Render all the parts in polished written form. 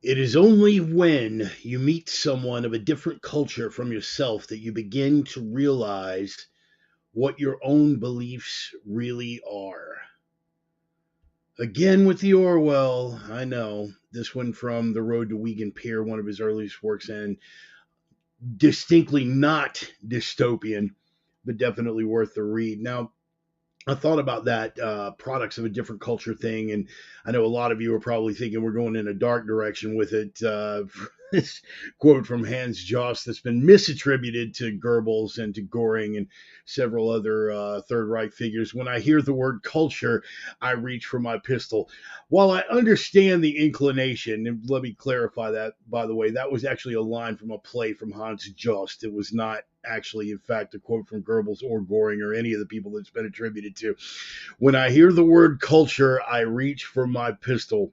It is only when you meet someone of a different culture from yourself that you begin to realize what your own beliefs really are. Again with the Orwell, I know. This one from The Road to Wigan Pier, one of his earliest works, and distinctly not dystopian, but definitely worth the read. Now, I thought about that products of a different culture thing, and I know a lot of you are probably thinking we're going in a dark direction with it. This quote from Hans Jost that's been misattributed to Goebbels and to Goring and several other Third Reich figures. When I hear the word culture, I reach for my pistol. While I understand the inclination, and let me clarify that, by the way, that was actually a line from a play from Hans Jost. It was not actually, in fact, a quote from Goebbels or Goring or any of the people that's been attributed to. When I hear the word culture, I reach for my pistol.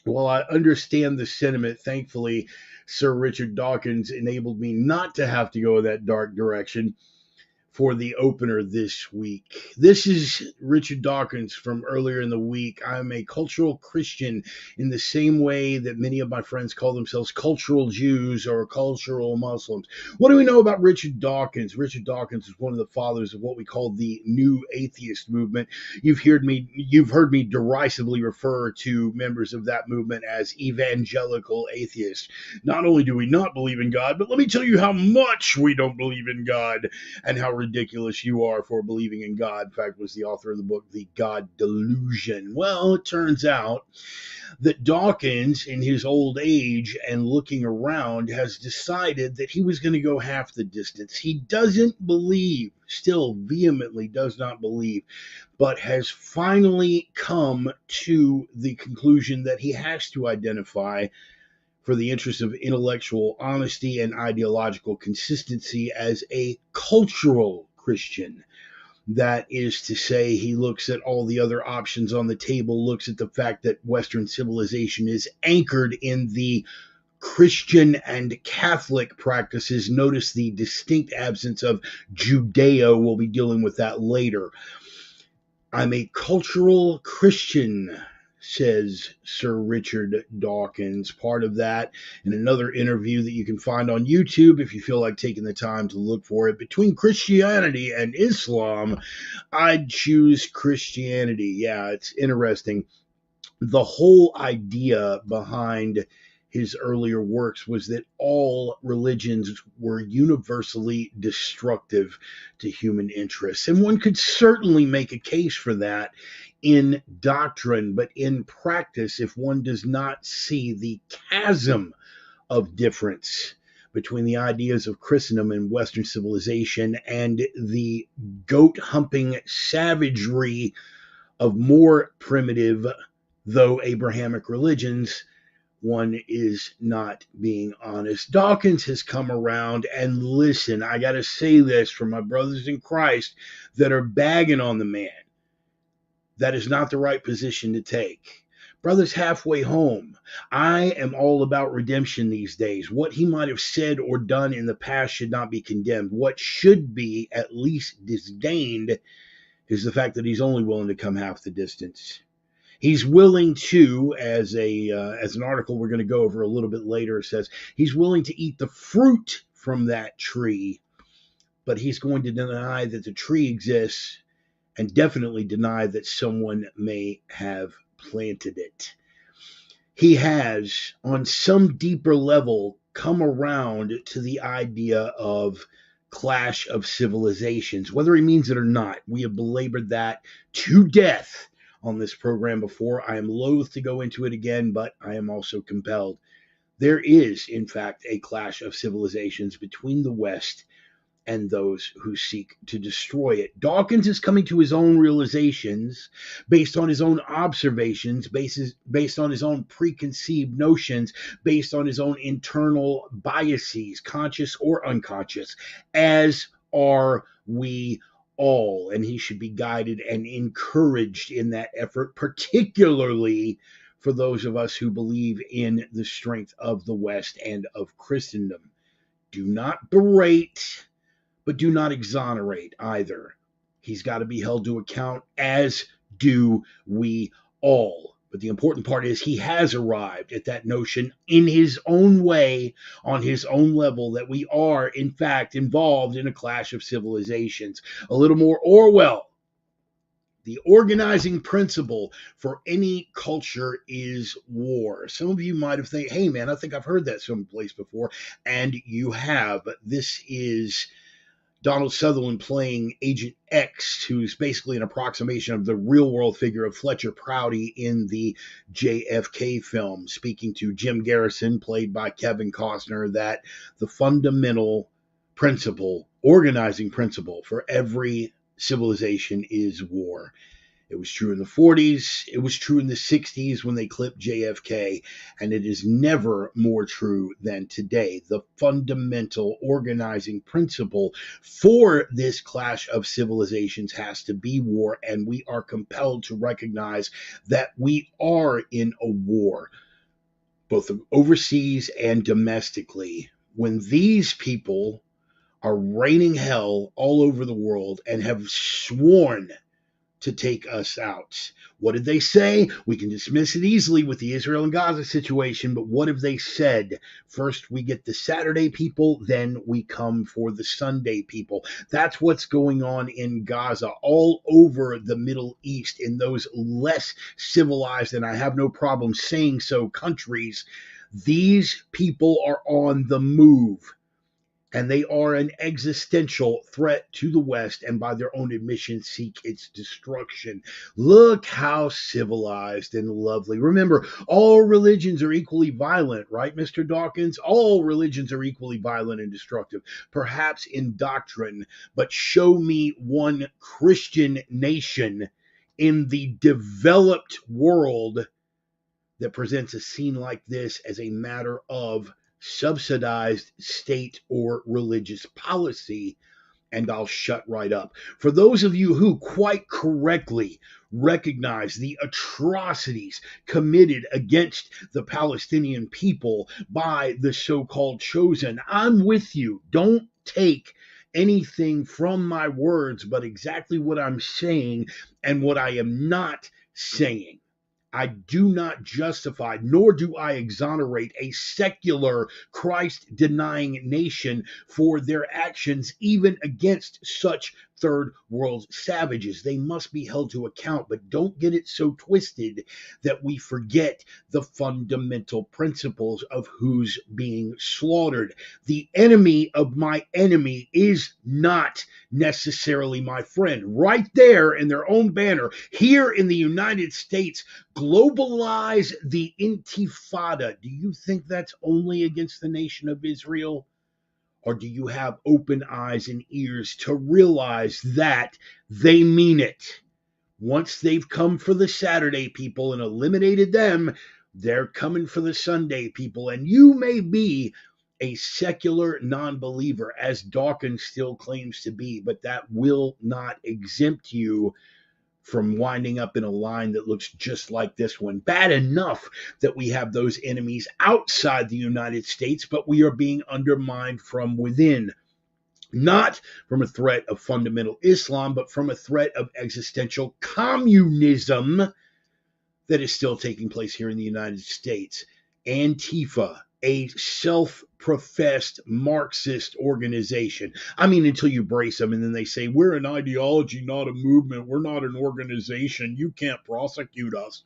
While I understand the sentiment, thankfully, Sir Richard Dawkins enabled me not to have to go that dark direction for the opener this week. This is Richard Dawkins from earlier in the week. I'm a cultural Christian in the same way that many of my friends call themselves cultural Jews or cultural Muslims. What do we know about Richard Dawkins? Richard Dawkins is one of the fathers of what we call the New Atheist movement. You've heard me derisively refer to members of that movement as evangelical atheists. Not only do we not believe in God, but let me tell you how much we don't believe in God and how ridiculous you are for believing in God. In fact, was the author of the book, The God Delusion. Well, it turns out that Dawkins, in his old age and looking around, has decided that he was going to go half the distance. He doesn't believe, still vehemently does not believe, but has finally come to the conclusion that he has to identify for the interest of intellectual honesty and ideological consistency as a cultural Christian. That is to say, he looks at all the other options on the table, looks at the fact that Western civilization is anchored in the Christian and Catholic practices. Notice the distinct absence of Judeo. We'll be dealing with that later. I'm a cultural Christian, says Sir Richard Dawkins. Part of that in another interview that you can find on YouTube if you feel like taking the time to look for it. Between Christianity and Islam, I'd choose Christianity. Yeah, it's interesting. The whole idea behind his earlier works was that all religions were universally destructive to human interests. And one could certainly make a case for that in doctrine, but in practice, if one does not see the chasm of difference between the ideas of Christendom and Western civilization and the goat humping savagery of more primitive, though Abrahamic religions, one is not being honest. Dawkins has come around, and listen, I got to say this for my brothers in Christ that are bagging on the man. That is not the right position to take. Brother's halfway home. I am all about redemption these days. What he might have said or done in the past should not be condemned. What should be at least disdained is the fact that he's only willing to come half the distance. He's willing to, as an article we're going to go over a little bit later says, he's willing to eat the fruit from that tree, but he's going to deny that the tree exists and definitely deny that someone may have planted it. He has, on some deeper level, come around to the idea of clash of civilizations, whether he means it or not. We have belabored that to death on this program before. I am loath to go into it again, but I am also compelled. There is, in fact, a clash of civilizations between the West and those who seek to destroy it. Dawkins is coming to his own realizations based on his own observations, based on his own preconceived notions, based on his own internal biases, conscious or unconscious, as are we all. And he should be guided and encouraged in that effort, particularly for those of us who believe in the strength of the West and of Christendom. Do not berate, but do not exonerate either. He's got to be held to account, as do we all. But the important part is he has arrived at that notion in his own way, on his own level, that we are, in fact, involved in a clash of civilizations. A little more Orwell. The organizing principle for any culture is war. Some of you might have think, hey man, I think I've heard that someplace before, and you have. This is Donald Sutherland playing Agent X, who's basically an approximation of the real world figure of Fletcher Prouty in the JFK film, speaking to Jim Garrison, played by Kevin Costner, that the fundamental principle, organizing principle for every civilization is war. It was true in the 40s. It was true in the 60s when they clipped JFK. And it is never more true than today. The fundamental organizing principle for this clash of civilizations has to be war. And we are compelled to recognize that we are in a war, both overseas and domestically. When these people are raining hell all over the world and have sworn to take us out. What did they say? We can dismiss it easily with the Israel and Gaza situation, but what have they said? First, we get the Saturday people, then we come for the Sunday people. That's what's going on in Gaza, all over the Middle East, in those less civilized, and I have no problem saying so, countries. These people are on the move. And they are an existential threat to the West, and by their own admission, seek its destruction. Look how civilized and lovely. Remember, all religions are equally violent, right, Mr. Dawkins? All religions are equally violent and destructive, perhaps in doctrine, but show me one Christian nation in the developed world that presents a scene like this as a matter of subsidized state or religious policy, and I'll shut right up. For those of you who quite correctly recognize the atrocities committed against the Palestinian people by the so-called chosen, I'm with you. Don't take anything from my words, but exactly what I'm saying and what I am not saying. I do not justify, nor do I exonerate a secular, Christ-denying nation for their actions, even against such third world savages. They must be held to account, but don't get it so twisted that we forget the fundamental principles of who's being slaughtered. The enemy of my enemy is not necessarily my friend. Right there in their own banner, here in the United States, globalize the intifada. Do you think that's only against the nation of Israel? Or do you have open eyes and ears to realize that they mean it? Once they've come for the Saturday people and eliminated them, they're coming for the Sunday people. And you may be a secular non-believer, as Dawkins still claims to be, but that will not exempt you from winding up in a line that looks just like this one. Bad enough that we have those enemies outside the United States, but we are being undermined from within. Not from a threat of fundamental Islam, but from a threat of existential communism that is still taking place here in the United States. Antifa, a self-professed Marxist organization. I mean, until you brace them and then they say, we're an ideology, not a movement. We're not an organization. You can't prosecute us.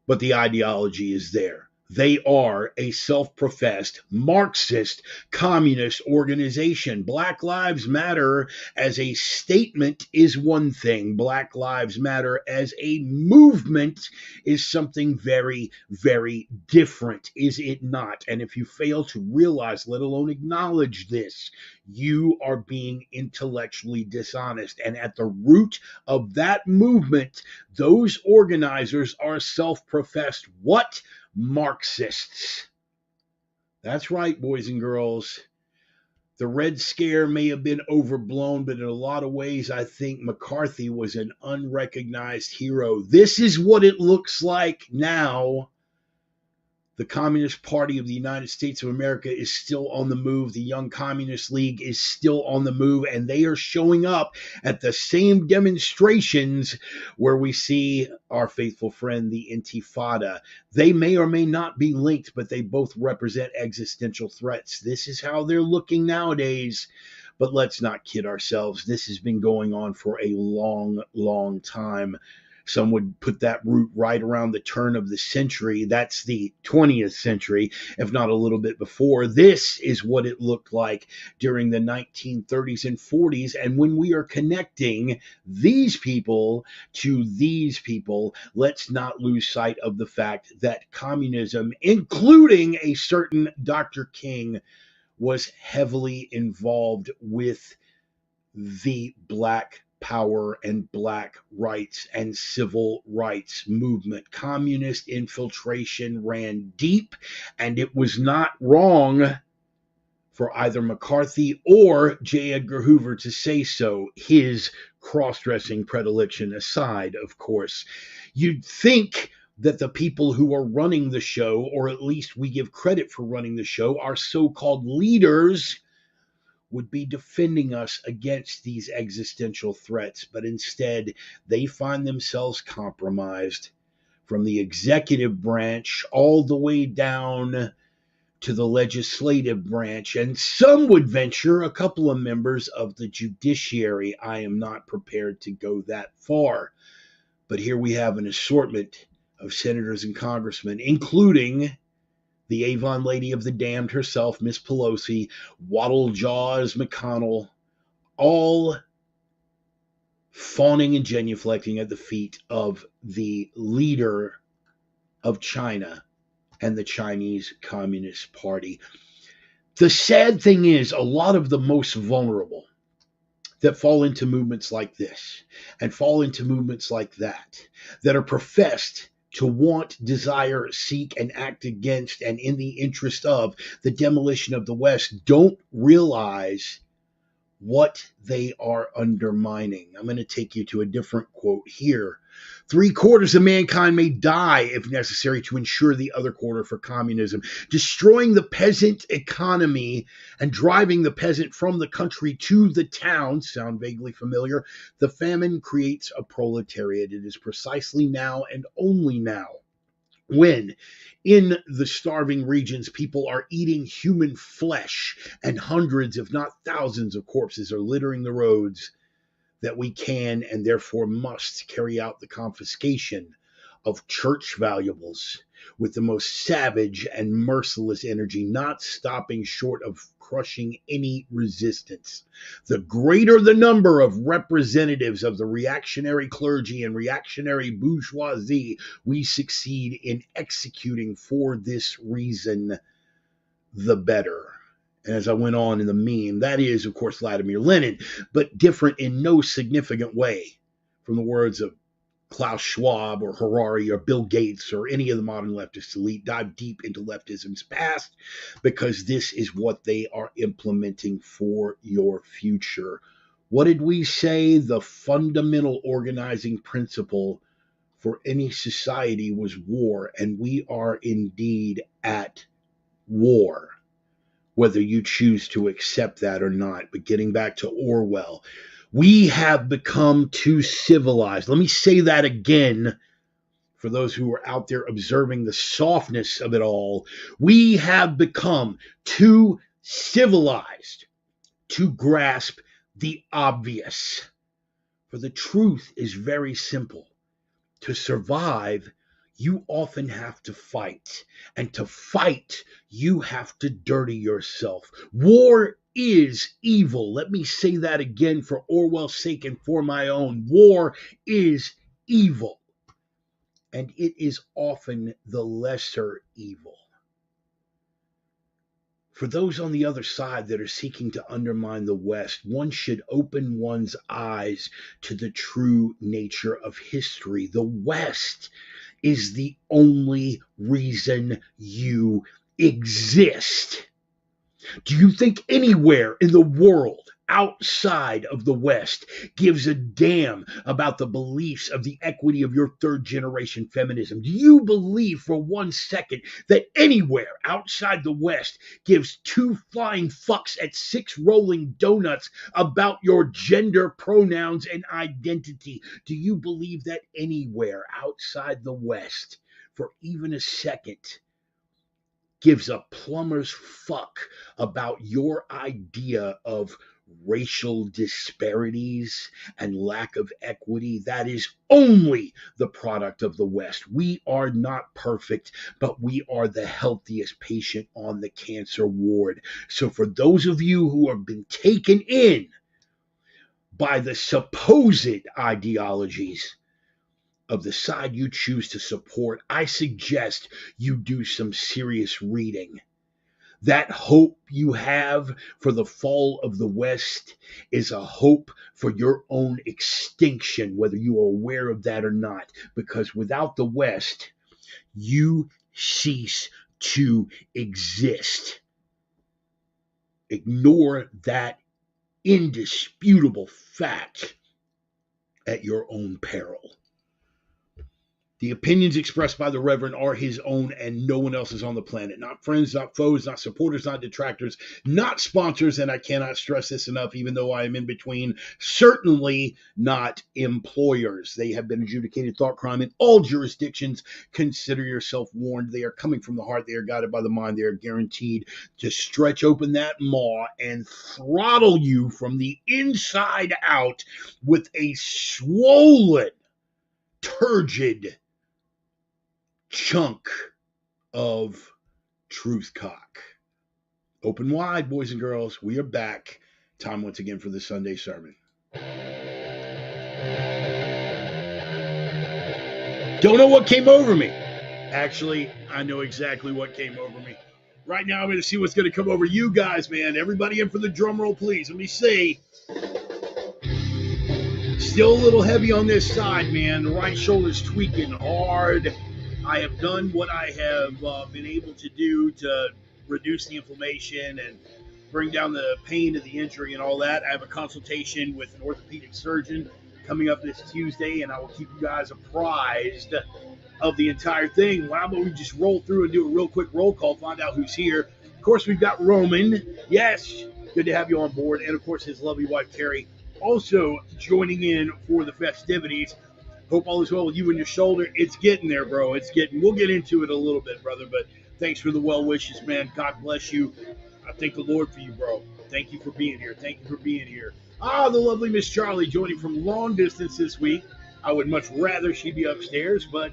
But the ideology is there. They are a self-professed Marxist communist organization. Black Lives Matter as a statement is one thing. Black Lives Matter as a movement is something very, very different, is it not? And if you fail to realize, let alone acknowledge this, you are being intellectually dishonest. And at the root of that movement, those organizers are self-professed what? Marxists. That's right, boys and girls. The Red Scare may have been overblown, but in a lot of ways, I think McCarthy was an unrecognized hero. This is what it looks like now. The Communist Party of the United States of America is still on the move. The Young Communist League is still on the move, and they are showing up at the same demonstrations where we see our faithful friend, the Intifada. They may or may not be linked, but they both represent existential threats. This is how they're looking nowadays. But let's not kid ourselves. This has been going on for a long, long time. Some would put that root right around the turn of the century. That's the 20th century, if not a little bit before. This is what it looked like during the 1930s and 40s. And when we are connecting these people to these people, let's not lose sight of the fact that communism, including a certain Dr. King, was heavily involved with the Black power and Black rights and civil rights movement. Communist infiltration ran deep, and it was not wrong for either McCarthy or J. Edgar Hoover to say so, his cross-dressing predilection aside, of course. You'd think that the people who are running the show, or at least we give credit for running the show, our so-called leaders, would be defending us against these existential threats, but instead they find themselves compromised from the executive branch all the way down to the legislative branch, and some would venture a couple of members of the judiciary. I am not prepared to go that far, but here we have an assortment of senators and congressmen, including the Avon Lady of the Damned herself, Miss Pelosi, Waddle Jaws McConnell, all fawning and genuflecting at the feet of the leader of China and the Chinese Communist Party. The sad thing is, a lot of the most vulnerable that fall into movements like this and fall into movements like that are professed to want, desire, seek, and act against and in the interest of the demolition of the West, don't realize what they are undermining. I'm going to take you to a different quote here. 3/4 of mankind may die if necessary to ensure the other quarter for communism. Destroying the peasant economy and driving the peasant from the country to the town, sound vaguely familiar? The famine creates a proletariat. It is precisely now and only now, when in the starving regions people are eating human flesh and hundreds, if not thousands, of corpses are littering the roads, that we can and therefore must carry out the confiscation of church valuables with the most savage and merciless energy, not stopping short of crushing any resistance. The greater the number of representatives of the reactionary clergy and reactionary bourgeoisie we succeed in executing for this reason, the better. And as I went on in the meme, that is, of course, Vladimir Lenin, but different in no significant way from the words of Klaus Schwab or Harari or Bill Gates or any of the modern leftist elite. Dive deep into leftism's past, because this is what they are implementing for your future. What did we say? The fundamental organizing principle for any society was war, and we are indeed at war, whether you choose to accept that or not. But getting back to Orwell, we have become too civilized. Let me say that again for those who are out there observing the softness of it all. We have become too civilized to grasp the obvious. For the truth is very simple. To survive, you often have to fight. And to fight, you have to dirty yourself. War is evil. Let me say that again for Orwell's sake and for my own. War is evil. And it is often the lesser evil. For those on the other side that are seeking to undermine the West, one should open one's eyes to the true nature of history. The West is the only reason you exist. Do you think anywhere in the world outside of the West gives a damn about the beliefs of the equity of your third generation feminism? Do you believe for 1 second that anywhere outside the West gives two flying fucks at six rolling donuts about your gender pronouns and identity? Do you believe that anywhere outside the West for even a second gives a plumber's fuck about your idea of racial disparities and lack of equity? That is only the product of the West. We are not perfect, but we are the healthiest patient on the cancer ward. So for those of you who have been taken in by the supposed ideologies of the side you choose to support, I suggest you do some serious reading. That hope you have for the fall of the West is a hope for your own extinction, whether you are aware of that or not, because without the West, you cease to exist. Ignore that indisputable fact at your own peril. The opinions expressed by the Reverend are his own and no one else's on the planet. Not friends, not foes, not supporters, not detractors, not sponsors, and I cannot stress this enough, even though I am in between, certainly not employers. They have been adjudicated thought crime in all jurisdictions. Consider yourself warned. They are coming from the heart. They are guided by the mind. They are guaranteed to stretch open that maw and throttle you from the inside out with a swollen, turgid chunk of truth cock. Open wide, boys and girls. We are back. Time once again for the Sunday sermon. Don't know what came over me. Actually, I know exactly what came over me. Right now, I'm going to see what's going to come over you guys, man. Everybody in for the drum roll, please. Let me see. Still a little heavy on this side, man. The right shoulder's tweaking hard. I have done what I have been able to do to reduce the inflammation and bring down the pain of the injury and all that. I have a consultation with an orthopedic surgeon coming up this Tuesday, and I will keep you guys apprised of the entire thing. Why don't we just roll through and do a real quick roll call, find out who's here. Of course, we've got Roman. Yes, good to have you on board. And, of course, his lovely wife, Carrie, also joining in for the festivities. Hope all is well with you and your shoulder. It's getting there, bro. We'll get into it a little bit, brother, but thanks for the well wishes, man. God bless you. I thank the Lord for you, bro. Thank you for being here. Thank you for being here. The lovely Miss Charlie joining from long distance this week. I would much rather she be upstairs, but,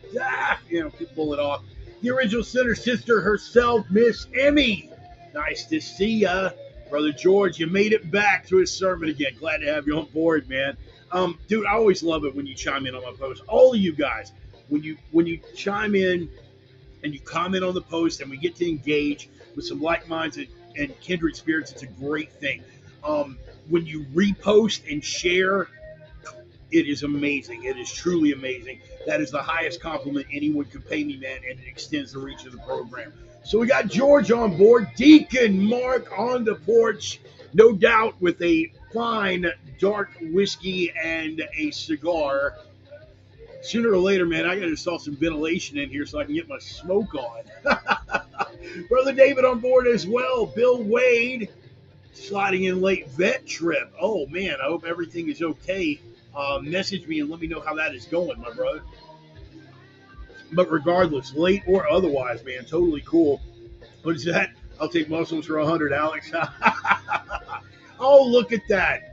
pull it off. The original sinner sister herself, Miss Emmy. Nice to see ya. Brother George, you made it back to his sermon again. Glad to have you on board, man. Dude, I always love it when you chime in on my post. All of you guys, when you chime in and you comment on the post and we get to engage with some like minds and kindred spirits, it's a great thing. When you repost and share, it is amazing. It is truly amazing. That is the highest compliment anyone could pay me, man, and it extends the reach of the program. So we got George on board, Deacon Mark on the porch, no doubt with a fine dark whiskey and a cigar. Sooner or later, man, I got to install some ventilation in here so I can get my smoke on. Brother David on board as well. Bill Wade sliding in late vet trip. Oh, man, I hope everything is okay. Message me and let me know how that is going, my brother. But regardless, late or otherwise, man, totally cool. What is that? I'll take muscles for 100, Alex. Oh, look at that.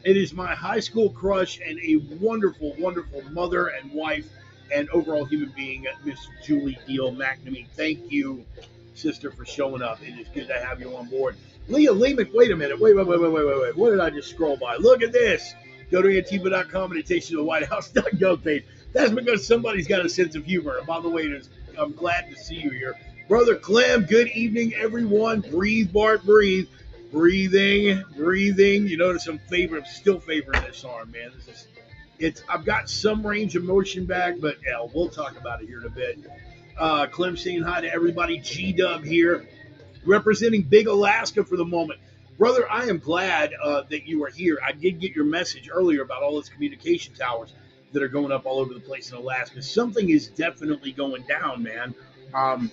It is my high school crush and a wonderful, wonderful mother and wife and overall human being, Miss Julie Deal McNamee. Thank you, sister, for showing up. It is good to have you on board. Leah Lehman, wait a minute. Wait. What did I just scroll by? Look at this. Go to antifa.com and it takes you to the whitehouse.gov page. That's because somebody's got a sense of humor. And by the way, I'm glad to see you here. Brother Clem, good evening, everyone. Breathe, Bart, breathe. Breathing. You notice I'm still favoring this arm, man. I've got some range of motion back, but we'll talk about it here in a bit. Clem saying hi to everybody. G-Dub here, representing Big Alaska for the moment. Brother, I am glad that you are here. I did get your message earlier about all those communication towers that are going up all over the place in Alaska. Something is definitely going down, man. Um,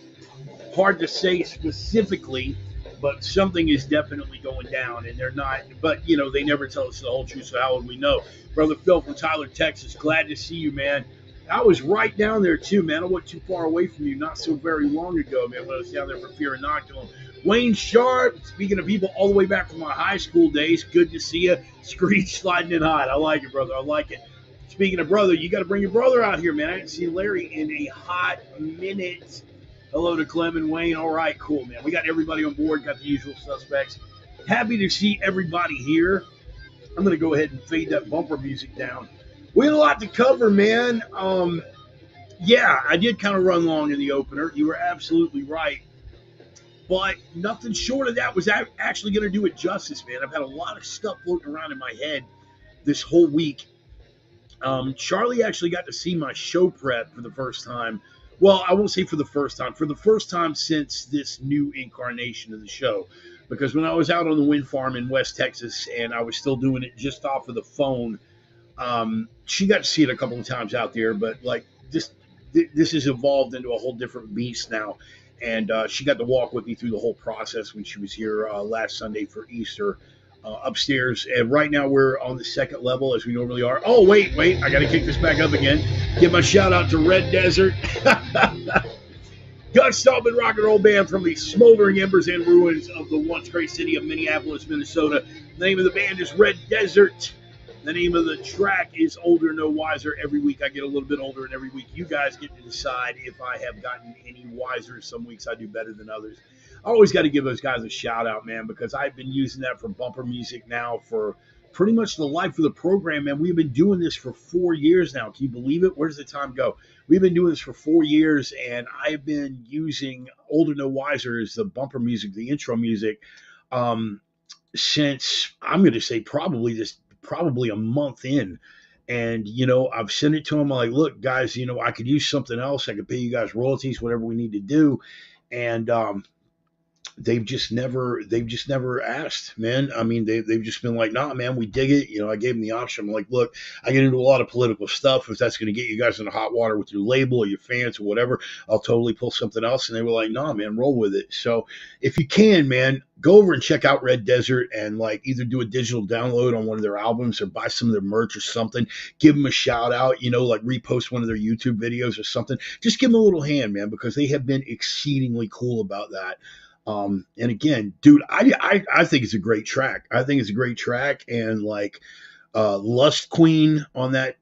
Hard to say specifically, but something is definitely going down, and they're not. But they never tell us the whole truth. So how would we know? Brother Phil from Tyler, Texas. Glad to see you, man. I was right down there too, man. I wasn't too far away from you not so very long ago, man, when I was down there for Fear Inoculum. Wayne Sharp, speaking of people all the way back from my high school days, good to see you. Screech sliding in hot. I like it, brother. I like it. Speaking of brother, you got to bring your brother out here, man. I didn't see Larry in a hot minute. Hello to Clem and Wayne. All right, cool, man. We got everybody on board, got the usual suspects. Happy to see everybody here. I'm going to go ahead and fade that bumper music down. We had a lot to cover, man. Yeah, I did kind of run long in the opener. You were absolutely right. But nothing short of that was actually going to do it justice, man. I've had a lot of stuff floating around in my head this whole week. Charlie actually got to see my show prep for the first time. Well, I won't say for the first time since this new incarnation of the show. Because when I was out on the wind farm in West Texas and I was still doing it just off of the phone, she got to see it a couple of times out there. But like this has evolved into a whole different beast now. And she got to walk with me through the whole process when she was here last Sunday for Easter. Upstairs, and right now we're on the second level as we normally are. Oh, wait, I got to kick this back up again. Give my shout out to Red Desert, gut stomping rock and roll band from the smoldering embers and ruins of the once great city of Minneapolis, Minnesota. The name of the band is Red Desert. The name of the track is Older No Wiser. Every week I get a little bit older, and every week you guys get to decide if I have gotten any wiser. Some weeks I do better than others. I always got to give those guys a shout out, man, because I've been using that for bumper music now for pretty much the life of the program, man. We've been doing this for 4 years now. Can you believe it? Where does the time go? We've been doing this for 4 years, and I've been using Older No Wiser as the bumper music, the intro music, since I'm going to say probably a month in. And, I've sent it to them. I'm like, look, guys, I could use something else. I could pay you guys royalties, whatever we need to do. And, they've just never asked, man. I mean, they've just been like, nah, man, we dig it. I gave them the option. I'm like, look, I get into a lot of political stuff. If that's going to get you guys in the hot water with your label or your fans or whatever, I'll totally pull something else. And they were like, nah, man, roll with it. So if you can, man, go over and check out Red Desert and like either do a digital download on one of their albums or buy some of their merch or something. Give them a shout out, like repost one of their YouTube videos or something. Just give them a little hand, man, because they have been exceedingly cool about that. And again, dude, I think it's a great track. And like Lust Queen on that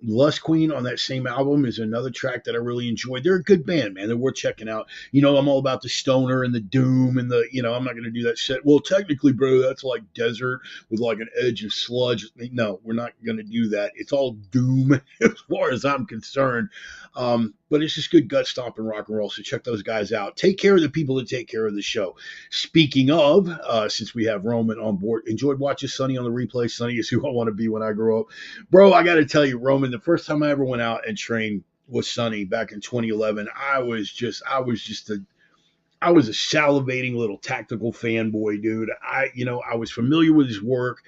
same album is another track that I really enjoyed. They're a good band, man. They're worth checking out. I'm all about the stoner and the doom and the, I'm not going to do that shit. Well, technically, bro, that's like desert with like an edge of sludge. No, we're not going to do that. It's all doom as far as I'm concerned. But it's just good gut stomping rock and roll. So check those guys out. Take care of the people that take care of the show. Speaking of, since we have Roman on board, enjoyed watching Sonny on the replay. Sonny is who I want to be when I grow up. Bro, I got to tell you, Roman, the first time I ever went out and trained with Sonny back in 2011, I was a salivating little tactical fanboy, dude. I was familiar with his work,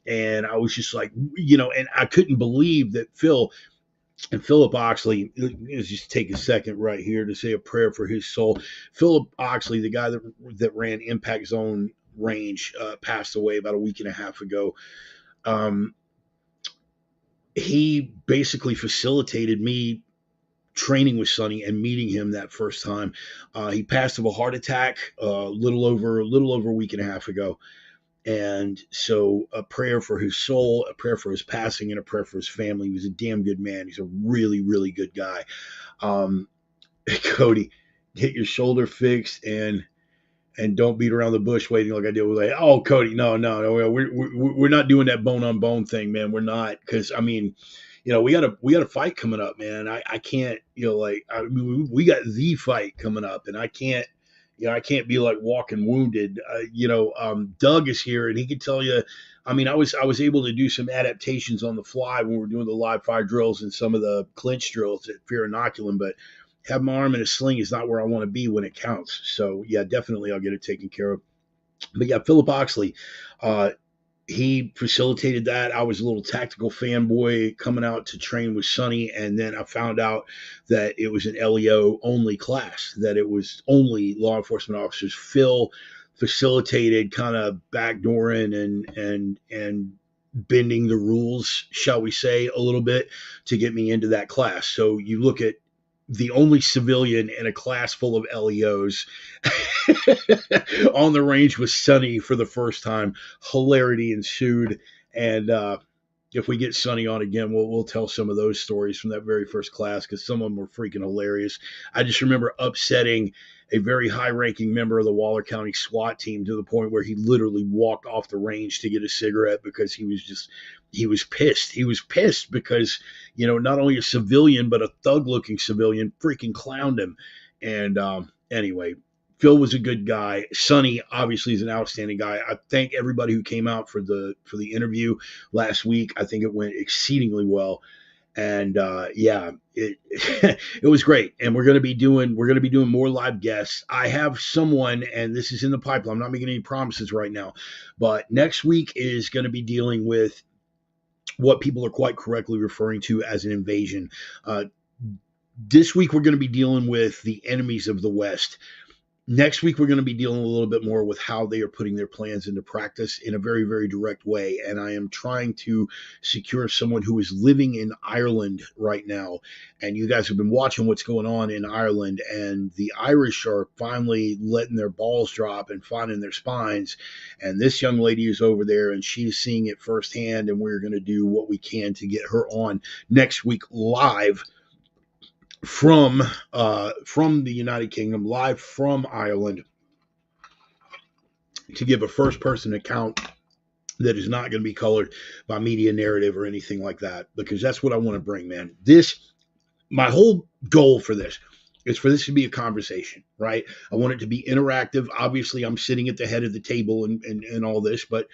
and I was just like, and I couldn't believe that Philip Oxley, let's just take a second right here to say a prayer for his soul. Philip Oxley, the guy that ran Impact Zone Range, passed away about a week and a half ago. He basically facilitated me training with Sonny and meeting him that first time. He passed of a heart attack a little over a week and a half ago. And so a prayer for his soul, a prayer for his passing, and a prayer for his family. He was a damn good man. He's a really, really good guy. Cody, get your shoulder fixed and don't beat around the bush waiting like I did with like, oh, Cody, no, we're not doing that bone on bone thing, man. We're not, because I mean, we got a fight coming up, man. I can't, we got the fight coming up, and I can't be like walking wounded. Doug is here, and he can tell you. I mean, I was able to do some adaptations on the fly when we were doing the live fire drills and some of the clinch drills at Fear Inoculum, but have my arm in a sling is not where I want to be when it counts. So yeah, definitely I'll get it taken care of. But yeah, Philip Oxley, uh, he facilitated that. I was a little tactical fanboy coming out to train with Sonny, and then I found out that it was an LEO only class, that it was only law enforcement officers. Phil facilitated kind of backdooring and bending the rules, shall we say, a little bit to get me into that class. So you look at the only civilian in a class full of LEOs on the range with Sonny for the first time. Hilarity ensued, and if we get Sonny on again, we'll tell some of those stories from that very first class because some of them were freaking hilarious. I just remember upsetting a very high-ranking member of the Waller County SWAT team to the point where he literally walked off the range to get a cigarette because he was pissed. He was pissed because not only a civilian but a thug-looking civilian freaking clowned him. And anyway, Phil was a good guy. Sonny obviously is an outstanding guy. I thank everybody who came out for the interview last week. I think it went exceedingly well, and yeah, it it was great. And we're gonna be doing more live guests. I have someone, and this is in the pipeline. I'm not making any promises right now, but next week is going to be dealing with what people are quite correctly referring to as an invasion. This week we're going to be dealing with the enemies of the West. Next week, we're going to be dealing a little bit more with how they are putting their plans into practice in a very, very direct way. And I am trying to secure someone who is living in Ireland right now. And you guys have been watching what's going on in Ireland. And the Irish are finally letting their balls drop and finding their spines. And this young lady is over there and she's seeing it firsthand. And we're going to do what we can to get her on next week live from the United Kingdom, live from Ireland, to give a first person account that is not going to be colored by media narrative or anything like that, because that's what I want to bring, man. My whole goal for this is for this to be a conversation, right? I want it to be interactive. Obviously, I'm sitting at the head of the table and all this, but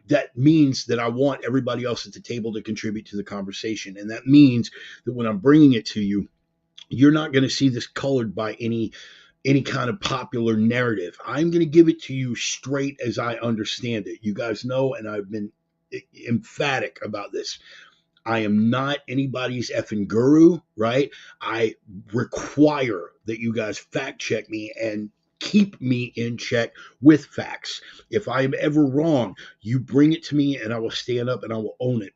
that means that I want everybody else at the table to contribute to the conversation. And that means that when I'm bringing it to you, you're not going to see this colored by any kind of popular narrative. I'm going to give it to you straight as I understand it. You guys know, and I've been emphatic about this, I am not anybody's effing guru, right? I require that you guys fact check me and keep me in check with facts. If I am ever wrong, you bring it to me and I will stand up and I will own it.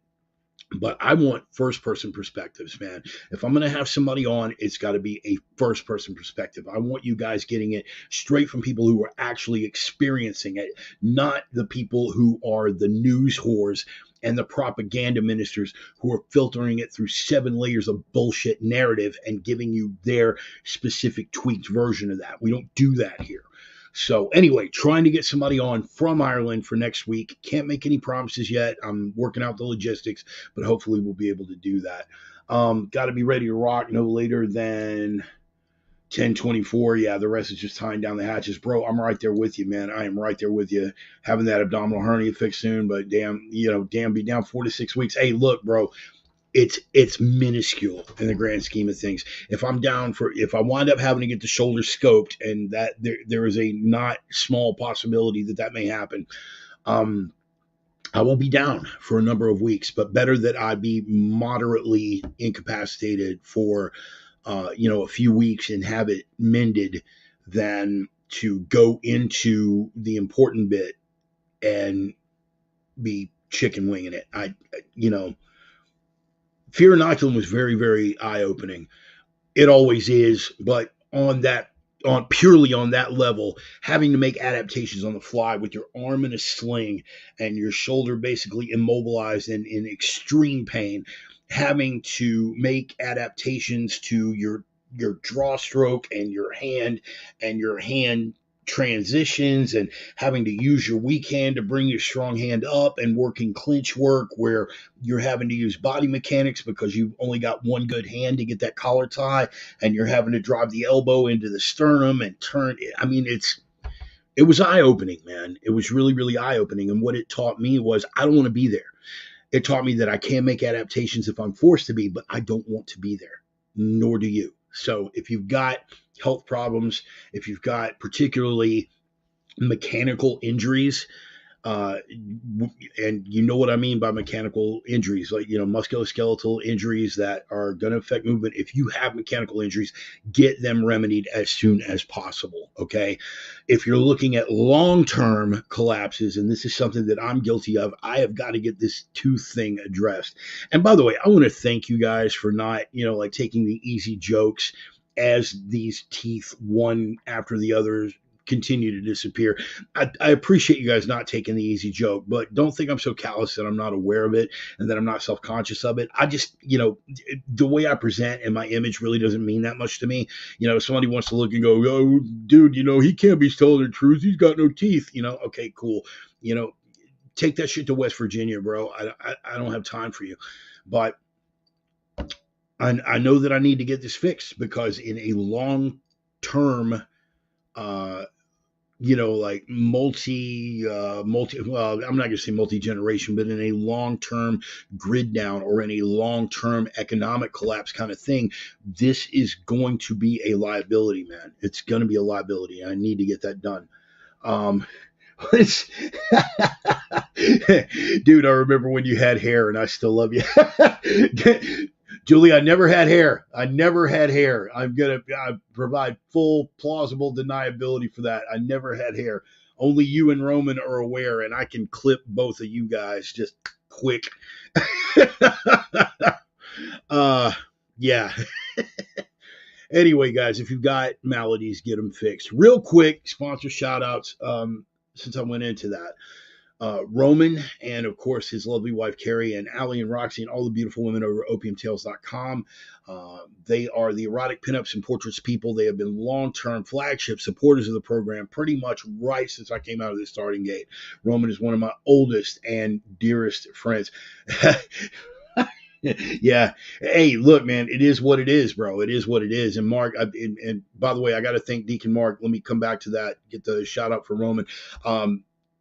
But I want first person perspectives, man. If I'm going to have somebody on, it's got to be a first person perspective. I want you guys getting it straight from people who are actually experiencing it, not the people who are the news whores and the propaganda ministers who are filtering it through 7 layers of bullshit narrative and giving you their specific tweaked version of that. We don't do that here. So anyway, trying to get somebody on from Ireland for next week. Can't make any promises yet. I'm working out the logistics, but hopefully we'll be able to do that. Got to be ready to rock no later than 10:24. Yeah, the rest is just tying down the hatches. Bro, I'm right there with you, man. I am right there with you. Having that abdominal hernia fixed soon, but damn, be down 4 to 6 weeks. Hey, look, bro, it's minuscule in the grand scheme of things. If I wind up having to get the shoulder scoped, and that there is a not small possibility that may happen, I won't be down for a number of weeks, but better that I be moderately incapacitated for a few weeks and have it mended than to go into the important bit and be chicken winging it. Fear Inoculum was very, very eye-opening. It always is, but purely on that level, having to make adaptations on the fly with your arm in a sling and your shoulder basically immobilized and in extreme pain, having to make adaptations to your draw stroke and your hand transitions, and having to use your weak hand to bring your strong hand up, and working clinch work where you're having to use body mechanics because you've only got one good hand to get that collar tie, and you're having to drive the elbow into the sternum and turn it. I mean, it was eye-opening, man. It was really, really eye-opening. And what it taught me was I don't want to be there. It taught me that I can make adaptations if I'm forced to be, but I don't want to be there, nor do you. So if you've got health problems, if you've got particularly mechanical injuries, uh, and you know what I mean by mechanical injuries, like, musculoskeletal injuries that are going to affect movement. If you have mechanical injuries, get them remedied as soon as possible. Okay. If you're looking at long term collapses, and this is something that I'm guilty of, I have got to get this tooth thing addressed. And by the way, I want to thank you guys for not, like taking the easy jokes as these teeth, one after the other, continue to disappear. I appreciate you guys not taking the easy joke, but don't think I'm so callous that I'm not aware of it and that I'm not self conscious of it. I just, the way I present and my image really doesn't mean that much to me. Somebody wants to look and go, oh, dude, he can't be telling the truth. He's got no teeth. Okay, cool. Take that shit to West Virginia, bro. I don't have time for you. But I know that I need to get this fixed, because in a long term, like well, I'm not going to say multi-generation, but in a long-term grid down or in a long-term economic collapse kind of thing, this is going to be a liability, man. It's going to be a liability. I need to get that done. Dude, I remember when you had hair, and I still love you. Julie, I never had hair. I'm going to provide full plausible deniability for that. I never had hair. Only you and Roman are aware, and I can clip both of you guys just quick. Yeah. Anyway, guys, if you've got maladies, get them fixed. Real quick, sponsor shout outs, since I went into that. Roman, and of course his lovely wife Carrie, and Allie and Roxy, and all the beautiful women over at opiumtales.com. They are the erotic pinups and portraits people. They have been long-term flagship supporters of the program pretty much right since I came out of the starting gate. Roman is one of my oldest and dearest friends. Yeah. Hey, look, man, it is what it is, bro. It is what it is. And Mark, and by the way, I got to thank Deacon Mark. Let me come back to that. Get the shout out for Roman.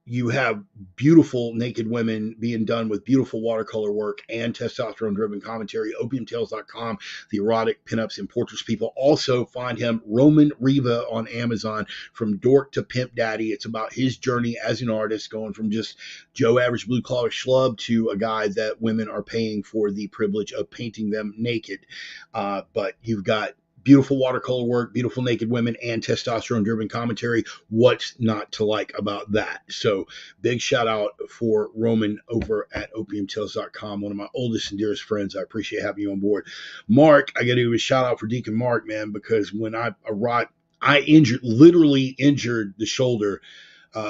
You have beautiful naked women being done with beautiful watercolor work and testosterone driven commentary. Opiumtales.com, the erotic pinups and portraits people. Also find him, Roman Riva, on Amazon, From Dork to Pimp Daddy. It's about his journey as an artist, going from just Joe average blue collar schlub to a guy that women are paying for the privilege of painting them naked. But you've got beautiful watercolor work, beautiful naked women, and testosterone-driven commentary. What's not to like about that? So big shout out for Roman over at opiumtales.com, one of my oldest and dearest friends. I appreciate having you on board. Mark, I got to give a shout out for Deacon Mark, man, because when I arrived, I literally injured the shoulder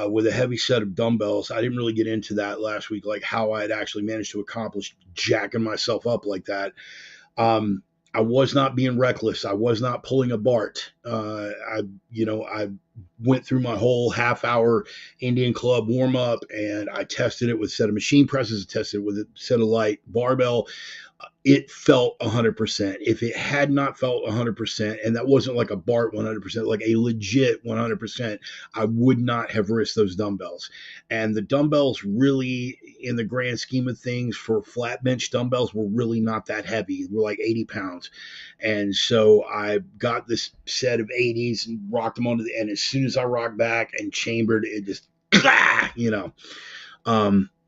with a heavy set of dumbbells. I didn't really get into that last week, like how I had actually managed to accomplish jacking myself up like that. I was not being reckless. I was not pulling a Bart. I went through my whole half-hour Indian Club warm-up, and I tested it with a set of machine presses. I tested it with a set of light barbell. It felt 100%. If it had not felt 100%, and that wasn't like a Bart 100%, like a legit 100%, I would not have risked those dumbbells. And the dumbbells really, in the grand scheme of things, for flat bench dumbbells, were really not that heavy. They were like 80 pounds. And so I got this set of 80s and rocked them onto the end. As soon as I rocked back and chambered, it just,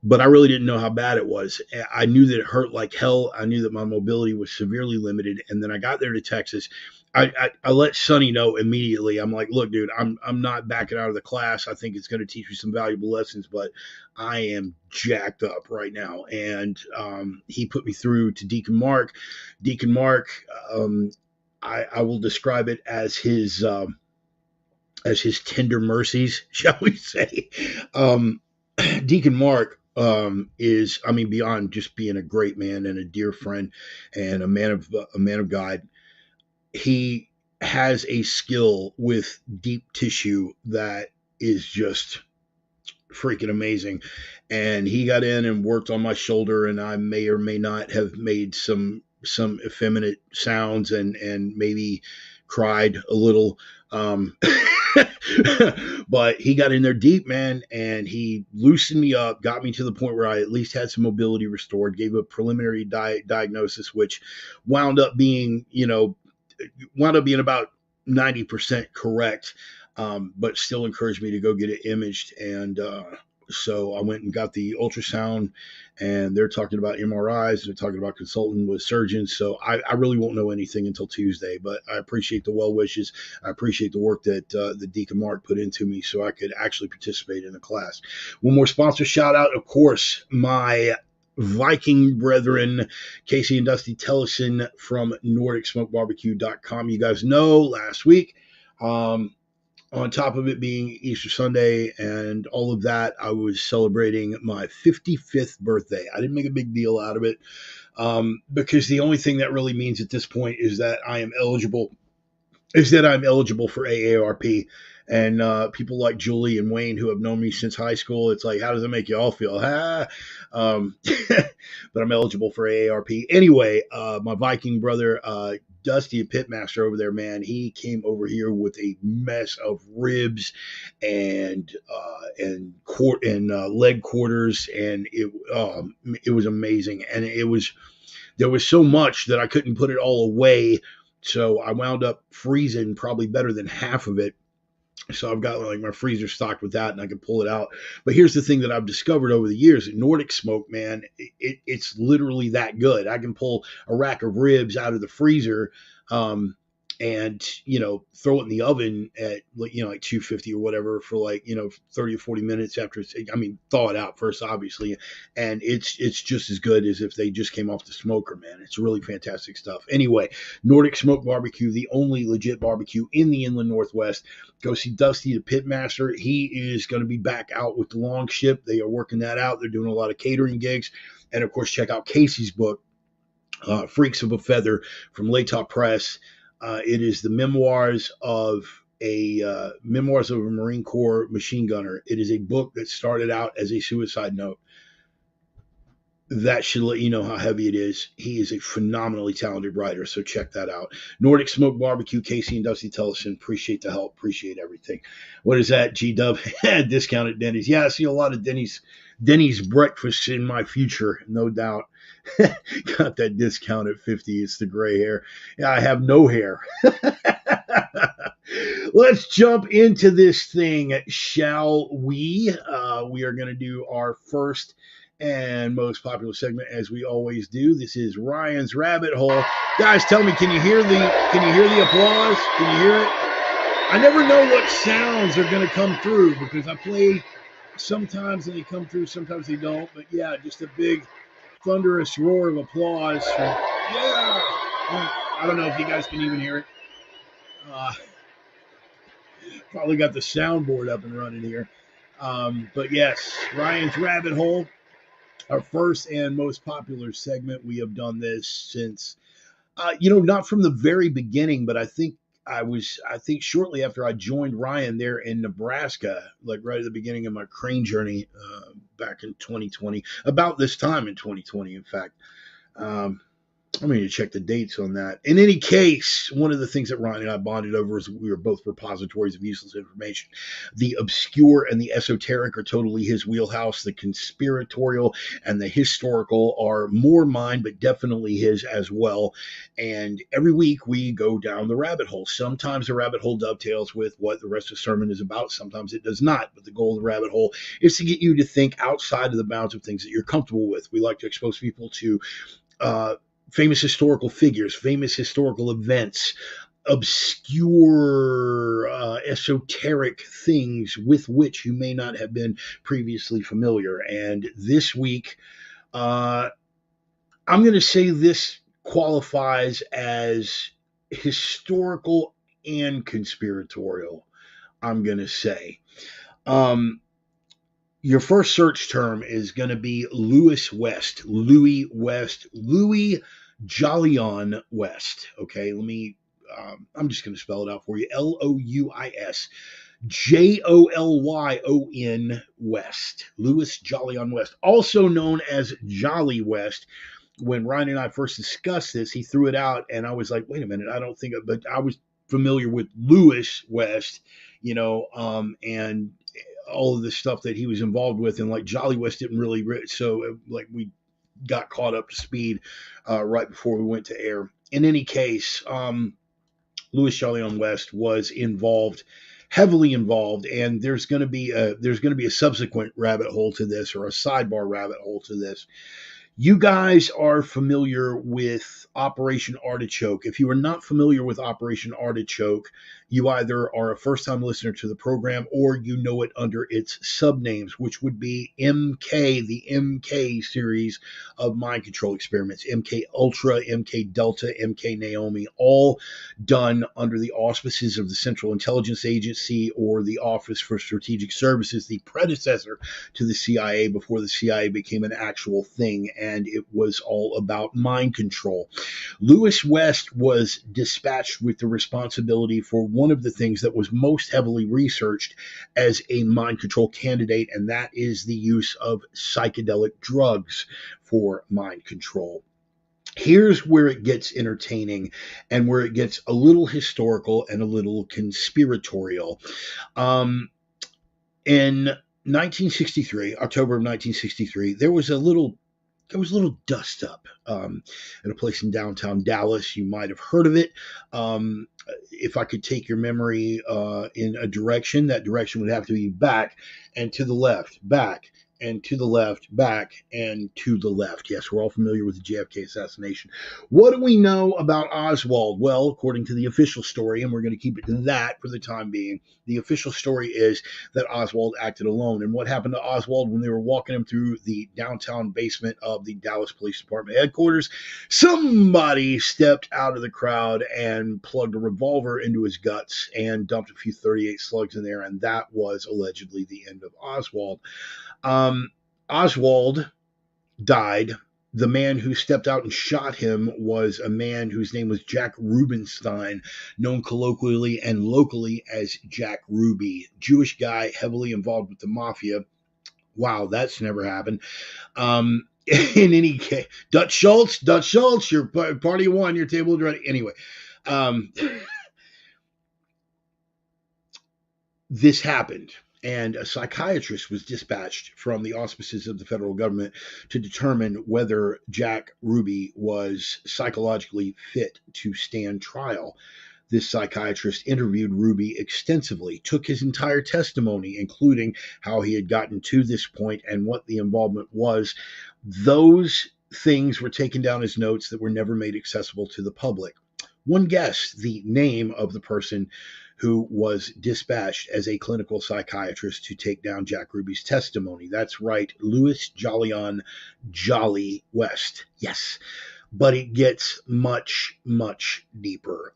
but I really didn't know how bad it was. I knew that it hurt like hell. I knew that my mobility was severely limited. And then I got there to Texas. I let Sonny know immediately. I'm like, look, dude, I'm not backing out of the class. I think it's going to teach me some valuable lessons, but I am jacked up right now. And he put me through to Deacon Mark. Deacon Mark, I will describe it as his tender mercies, shall we say. Deacon Mark is, I mean, beyond just being a great man and a dear friend and a man of God, he has a skill with deep tissue that is just freaking amazing. And he got in and worked on my shoulder, and I may or may not have made some effeminate sounds and maybe cried a little. But he got in there deep, man, and he loosened me up, got me to the point where I at least had some mobility restored, gave a preliminary diagnosis, which wound up being about 90% correct. but still encouraged me to go get it imaged. And so I went and got the ultrasound, and they're talking about MRIs. They're talking about consulting with surgeons. So I really won't know anything until Tuesday, but I appreciate the well wishes. I appreciate the work that the Deacon Mark put into me so I could actually participate in the class. One more sponsor shout out, of course, my Viking brethren, Casey and Dusty Tellison from NordicSmokeBarbecue.com. You guys know last week, on top of it being Easter Sunday and all of that, I was celebrating my 55th birthday. I didn't make a big deal out of it because the only thing that really means at this point is that I'm eligible for AARP. And people like Julie and Wayne, who have known me since high school, it's like, how does it make you all feel? But I'm eligible for AARP. Anyway, my Viking brother, Dusty, a pitmaster over there, man, he came over here with a mess of ribs and leg quarters, and it was amazing. And there was so much that I couldn't put it all away. So I wound up freezing probably better than half of it. So I've got like my freezer stocked with that, and I can pull it out. But here's the thing that I've discovered over the years: Nordic Smoke, man, it's literally that good. I can pull a rack of ribs out of the freezer, and throw it in the oven at like 250 or whatever for 30 or 40 minutes after thaw it out first, obviously, and it's just as good as if they just came off the smoker, man. It's really fantastic stuff. Anyway, Nordic Smoke Barbecue, the only legit barbecue in the Inland Northwest. Go see Dusty, the pitmaster. He is going to be back out with the long ship. They are working that out. They're doing a lot of catering gigs, and of course check out Casey's book, Freaks of a Feather, from Latop Press. It is the memoirs of a Marine Corps machine gunner. It is a book that started out as a suicide note. That should let you know how heavy it is. He is a phenomenally talented writer, so check that out. Nordic Smoke Barbecue, Casey and Dusty Tellison. Appreciate the help. Appreciate everything. What is that, G-Dub? Discount at Denny's. Yeah, I see a lot of Denny's breakfasts in my future, no doubt. Got that discount at 50. It's the gray hair. Yeah, I have no hair. Let's jump into this thing, shall we? We are going to do our first and most popular segment, as we always do. This is Ryan's Rabbit Hole. Guys, tell me, can you hear the applause? Can you hear it? I never know what sounds are going to come through because I play sometimes and they come through, sometimes they don't. But yeah, just a big thunderous roar of applause. Yeah. I don't know if you guys can even hear it. Probably got the soundboard up and running here. But yes, Ryan's Rabbit Hole, our first and most popular segment. We have done this since, not from the very beginning, but I think shortly after I joined Ryan there in Nebraska, like right at the beginning of my crane journey back in 2020, about this time in 2020, in fact. I'm going to check the dates on that. In any case, one of the things that Ryan and I bonded over is we were both repositories of useless information. The obscure and the esoteric are totally his wheelhouse. The conspiratorial and the historical are more mine, but definitely his as well. And every week we go down the rabbit hole. Sometimes the rabbit hole dovetails with what the rest of the sermon is about. Sometimes it does not. But the goal of the rabbit hole is to get you to think outside of the bounds of things that you're comfortable with. We like to expose people to famous historical figures, famous historical events, obscure, esoteric things with which you may not have been previously familiar. And this week, I'm going to say this qualifies as historical and conspiratorial, I'm going to say. Your first search term is going to be Louis Jolyon West. Okay, I'm just going to spell it out for you. Louis Jolyon West. Louis Jolyon West, also known as Jolly West. When Ryan and I first discussed this, he threw it out, and I was like, wait a minute, but I was familiar with Louis West, and all of the stuff that he was involved with, and like Jolly West didn't really, so like we got caught up to speed right before we went to air. In any case, Louis Jolyon West was involved heavily involved, and there's going to be a subsequent rabbit hole to this, or a sidebar rabbit hole to this. You guys are familiar with Operation Artichoke. If you are not familiar with Operation Artichoke, you either are a first time listener to the program or you know it under its subnames, which would be MK, the MK series of mind control experiments, MK Ultra, MK Delta, MK Naomi, all done under the auspices of the Central Intelligence Agency, or the Office for Strategic Services, the predecessor to the CIA before the CIA became an actual thing, and it was all about mind control. Lewis West was dispatched with the responsibility for one of the things that was most heavily researched as a mind control candidate, and that is the use of psychedelic drugs for mind control. Here's where it gets entertaining and where it gets a little historical and a little conspiratorial. In 1963, October of 1963, there was a little dust up at a place in downtown Dallas. You might have heard of it. If I could take your memory in a direction, that direction would have to be back and to the left, back and to the left, back and to the left. Yes, we're all familiar with the JFK assassination. What do we know about Oswald? Well, according to the official story, and we're going to keep it to that for the time being, the official story is that Oswald acted alone. And what happened to Oswald when they were walking him through the downtown basement of the Dallas Police Department headquarters? Somebody stepped out of the crowd and plugged a revolver into his guts and dumped a few 38 slugs in there, and that was allegedly the end of Oswald. Oswald died. The man who stepped out and shot him was a man whose name was Jack Rubenstein, known colloquially and locally as Jack Ruby. Jewish guy, heavily involved with the mafia. Wow, that's never happened. In any case, Dutch Schultz, you're party of one, your table is ready. Anyway, this happened. And a psychiatrist was dispatched from the auspices of the federal government to determine whether Jack Ruby was psychologically fit to stand trial. This psychiatrist interviewed Ruby extensively, took his entire testimony, including how he had gotten to this point and what the involvement was. Those things were taken down as notes that were never made accessible to the public. One guessed the name of the person who was dispatched as a clinical psychiatrist to take down Jack Ruby's testimony. That's right, Louis Jolyon Jolly West. Yes, but it gets much, much deeper.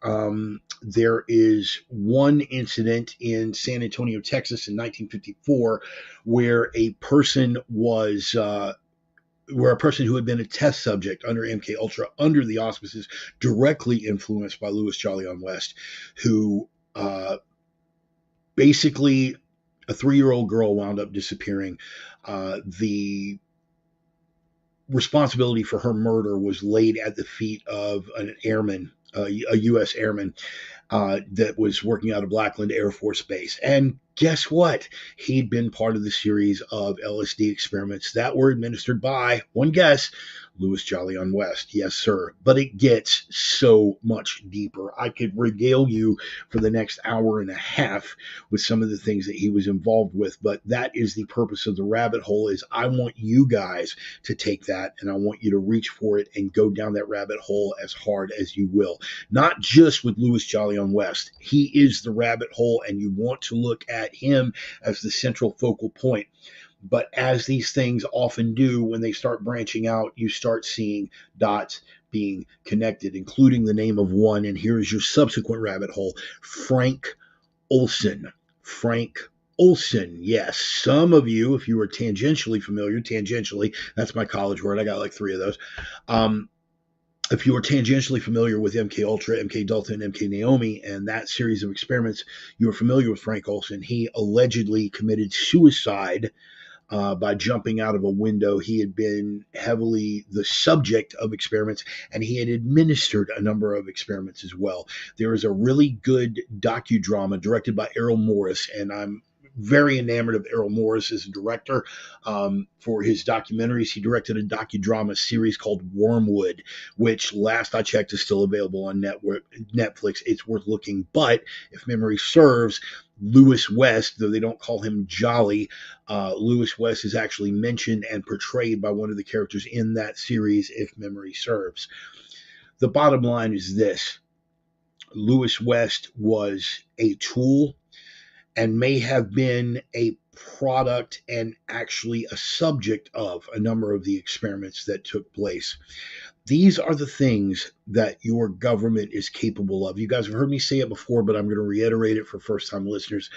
There is one incident in San Antonio, Texas in 1954 where a person who had been a test subject under MK Ultra, under the auspices directly influenced by Louis Jolyon West, who basically a 3-year-old girl wound up disappearing. The responsibility for her murder was laid at the feet of an airman, a U.S. airman that was working out of Blackland Air Force Base. And guess what? He'd been part of the series of LSD experiments that were administered by, one guess, Louis Jolyon West. Yes, sir. But it gets so much deeper. I could regale you for the next hour and a half with some of the things that he was involved with, but that is the purpose of the rabbit hole. Is I want you guys to take that, and I want you to reach for it and go down that rabbit hole as hard as you will. Not just with Louis Jolyon West. He is the rabbit hole, and you want to look at him as the central focal point. But as these things often do, when they start branching out, you start seeing dots being connected, including the name of one. And here is your subsequent rabbit hole, Frank Olson. Frank Olson. Yes, some of you, if you are tangentially familiar, that's my college word. I got like 3 of those. If you are tangentially familiar with MK Ultra, MK Delta, and MK Naomi, and that series of experiments, you are familiar with Frank Olson. He allegedly committed suicide by jumping out of a window. He had been heavily the subject of experiments, and he had administered a number of experiments as well. There is a really good docudrama directed by Errol Morris, and I'm very enamored of Errol Morris as a director for his documentaries. He directed a docudrama series called Wormwood, which last I checked is still available on Netflix. It's worth looking. But if memory serves, Lewis West, though they don't call him Jolly, Lewis West is actually mentioned and portrayed by one of the characters in that series, if memory serves. The bottom line is this: Lewis West was a tool and may have been a product and actually a subject of a number of the experiments that took place. These are the things that your government is capable of. You guys have heard me say it before, but I'm going to reiterate it for first-time listeners.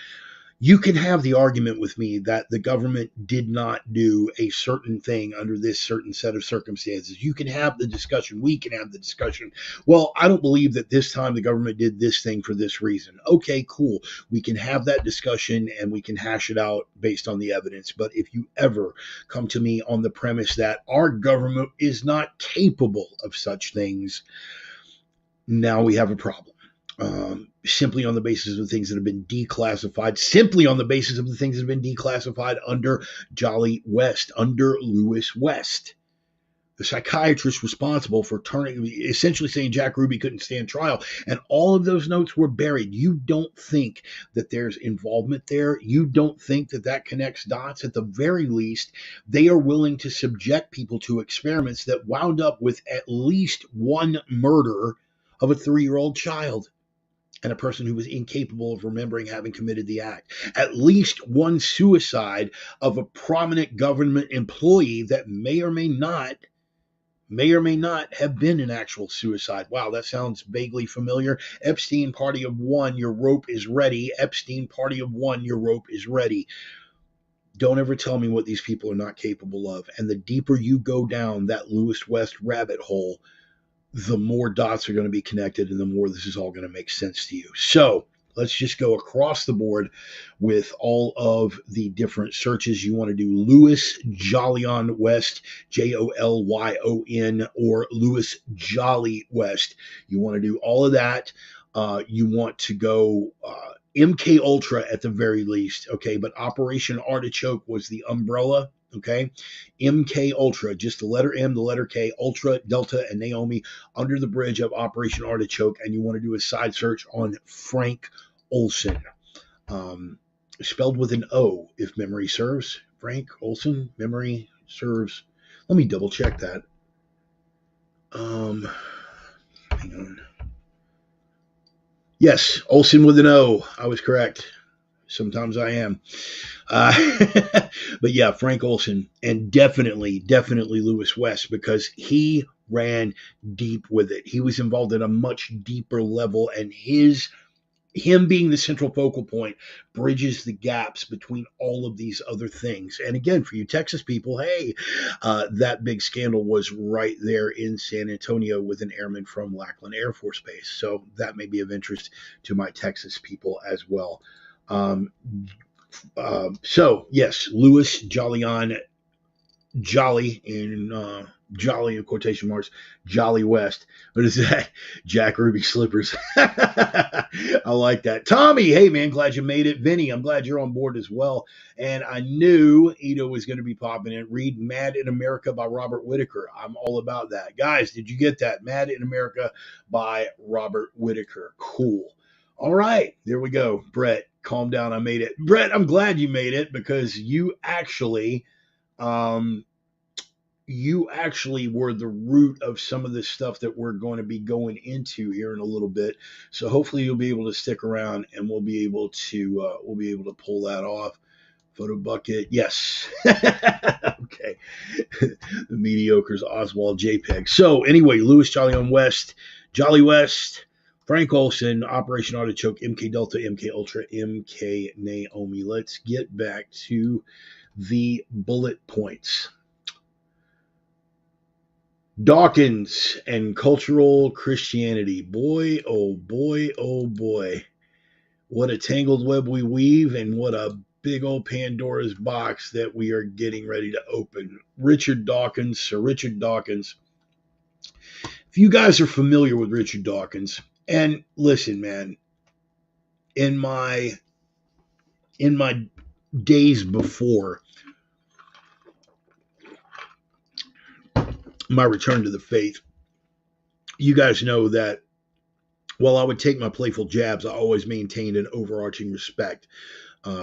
You can have the argument with me that the government did not do a certain thing under this certain set of circumstances. You can have the discussion. We can have the discussion. Well, I don't believe that this time the government did this thing for this reason. Okay, cool. We can have that discussion and we can hash it out based on the evidence. But if you ever come to me on the premise that our government is not capable of such things, now we have a problem. Simply on the basis of the things that have been declassified, under Jolly West, under Lewis West, the psychiatrist responsible for essentially saying Jack Ruby couldn't stand trial. And all of those notes were buried. You don't think that there's involvement there? You don't think that that connects dots? At the very least, they are willing to subject people to experiments that wound up with at least one murder of a 3-year-old child and a person who was incapable of remembering having committed the act. At least one suicide of a prominent government employee that may or may not have been an actual suicide. Wow, that sounds vaguely familiar. Epstein, party of one, your rope is ready. Epstein, party of one, your rope is ready. Don't ever tell me what these people are not capable of. And the deeper you go down that Lewis West rabbit hole, the more dots are going to be connected and the more this is all going to make sense to you. So let's just go across the board with all of the different searches. You want to do Lewis Jolyon West, Jolyon, or Lewis Jolly West. You want to do all of that. You want to go MK Ultra at the very least, okay? But Operation Artichoke was the umbrella. Okay, MK Ultra, just the letter M, the letter K, Ultra, Delta, and Naomi under the bridge of Operation Artichoke. And you want to do a side search on Frank Olson, spelled with an O, if memory serves. Frank Olson, memory serves. Let me double check that. Hang on. Yes, Olson with an O. I was correct. Sometimes I am. But yeah, Frank Olson, and definitely Lewis West, because he ran deep with it. He was involved at a much deeper level, and him being the central focal point bridges the gaps between all of these other things. And again, for you Texas people, hey, that big scandal was right there in San Antonio with an airman from Lackland Air Force Base. So that may be of interest to my Texas people as well. So yes, Lewis Jolyon, Jolly in Jolly in quotation marks, Jolly West. What is that? Jack Ruby slippers. I like that. Tommy, hey man, glad you made it. Vinny, I'm glad you're on board as well. And I knew Ito was going to be popping in. Read Mad in America by Robert Whitaker. I'm all about that. Guys, did you get that? Mad in America by Robert Whitaker. Cool. All right, there we go. Brett, calm down. I made it. Brett, I'm glad you made it because you actually were the root of some of the stuff that we're going to be going into here in a little bit. So hopefully you'll be able to stick around and we'll be able to pull that off. Photo bucket, yes. Okay. The mediocre's Oswald JPEG. So anyway, Lewis Jolyon West, Jolly West, Frank Olson, Operation Artichoke, MK Delta, MK Ultra, MK Naomi. Let's get back to the bullet points. Dawkins and cultural Christianity. Boy, oh boy, oh boy. What a tangled web we weave, and what a big old Pandora's box that we are getting ready to open. Sir Richard Dawkins. If you guys are familiar with Richard Dawkins, and listen, man, in my days before my return to the faith, you guys know that while I would take my playful jabs, I always maintained an overarching respect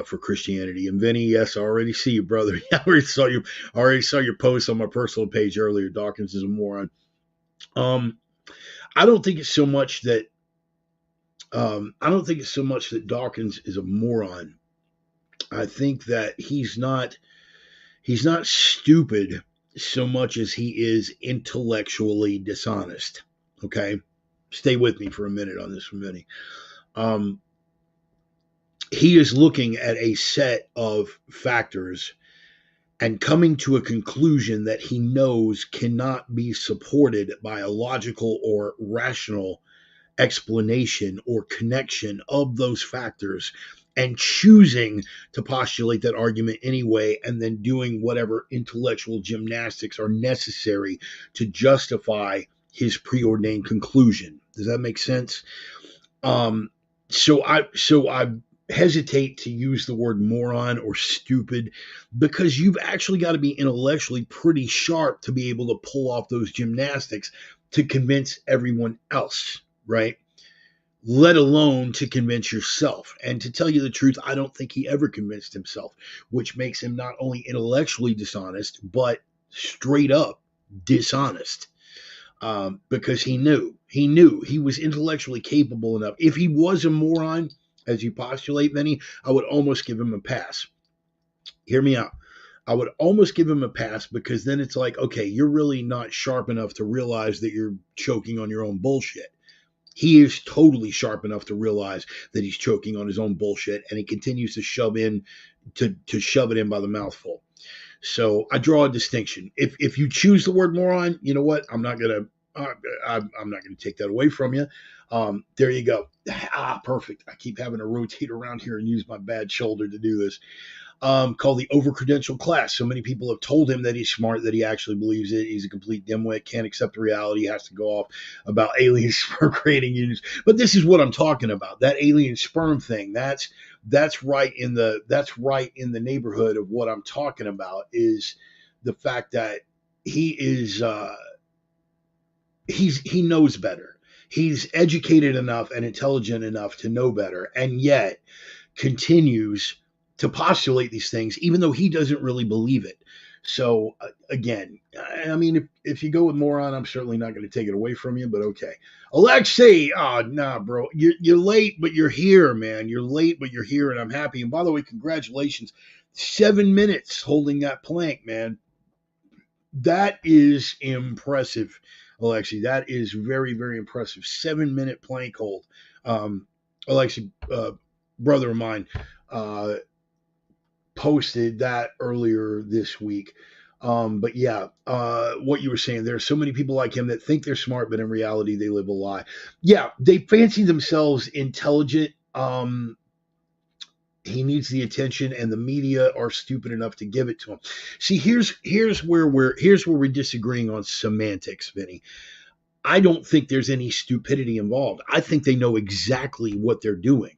for Christianity. And Vinny, yes, I already see you, brother. I already saw your post on my personal page earlier. Dawkins is a moron. I don't think it's so much that Dawkins is a moron. I think that he's not stupid so much as he is intellectually dishonest. Okay, stay with me for a minute on this one, Vinny. He is looking at a set of factors and coming to a conclusion that he knows cannot be supported by a logical or rational explanation or connection of those factors, and choosing to postulate that argument anyway, and then doing whatever intellectual gymnastics are necessary to justify his preordained conclusion. Does that make sense? So I hesitate to use the word moron or stupid, because you've actually got to be intellectually pretty sharp to be able to pull off those gymnastics to convince everyone else, right? Let alone to convince yourself. And to tell you the truth, I don't think he ever convinced himself, which makes him not only intellectually dishonest, but straight up dishonest. Because he knew he was intellectually capable enough. If he was a moron, as you postulate, Vinny, I would almost give him a pass. Hear me out. I would almost give him a pass, because then it's like, okay, you're really not sharp enough to realize that you're choking on your own bullshit. He is totally sharp enough to realize that he's choking on his own bullshit, and he continues to shove it in by the mouthful. So I draw a distinction. If you choose the word moron, you know what? I'm not gonna take that away from you. There you go. Perfect. I keep having to rotate around here and use my bad shoulder to do this. Called the over-credentialed class. So many people have told him that he's smart, that he actually believes it. He's a complete dimwit, can't accept the reality, has to go off about alien sperm creating units. But this is what I'm talking about. That alien sperm thing, that's right in the neighborhood of what I'm talking about, is the fact that he knows better. He's educated enough and intelligent enough to know better, and yet continues to postulate these things, even though he doesn't really believe it. So again, I mean, if you go with moron, I'm certainly not going to take it away from you, but okay. Alexei, nah, bro, you're late, but you're here, man. You're late, but you're here, and I'm happy. And by the way, congratulations. 7 minutes holding that plank, man. That is impressive, Alexei. That is very, very impressive. 7-minute plank hold. Alexei, brother of mine, posted that earlier this week. But yeah, what you were saying, there are so many people like him that think they're smart, but in reality, they live a lie. Yeah, they fancy themselves intelligent. He needs the attention, and the media are stupid enough to give it to him. See, here's where we're disagreeing on semantics, Vinny. I don't think there's any stupidity involved. I think they know exactly what they're doing.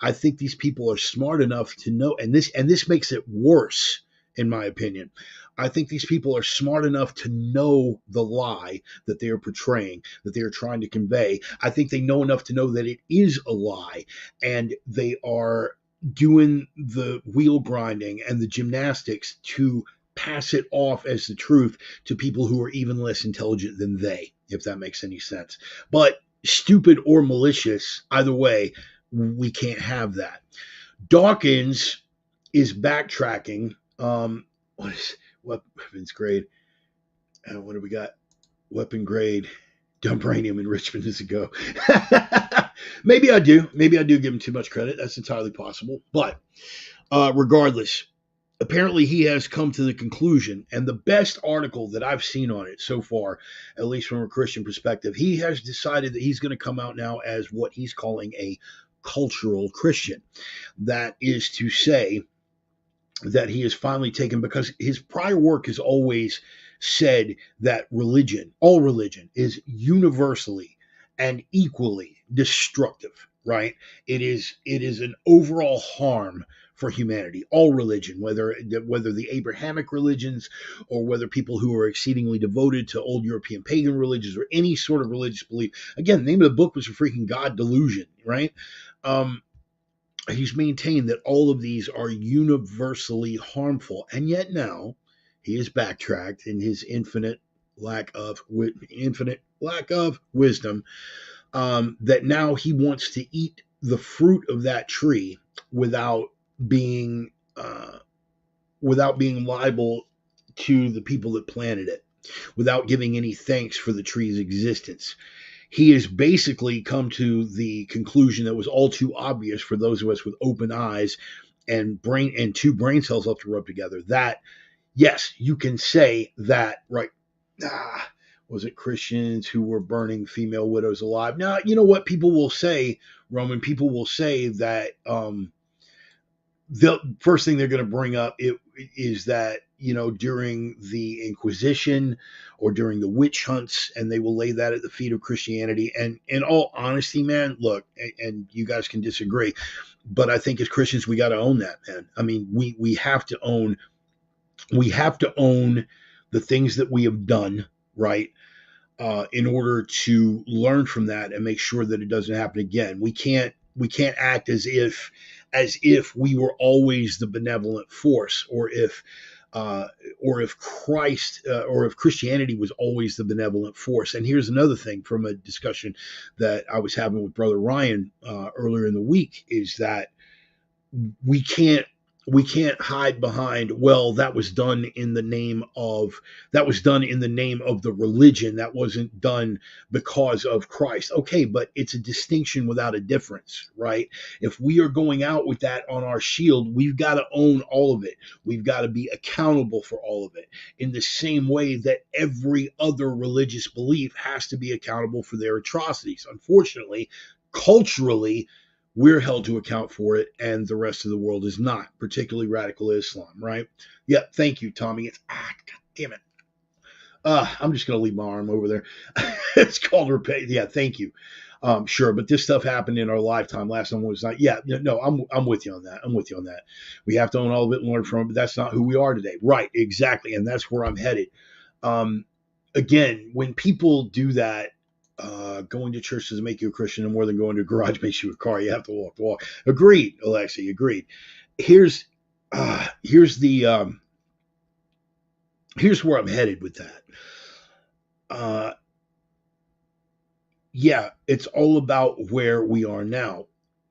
I think these people are smart enough to know, and this makes it worse, in my opinion. I think these people are smart enough to know the lie that they are portraying, that they are trying to convey. I think they know enough to know that it is a lie, and they are doing the wheel grinding and the gymnastics to pass it off as the truth to people who are even less intelligent than they, if that makes any sense. But stupid or malicious, either way, we can't have that. Dawkins is backtracking. Weapons grade? What do we got? Weapon grade. Dumbranium enrichment is a go. Maybe I do give him too much credit. That's entirely possible. But regardless, apparently he has come to the conclusion, and the best article that I've seen on it so far, at least from a Christian perspective, he has decided that he's going to come out now as what he's calling a cultural Christian. That is to say that he has finally taken, because his prior work has always said that all religion is universally and equally destructive. right? It is an overall harm for humanity, all religion, whether the Abrahamic religions or whether people who are exceedingly devoted to old European pagan religions or any sort of religious belief. Again, the name of the book was a freaking God Delusion, right? Um, he's maintained that all of these are universally harmful, and yet now he has backtracked in his infinite lack of wisdom, that now he wants to eat the fruit of that tree without being uh, without being liable to the people that planted it, without giving any thanks for the tree's existence. He has basically come to the conclusion that was all too obvious for those of us with open eyes and two brain cells left to rub together, that yes, you can say that, right? Was it Christians who were burning female widows alive? Now, you know what people will say, Roman people will say that the first thing they're going to bring up is that, during the Inquisition or during the witch hunts, and they will lay that at the feet of Christianity. And in all honesty, man, look, and you guys can disagree, but I think as Christians we got to own that, man. I mean, we have to own the things that we have done, right? In order to learn from that and make sure that it doesn't happen again. We can't act as if we were always the benevolent force, or if Christ or if Christianity was always the benevolent force. And here's another thing from a discussion that I was having with Brother Ryan earlier in the week, is that we can't hide behind, well, that was done in the name of the religion, that wasn't done because of Christ. Okay, but it's a distinction without a difference, right? If we are going out with that on our shield, we've got to own all of it. We've got to be accountable for all of it, in the same way that every other religious belief has to be accountable for their atrocities. Unfortunately, culturally, we're held to account for it, and the rest of the world is not, particularly radical Islam, right? Yeah, thank you, Tommy. God damn it. I'm just going to leave my arm over there. It's called repay. Yeah, thank you. Sure, but this stuff happened in our lifetime. Last one was not. Yeah, no, I'm with you on that. I'm with you on that. We have to own all of it and learn from it, but that's not who we are today. Right, exactly, and that's where I'm headed. Again, when people do that, going to church doesn't make you a Christian, no more than going to a garage makes you a car. You have to walk the walk. Agreed, Alexi. Agreed. Here's where I'm headed with that. Yeah, it's all about where we are now.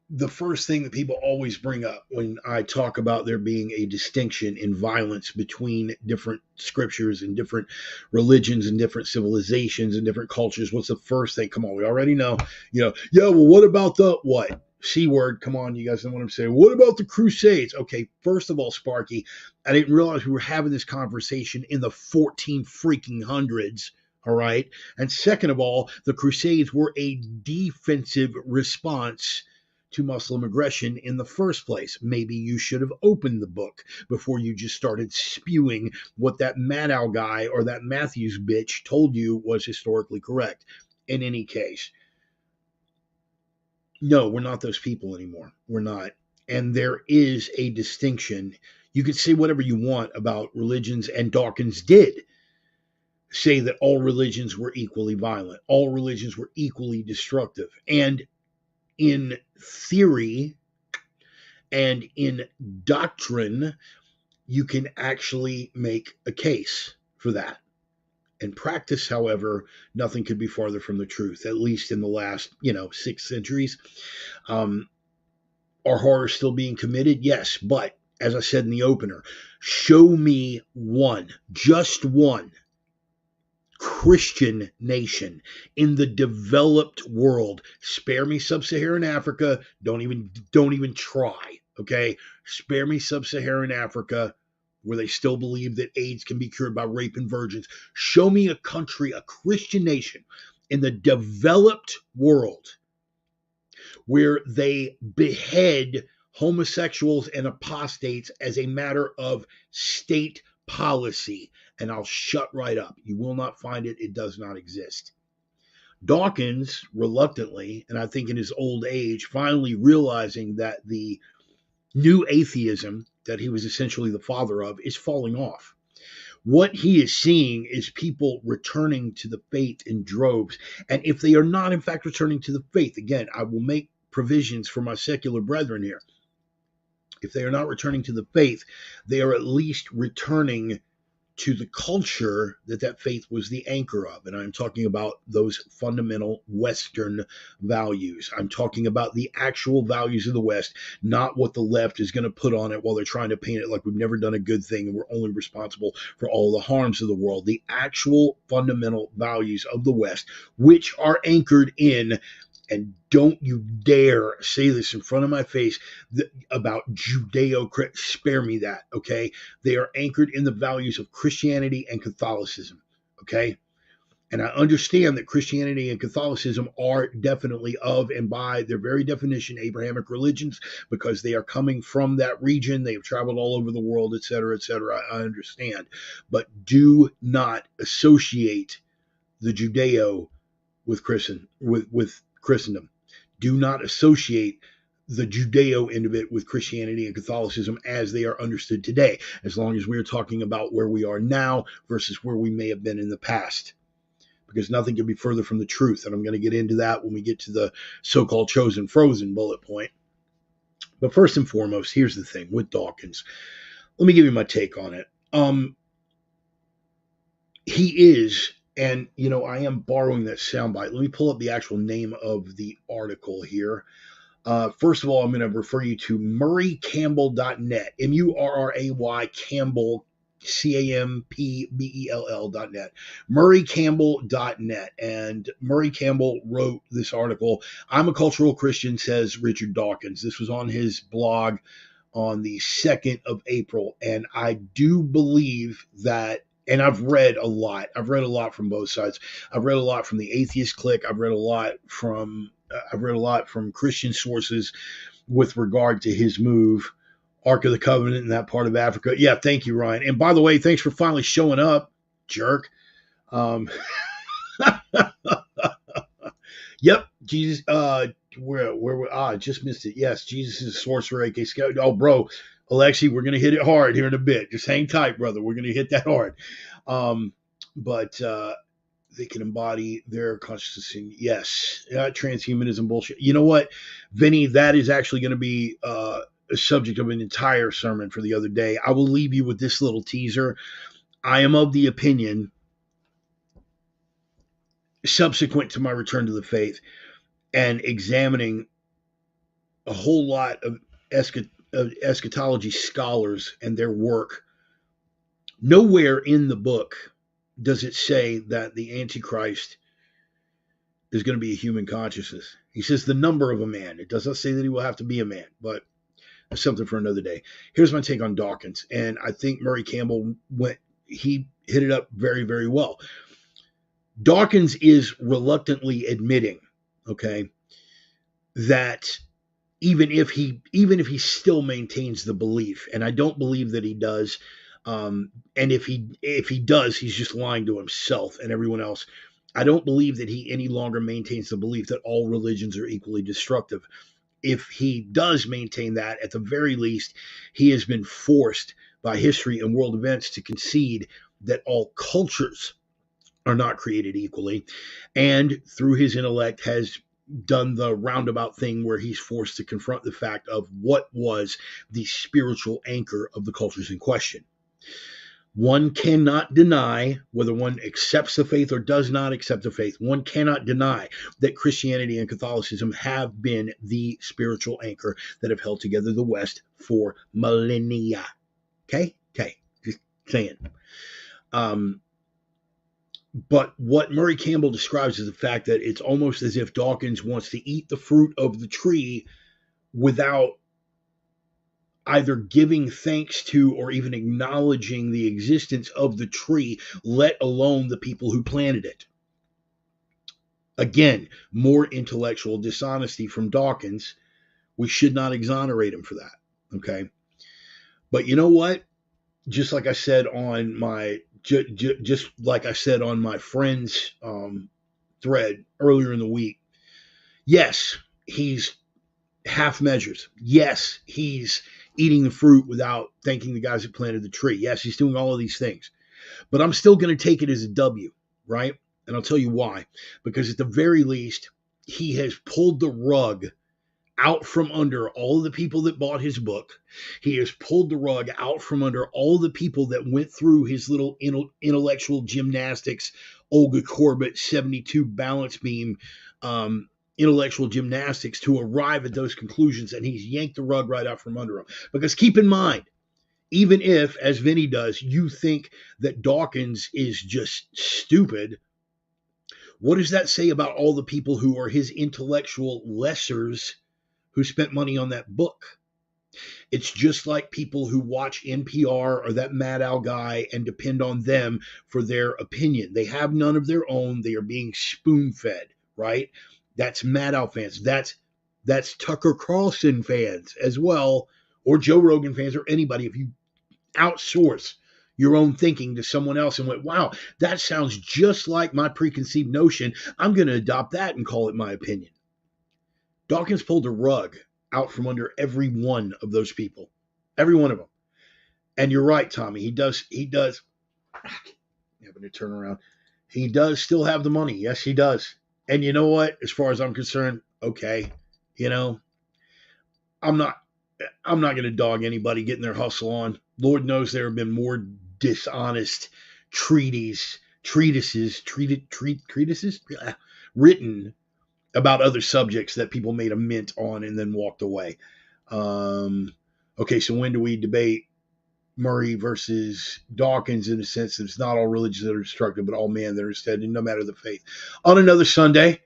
The first thing that people always bring up when I talk about there being a distinction in violence between different scriptures and different religions and different civilizations and different cultures, what's the first thing? Come on, we already know. Yeah, well, what about the what? C word, come on, you guys know what I'm saying. What about the Crusades? Okay, first of all, Sparky, I didn't realize we were having this conversation in the 14 freaking hundreds. All right. And second of all, the Crusades were a defensive response to Muslim aggression in the first place. Maybe you should have opened the book before you just started spewing what that Maddow guy or that Matthews bitch told you was historically correct. In any case, no, we're not those people anymore. We're not. And there is a distinction. You could say whatever you want about religions, and Dawkins did say that all religions were equally violent. All religions were equally destructive. And in theory and in doctrine, you can actually make a case for that. In practice, however, nothing could be farther from the truth, at least in the last, 6 centuries. Are horrors still being committed? Yes, but as I said in the opener, show me one, just one, Christian nation in the developed world. Spare me sub-Saharan Africa. Don't even try. Okay, spare me sub-Saharan Africa, where they still believe that AIDS can be cured by raping virgins. Show me a country, a Christian nation in the developed world where they behead homosexuals and apostates as a matter of state policy, and I'll shut right up. You will not find it. It does not exist. Dawkins, reluctantly, and I think in his old age, finally realizing that the new atheism that he was essentially the father of is falling off. What he is seeing is people returning to the faith in droves. And if they are not, in fact, returning to the faith, again, I will make provisions for my secular brethren here. If they are not returning to the faith, they are at least returning to the culture that faith was the anchor of. And I'm talking about those fundamental Western values. I'm talking about the actual values of the West, not what the left is going to put on it while they're trying to paint it like we've never done a good thing and we're only responsible for all the harms of the world. The actual fundamental values of the West, which are anchored in, and don't you dare say this in front of my face about Judeo, spare me that, okay? They are anchored in the values of Christianity and Catholicism, okay? And I understand that Christianity and Catholicism are definitely of and by their very definition Abrahamic religions because they are coming from that region. They have traveled all over the world, et cetera, et cetera. I understand. But do not associate the Judeo with Christendom. Do not associate the Judeo end of it with Christianity and Catholicism as they are understood today, as long as we're talking about where we are now versus where we may have been in the past. Because nothing can be further from the truth. And I'm going to get into that when we get to the so-called chosen frozen bullet point. But first and foremost, here's the thing with Dawkins. Let me give you my take on it. He is, and I am borrowing that soundbite. Let me pull up the actual name of the article here. First of all, I'm going to refer you to murraycampbell.net, Murray Campbell, CAMPBELL.net, murraycampbell.net. And Murray Campbell wrote this article. I'm a cultural Christian, says Richard Dawkins. This was on his blog on the 2nd of April. And I do believe that, and I've read a lot. I've read a lot from both sides. I've read a lot from the atheist clique. I've read a lot from Christian sources with regard to his move, Ark of the Covenant in that part of Africa. Yeah, thank you, Ryan. And by the way, thanks for finally showing up, jerk. Yep, Jesus. I just missed it. Yes, Jesus is a sorcerer, AK Scout. Oh, bro, Alexi, we're gonna hit it hard here in a bit. Just hang tight, brother. We're gonna hit that hard. But they can embody their consciousness. Yes, transhumanism bullshit. You know what, Vinny? That is actually going to be a subject of an entire sermon for the other day. I will leave you with this little teaser. I am of the opinion, subsequent to my return to the faith and examining a whole lot of eschatology scholars and their work, nowhere in the book does it say that the Antichrist is going to be a human consciousness. He says the number of a man. It does not say that he will have to be a man, but that's something for another day. Here's my take on Dawkins. And I think Murray Campbell he hit it up very, very well. Dawkins is reluctantly admitting, okay, that even if he still maintains the belief, and I don't believe that he does, and if he does, he's just lying to himself and everyone else. I don't believe that he any longer maintains the belief that all religions are equally destructive. If he does maintain that, at the very least, he has been forced by history and world events to concede that all cultures are not created equally, and through his intellect has done the roundabout thing where he's forced to confront the fact of what was the spiritual anchor of the cultures in question. One cannot deny, whether one accepts the faith or does not accept the faith, one cannot deny that Christianity and Catholicism have been the spiritual anchor that have held together the West for millennia. Okay? Just saying. But what Murray Campbell describes is the fact that it's almost as if Dawkins wants to eat the fruit of the tree without either giving thanks to or even acknowledging the existence of the tree, let alone the people who planted it. Again, more intellectual dishonesty from Dawkins. We should not exonerate him for that. Okay. But you know what? Just like I said on my friend's thread earlier in the week. Yes, he's half measures. Yes, he's eating the fruit without thanking the guys that planted the tree. Yes, he's doing all of these things. But I'm still going to take it as a W, right? And I'll tell you why. Because at the very least, he has pulled the rug out from under all of the people that bought his book. He has pulled the rug out from under all the people that went through his little intellectual gymnastics, Olga Corbett 72 balance beam intellectual gymnastics to arrive at those conclusions, and he's yanked the rug right out from under him. Because keep in mind, even if, as Vinny does, you think that Dawkins is just stupid, what does that say about all the people who are his intellectual lessers who spent money on that book? It's just like people who watch NPR or that Mad Al guy and depend on them for their opinion. They have none of their own. They are being spoon-fed, right? That's Mad Al fans. That's Tucker Carlson fans as well, or Joe Rogan fans, or anybody. If you outsource your own thinking to someone else and went, wow, that sounds just like my preconceived notion, I'm going to adopt that and call it my opinion. Dawkins pulled a rug out from under every one of those people. Every one of them. And you're right, Tommy. He does. Having to turn around. He does still have the money. Yes, he does. And you know what? As far as I'm concerned, okay. You know, I'm not going to dog anybody getting their hustle on. Lord knows there have been more dishonest treatises written about other subjects that people made a mint on and then walked away. Okay, so when do we debate Murray versus Dawkins in the sense that it's not all religions that are destructive, but all men that are instead, no matter the faith? On another Sunday.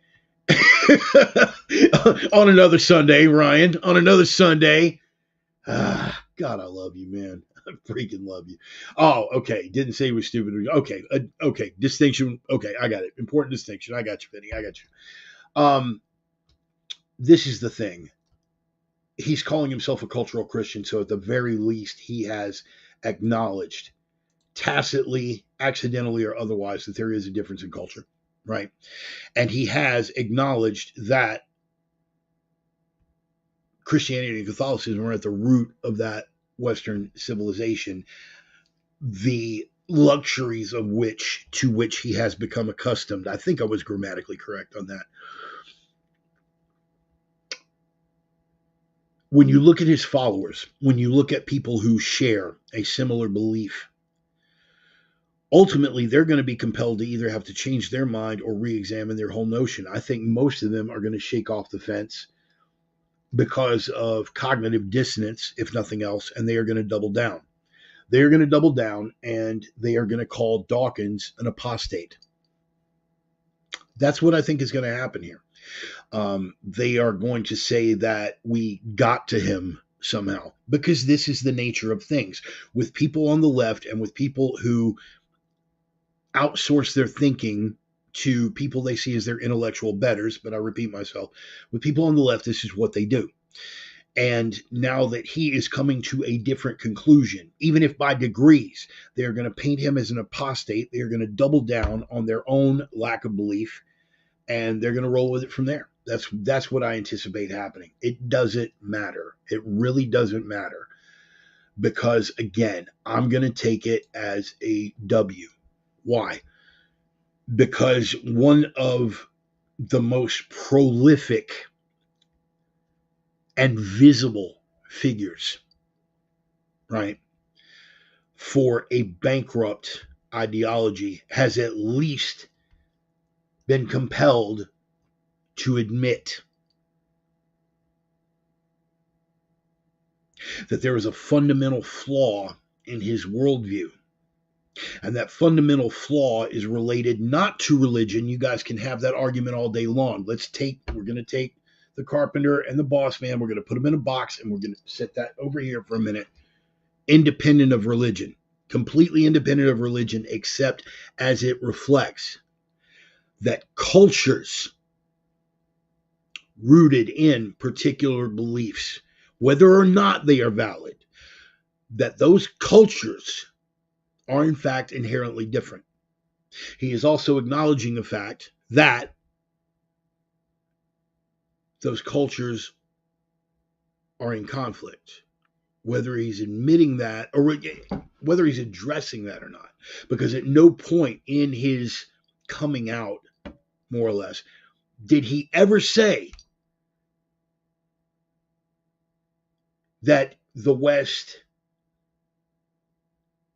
On another Sunday, Ryan. On another Sunday. God, I love you, man. I freaking love you. Oh, okay. Didn't say he was stupid. Okay. Okay. Distinction. Okay. I got it. Important distinction. I got you, Vinny. I got you. This is the thing. He's calling himself a cultural Christian, so at the very least, he has acknowledged, tacitly, accidentally, or otherwise, that there is a difference in culture, right? And he has acknowledged that Christianity and Catholicism are at the root of that Western civilization, the luxuries of which he has become accustomed. I think I was grammatically correct on that. When you look at his followers, when you look at people who share a similar belief, ultimately they're going to be compelled to either have to change their mind or re-examine their whole notion. I think most of them are going to shake off the fence because of cognitive dissonance, if nothing else, and they are going to double down. They are going to double down, and they are going to call Dawkins an apostate. That's what I think is going to happen here. They are going to say that we got to him somehow, because this is the nature of things with people on the left and with people who outsource their thinking to people they see as their intellectual betters. But I repeat myself, with people on the left, this is what they do. And now that he is coming to a different conclusion, even if by degrees, they're going to paint him as an apostate. They're going to double down on their own lack of belief, and they're going to roll with it from there. That's what I anticipate happening. It doesn't matter. It really doesn't matter. Because, again, I'm going to take it as a W. Why? Because one of the most prolific and visible figures, right, for a bankrupt ideology has at least been compelled to admit that there is a fundamental flaw in his worldview. And that fundamental flaw is related not to religion. You guys can have that argument all day long. We're going to take the carpenter and the boss man, we're going to put them in a box, and we're going to set that over here for a minute. Independent of religion, completely independent of religion, except as it reflects that cultures rooted in particular beliefs, whether or not they are valid, that those cultures are in fact inherently different. He is also acknowledging the fact that those cultures are in conflict, whether he's admitting that or whether he's addressing that or not. Because at no point in his coming out, more or less, did he ever say that the West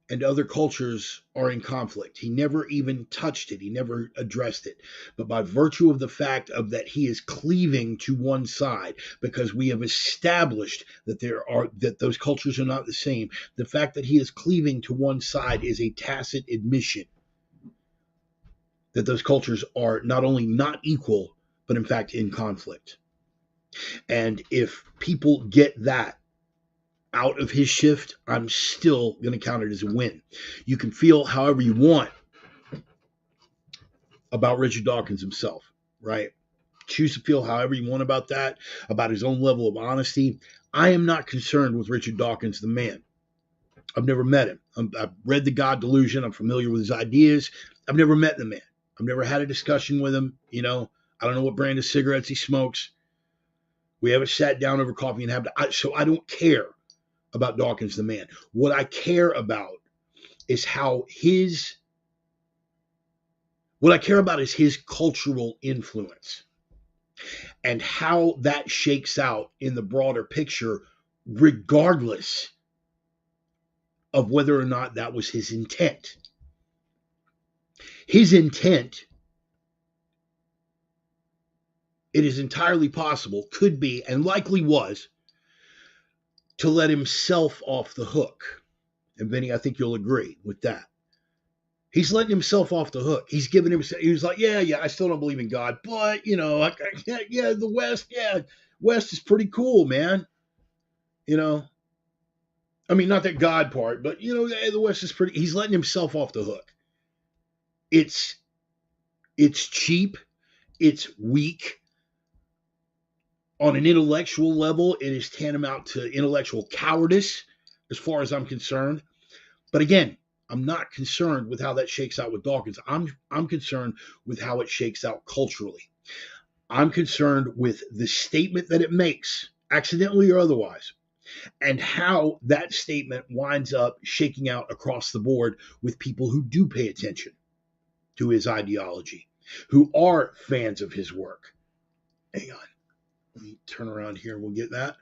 and other cultures are in conflict. He never even touched it. He never addressed it. But by virtue of the fact of that he is cleaving to one side, because we have established that those cultures are not the same, the fact that he is cleaving to one side is a tacit admission that those cultures are not only not equal, but in fact in conflict. And if people get that out of his shift, I'm still going to count it as a win. You can feel however you want about Richard Dawkins himself, right? Choose to feel however you want about that, about his own level of honesty. I am not concerned with Richard Dawkins, the man. I've never met him. I've read The God Delusion. I'm familiar with his ideas. I've never met the man. I've never had a discussion with him. I don't know what brand of cigarettes he smokes. We haven't sat down over coffee and so I don't care about Dawkins the man. What I care about is his cultural influence and how that shakes out in the broader picture, regardless of whether or not that was his intent. His intent, it is entirely possible, could be, and likely was, to let himself off the hook. And Vinny, I think you'll agree with that. He's letting himself off the hook. He's giving himself, he was like, yeah, I still don't believe in God, but, the West is pretty cool, man. I mean, not that God part, but, the West is pretty, he's letting himself off the hook. It's cheap. It's weak. On an intellectual level, it is tantamount to intellectual cowardice, as far as I'm concerned. But again, I'm not concerned with how that shakes out with Dawkins. I'm concerned with how it shakes out culturally. I'm concerned with the statement that it makes, accidentally or otherwise, and how that statement winds up shaking out across the board with people who do pay attention to his ideology, who are fans of his work. Hang on. Let me turn around here and we'll get that.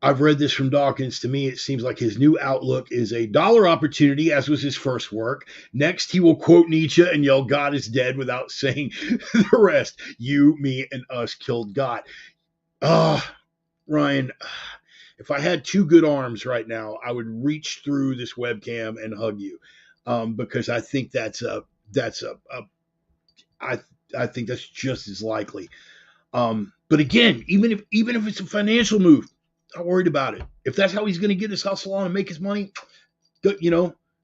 I've read this from Dawkins. To me, it seems like his new outlook is a dollar opportunity, as was his first work. Next, he will quote Nietzsche and yell, God is dead, without saying the rest. You, me, and us killed God. Ryan, if I had two good arms right now, I would reach through this webcam and hug you, because I think I think that's just as likely. But again, even if it's a financial move, not worried about it. If that's how he's going to get his hustle on and make his money,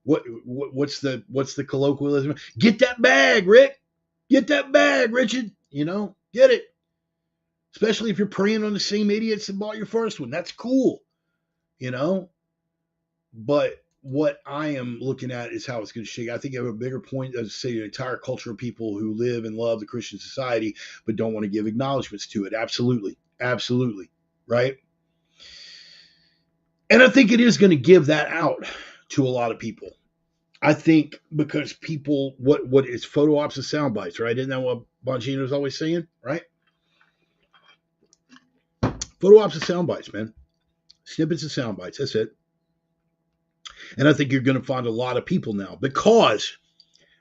what's the colloquialism? Get that bag, Rick. Get that bag, Richard. Get it. Especially if you're preying on the same idiots that bought your first one. That's cool. But what I am looking at is how it's going to shake. I think I have a bigger point as say the entire culture of people who live and love the Christian society, but don't want to give acknowledgments to it. Absolutely. Absolutely. Right. And I think it is going to give that out to a lot of people. I think because people, what is photo ops and sound bites, right? Isn't that what Bongino's always saying, right? Photo ops and sound bites, man. Snippets and sound bites. That's it. And I think you're going to find a lot of people now, because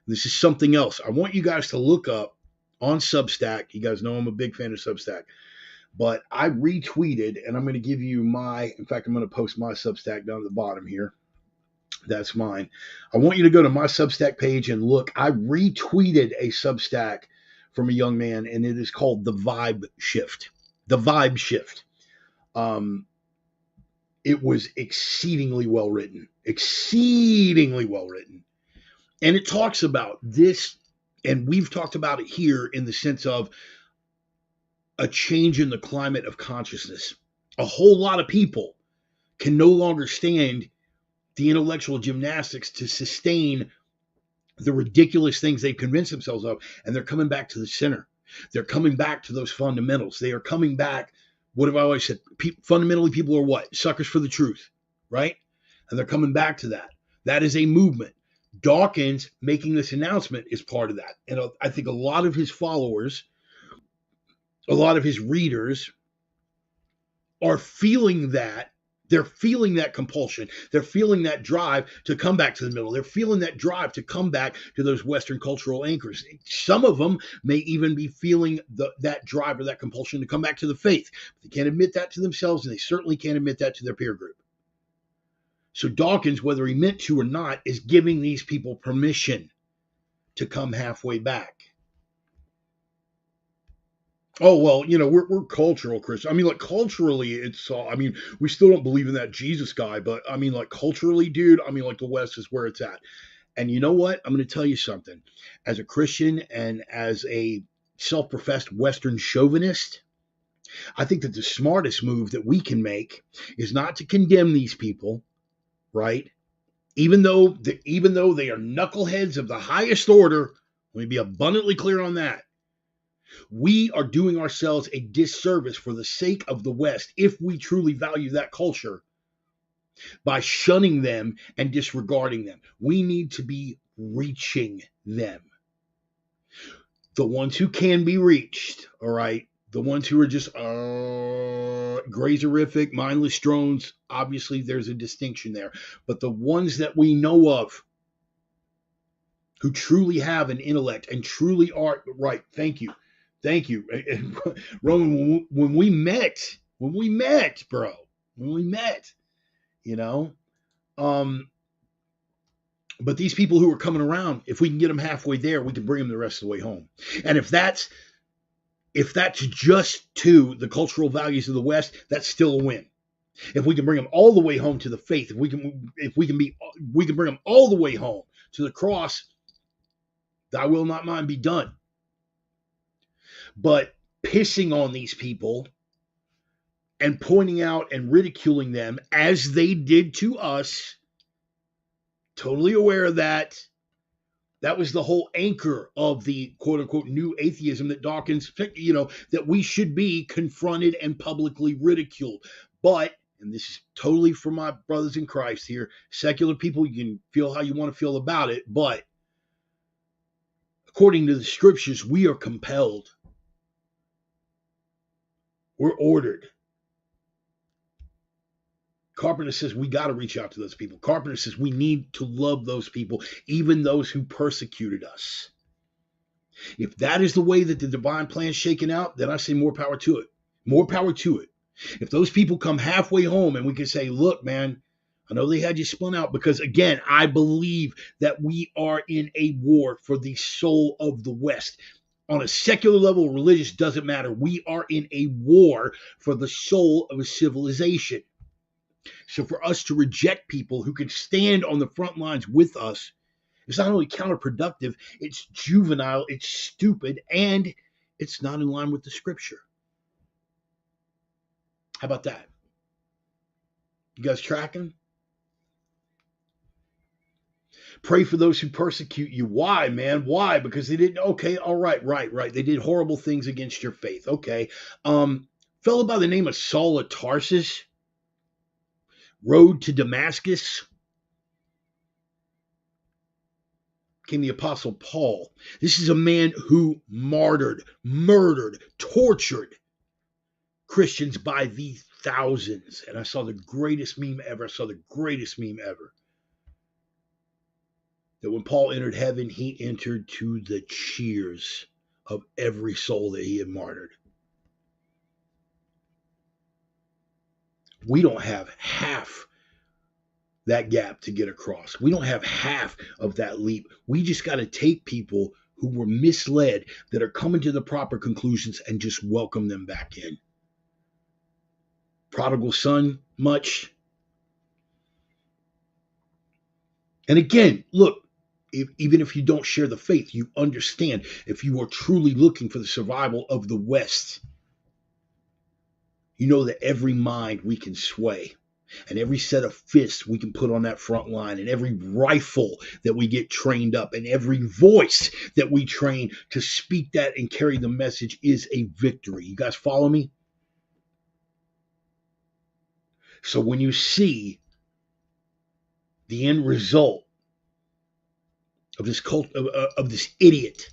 this is something else. I want you guys to look up on Substack. You guys know I'm a big fan of Substack. But I retweeted, and I'm going to give you in fact, I'm going to post my Substack down at the bottom here. That's mine. I want you to go to my Substack page and look. I retweeted a Substack from a young man, and it is called The Vibe Shift. The Vibe Shift. It was exceedingly well written. Exceedingly well written. And it talks about this, and we've talked about it here in the sense of a change in the climate of consciousness. A whole lot of people can no longer stand the intellectual gymnastics to sustain the ridiculous things they've convinced themselves of, and they're coming back to the center. They're coming back to those fundamentals. They are coming back. What have I always said? Fundamentally, people are what? Suckers for the truth, right? And they're coming back to that. That is a movement. Dawkins making this announcement is part of that. And I think a lot of his followers, a lot of his readers are feeling that. They're feeling that compulsion. They're feeling that drive to come back to the middle. They're feeling that drive to come back to those Western cultural anchors. Some of them may even be feeling that drive or that compulsion to come back to the faith. They can't admit that to themselves, and they certainly can't admit that to their peer group. So Dawkins, whether he meant to or not, is giving these people permission to come halfway back. Oh, well, we're cultural Christians. I mean, like, culturally, we still don't believe in that Jesus guy, but I mean, like, culturally, dude, I mean, like, the West is where it's at. And you know what? I'm going to tell you something. As a Christian and as a self-professed Western chauvinist, I think that the smartest move that we can make is not to condemn these people, right? Even though they are knuckleheads of the highest order, let me be abundantly clear on that. We are doing ourselves a disservice for the sake of the West if we truly value that culture by shunning them and disregarding them. We need to be reaching them. The ones who can be reached, all right? The ones who are just grazerific, mindless drones, obviously there's a distinction there. But the ones that we know of who truly have an intellect and truly are, right, thank you. Roman, when we met, bro, but these people who are coming around, if we can get them halfway there, we can bring them the rest of the way home. And if that's just to the cultural values of the West, that's still a win. If we can bring them all the way home to the faith, if we can bring them all the way home to the cross, thy will not mine be done. But pissing on these people and pointing out and ridiculing them as they did to us, totally aware of that. That was the whole anchor of the quote unquote new atheism that Dawkins, that we should be confronted and publicly ridiculed. But, and this is totally for my brothers in Christ here, secular people, you can feel how you want to feel about it, but according to the scriptures, we are compelled. We're ordered. Carpenter says we got to reach out to those people. Carpenter says we need to love those people, even those who persecuted us. If that is the way that the divine plan is shaken out, then I say more power to it. More power to it. If those people come halfway home and we can say, look, man, I know they had you spun out, because again, I believe that we are in a war for the soul of the West. On a secular level, religious doesn't matter. We are in a war for the soul of a civilization. So for us to reject people who can stand on the front lines with us, it's not only counterproductive, it's juvenile, it's stupid, and it's not in line with the scripture. How about that? You guys tracking? Pray for those who persecute you. Why, man? Why? Because they didn't. Okay, all right. They did horrible things against your faith. Okay. Fellow by the name of Saul of Tarsus, road to Damascus, came the Apostle Paul. This is a man who murdered, tortured Christians by the thousands. And I saw the greatest meme ever. That when Paul entered heaven, he entered to the cheers of every soul that he had martyred. We don't have half that gap to get across. We don't have half of that leap. We just got to take people who were misled, that are coming to the proper conclusions, and just welcome them back in. Prodigal son, much. And again, look, even if you don't share the faith, you understand, if you are truly looking for the survival of the West, you know that every mind we can sway. And every set of fists we can put on that front line, and every rifle that we get trained up, and every voice that we train to speak that and carry the message is a victory. You guys follow me? So when you see the end result of this of this idiot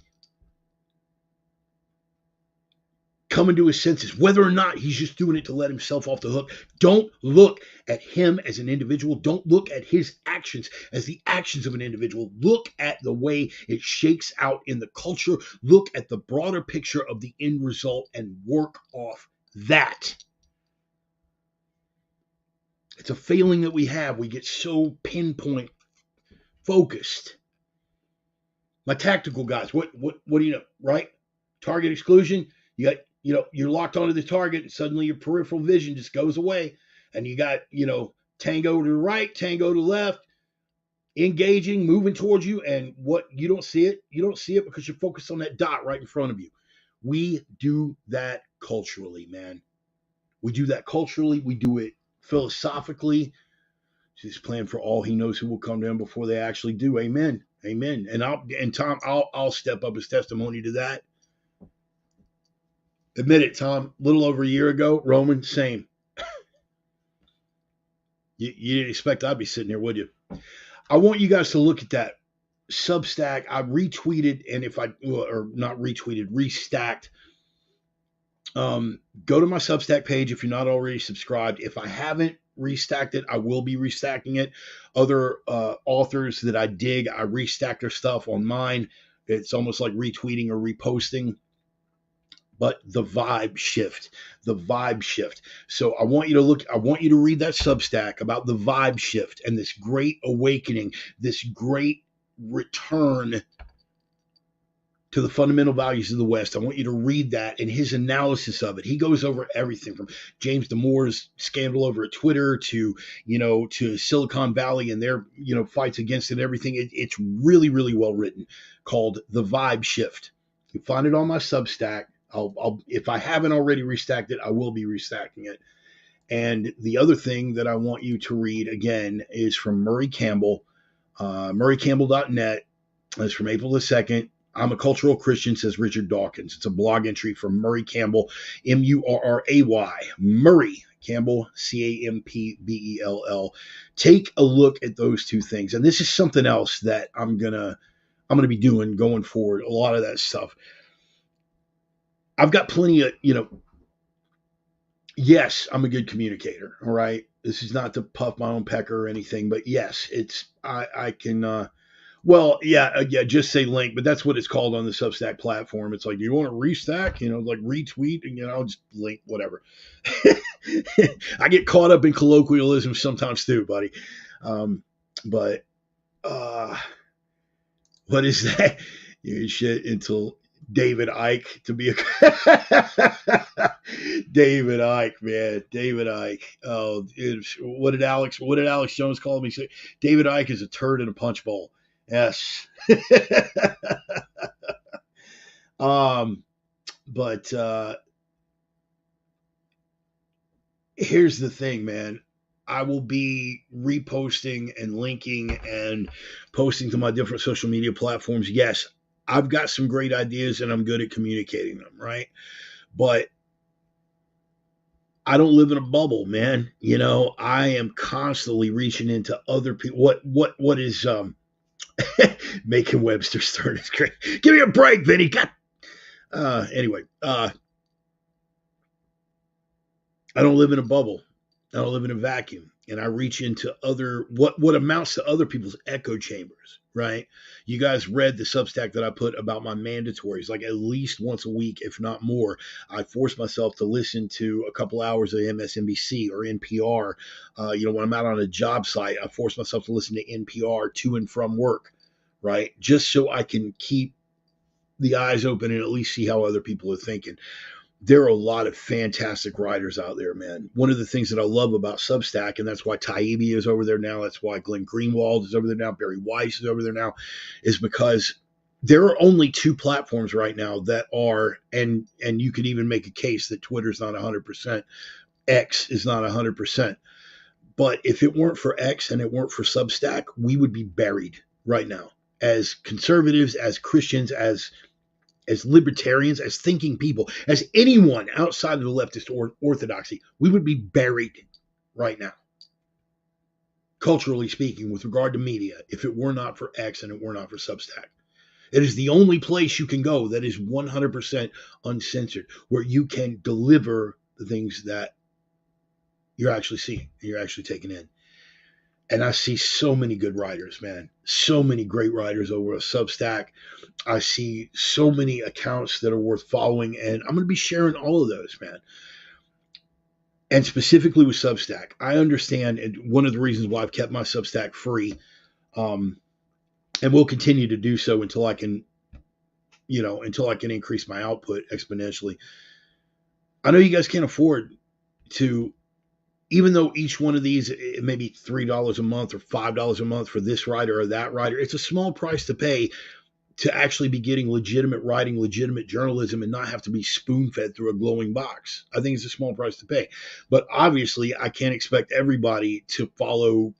coming to his senses, whether or not he's just doing it to let himself off the hook, don't look at him as an individual. Don't look at his actions as the actions of an individual. Look at the way it shakes out in the culture. Look at the broader picture of the end result and work off that. It's a failing that we have. We get so pinpoint focused. My tactical guys, what do you know, right? Target exclusion. You got, you're locked onto the target, and suddenly your peripheral vision just goes away, and you got, tango to the right, tango to the left, engaging, moving towards you, and what you don't see it because you're focused on that dot right in front of you. We do that culturally, man. We do that culturally. We do it philosophically. He's planned for all he knows who will come to him before they actually do. Amen. Amen. And Tom, I'll step up as testimony to that. Admit it, Tom. A little over a year ago, Roman, same. You didn't expect I'd be sitting here, would you? I want you guys to look at that Substack. I retweeted, and restacked. Go to my Substack page if you're not already subscribed. If I haven't restacked it, I will be restacking it. Other authors that I dig, I restack their stuff on mine. It's almost like retweeting or reposting. But the vibe shift. So I want you to read that Substack about the vibe shift and this great awakening, this great return to the fundamental values of the West. I want you to read that and his analysis of it. He goes over everything from James Damore's scandal over at Twitter to Silicon Valley and their, fights against it and everything. It's really, really well written, called The Vibe Shift. You find it on my Substack. I'll if I haven't already restacked it, I will be restacking it. And the other thing that I want you to read again is from Murray Campbell, murraycampbell.net. It's from April the 2nd. I'm a cultural Christian, says Richard Dawkins. It's a blog entry from Murray Campbell, Murray, Murray Campbell, Campbell. Take a look at those two things. And this is something else that I'm gonna be doing going forward. A lot of that stuff. I've got plenty of, yes, I'm a good communicator. All right. This is not to puff my own pecker or anything, but yes, I can, just say link, but that's what it's called on the Substack platform. It's like, do you want to restack, like retweet and, just link, whatever. I get caught up in colloquialism sometimes too, buddy. What is that? Shit until David Icke to be a David Icke, man. David Icke. Oh, what did Alex Jones call me? Say David Icke is a turd in a punch bowl. Yes. But here's the thing, man. I will be reposting and linking and posting to my different social media platforms. Yes, I've got some great ideas and I'm good at communicating them, right? But I don't live in a bubble, man. I am constantly reaching into other people. What is making Webster start is great. Give me a break, Vinny. Anyway, I don't live in a bubble. I don't live in a vacuum. And I reach into what amounts to other people's echo chambers, right? You guys read the Substack that I put about my mandatories, like at least once a week, if not more. I force myself to listen to a couple hours of MSNBC or NPR. When I'm out on a job site, I force myself to listen to NPR to and from work, right? Just so I can keep the eyes open and at least see how other people are thinking. There are a lot of fantastic writers out there, man. One of the things that I love about Substack, and that's why Taibbi is over there now, that's why Glenn Greenwald is over there now, Barry Weiss is over there now, is because there are only two platforms right now that are, and you could even make a case that Twitter's not 100%, X is not 100%, But if it weren't for X and it weren't for Substack, we would be buried right now as conservatives, as Christians, as libertarians, as thinking people, as anyone outside of the leftist orthodoxy. We would be buried right now, culturally speaking, with regard to media, if it were not for X and it were not for Substack. It is the only place you can go that is 100% uncensored, where you can deliver the things that you're actually seeing and you're actually taking in. And I see so many good writers, man. So many great writers over a Substack. I see so many accounts that are worth following, and I'm going to be sharing all of those, man. And specifically with Substack, I understand, and one of the reasons why I've kept my Substack free, and will continue to do so until I can, until I can increase my output exponentially. I know you guys can't afford to, even though each one of these, it may be $3 a month or $5 a month for this writer or that writer. It's a small price to pay to actually be getting legitimate writing, legitimate journalism, and not have to be spoon-fed through a glowing box. I think it's a small price to pay. But obviously, I can't expect everybody to follow,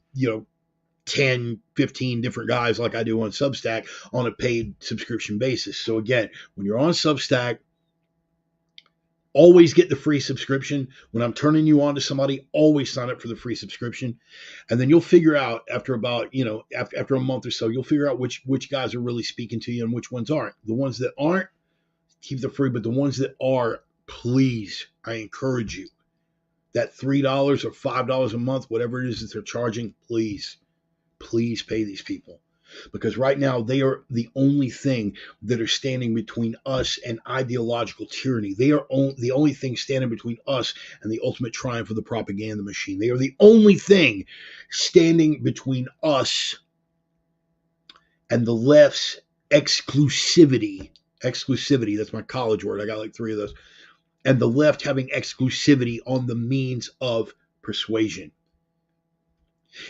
10, 15 different guys like I do on Substack on a paid subscription basis. So again, when you're on Substack, always get the free subscription. When I'm turning you on to somebody, always sign up for the free subscription. And then you'll figure out after about, after a month or so, you'll figure out which guys are really speaking to you and which ones aren't. The ones that aren't, keep the free, but the ones that are, please, I encourage you, that $3 or $5 a month, whatever it is that they're charging, please pay these people. Because right now they are the only thing that are standing between us and ideological tyranny. They are the only thing standing between us and the ultimate triumph of the propaganda machine. They are the only thing standing between us and the left's exclusivity. Exclusivity, that's my college word. I got like 3 of those. And the left having exclusivity on the means of persuasion.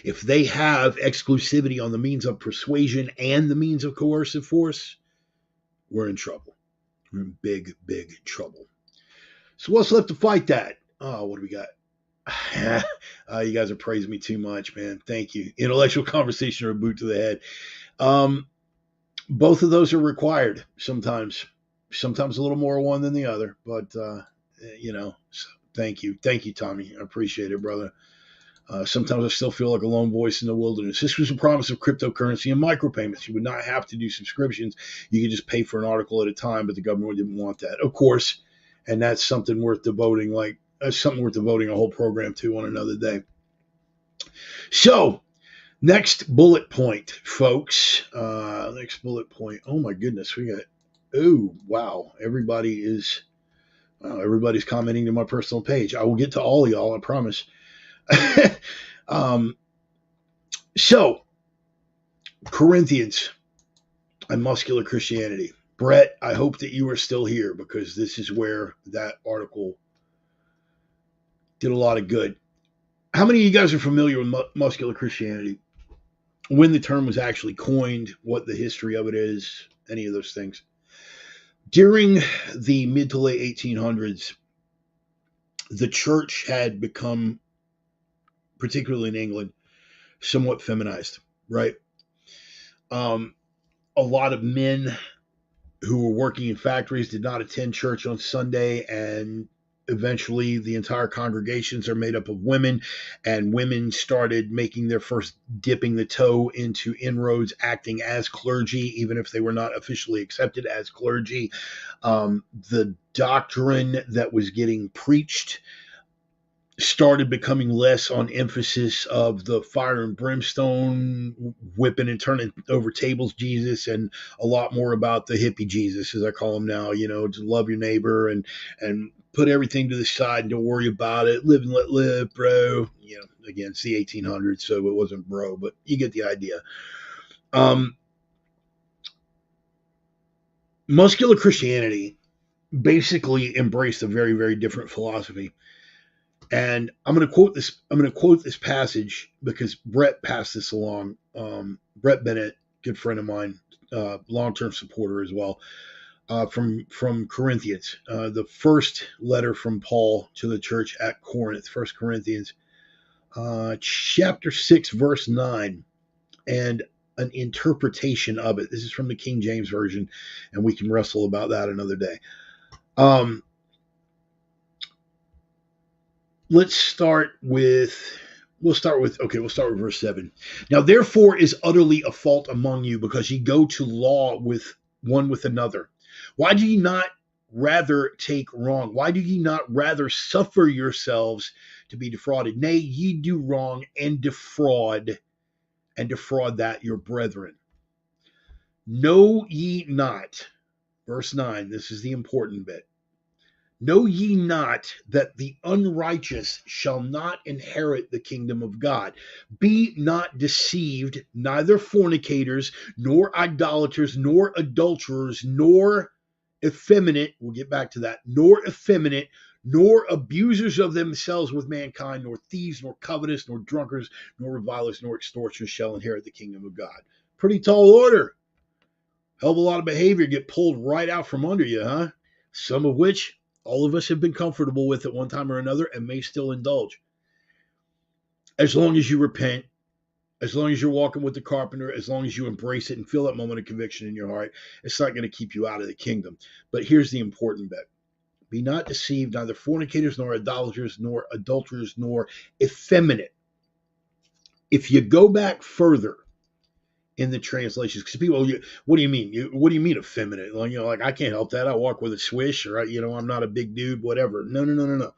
If they have exclusivity on the means of persuasion and the means of coercive force, we're in trouble. We're in big, big trouble. So what's left to fight that? Oh, what do we got? You guys are praising me too much, man. Thank you. Intellectual conversation or a boot to the head. Both of those are required sometimes. Sometimes a little more one than the other. But, so thank you. Thank you, Tommy. I appreciate it, brother. Sometimes I still feel like a lone voice in the wilderness. This was a promise of cryptocurrency and micropayments. You would not have to do subscriptions. You could just pay for an article at a time, but the government didn't want that, of course. And that's something worth devoting, a whole program to on another day. So, next bullet point, folks. Next bullet point. Oh my goodness, wow. Everybody's commenting to my personal page. I will get to all of y'all, I promise. So, Corinthians and muscular Christianity. Brett, I hope that you are still here because this is where that article did a lot of good. How many of you guys are familiar with muscular Christianity? When the term was actually coined, what the history of it is, any of those things. During the mid to late 1800s, the church had become, particularly in England, somewhat feminized, right? A lot of men who were working in factories did not attend church on Sunday, and eventually the entire congregations are made up of women, and women started making their first dipping the toe into inroads, acting as clergy, even if they were not officially accepted as clergy. The doctrine that was getting preached started becoming less on emphasis of the fire and brimstone, whipping and turning over tables Jesus, and a lot more about the hippie Jesus, as I call him now, to love your neighbor and put everything to the side and don't worry about it. Live and let live, bro. Again, it's the 1800s, so it wasn't bro, but you get the idea. Muscular Christianity basically embraced a very, very different philosophy. And I'm going to quote this passage because Brett passed this along. Brett Bennett, good friend of mine, long-term supporter as well, from Corinthians, the first letter from Paul to the church at Corinth, 1 Corinthians. chapter 6, verse 9, and an interpretation of it. This is from the King James Version, and we can wrestle about that another day. We'll start with verse 7. Now, therefore is utterly a fault among you, because ye go to law with one with another. Why do ye not rather take wrong? Why do ye not rather suffer yourselves to be defrauded? Nay, ye do wrong and defraud that your brethren. Know ye not, verse 9, this is the important bit. Know ye not that the unrighteous shall not inherit the kingdom of God? Be not deceived, neither fornicators, nor idolaters, nor adulterers, nor effeminate, we'll get back to that, nor effeminate, nor abusers of themselves with mankind, nor thieves, nor covetous, nor drunkards, nor revilers, nor extortioners shall inherit the kingdom of God. Pretty tall order. Hell of a lot of behavior get pulled right out from under you, huh? Some of which all of us have been comfortable with at one time or another and may still indulge. As long as you repent, as long as you're walking with the carpenter, as long as you embrace it and feel that moment of conviction in your heart, it's not going to keep you out of the kingdom. But here's the important bit. Be not deceived, neither fornicators, nor idolaters, nor adulterers, nor effeminate. If you go back further in the translations, because people, what do you mean? What do you mean effeminate? Like I can't help that. I walk with a swish, or I'm not a big dude, whatever. No.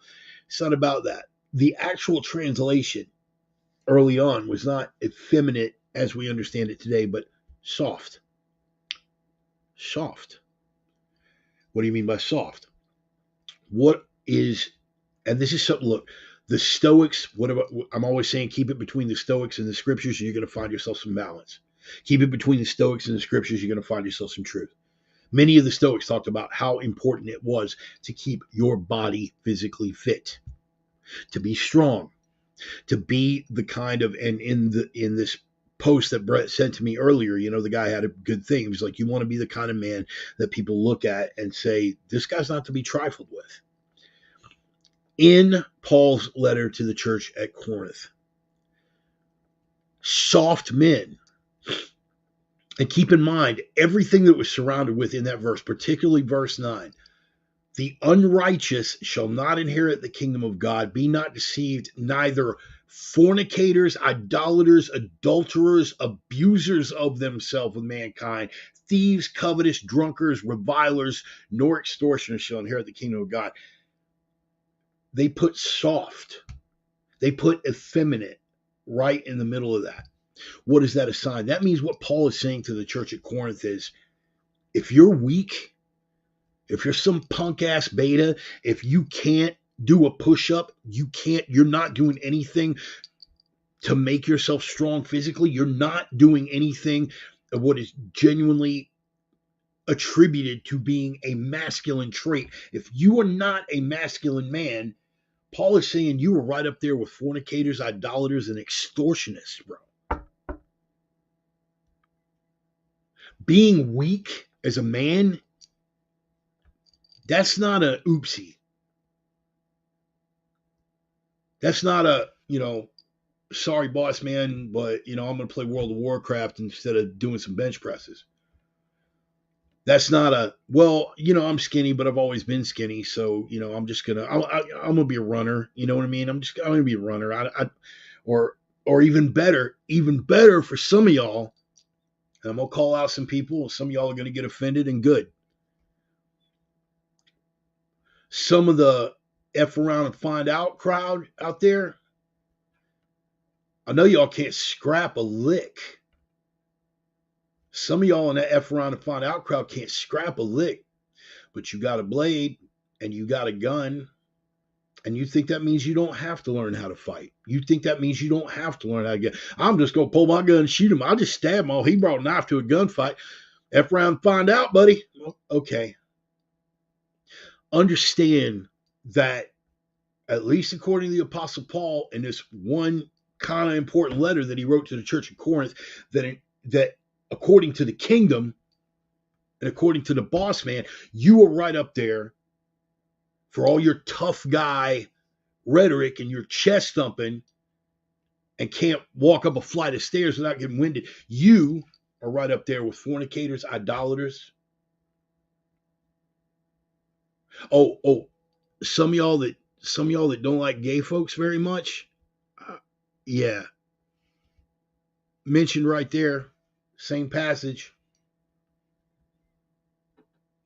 It's not about that. The actual translation early on was not effeminate as we understand it today, but soft. Soft. What do you mean by soft? What is, and this is something, look, the Stoics, I'm always saying keep it between the Stoics and the scriptures, and you're going to find yourself some balance. Keep it between the Stoics and the scriptures, you're going to find yourself some truth. Many of the Stoics talked about how important it was to keep your body physically fit, to be strong, to be the kind of, and in this post that Brett sent to me earlier, the guy had a good thing. He was like, you want to be the kind of man that people look at and say, this guy's not to be trifled with. In Paul's letter to the church at Corinth, soft men, and keep in mind everything that was surrounded with in that verse, particularly verse 9, the unrighteous shall not inherit the kingdom of God. Be not deceived, neither fornicators, idolaters, adulterers, abusers of themselves with mankind, thieves, covetous, drunkards, revilers, nor extortioners shall inherit the kingdom of God. They put soft, they put effeminate right in the middle of that. What is that a sign? That means what Paul is saying to the church at Corinth is, if you're weak, if you're some punk ass beta, if you can't do a push-up, you're not doing anything to make yourself strong physically, you're not doing anything of what is genuinely attributed to being a masculine trait. If you are not a masculine man, Paul is saying you are right up there with fornicators, idolaters, and extortionists, bro. Being weak as a man, that's not a oopsie. That's not a, sorry, boss man, but, I'm going to play World of Warcraft instead of doing some bench presses. That's not a, well, I'm skinny, but I've always been skinny. So, I'm just going to, I'm going to be a runner. You know what I mean? I'm going to be a runner. Or even better for some of y'all, and I'm going to call out some people. Some of y'all are going to get offended, and good. Some of the F around and find out crowd out there, I know y'all can't scrap a lick. Some of y'all in that F around and find out crowd can't scrap a lick, but you got a blade and you got a gun, and you think that means you don't have to learn how to fight. You think that means you don't have to learn how to get, I'm just going to pull my gun and shoot him. I'll just stab him. Oh, he brought a knife to a gunfight. F around and find out, buddy. Okay. Understand that, at least according to the Apostle Paul, in this one kind of important letter that he wrote to the church of Corinth, that according to the kingdom and according to the boss man, you are right up there for all your tough guy rhetoric and your chest thumping. and can't walk up a flight of stairs without getting winded. You are right up there with fornicators, idolaters. Oh, some of y'all that don't like gay folks very much. Uh, yeah, mentioned right there, same passage.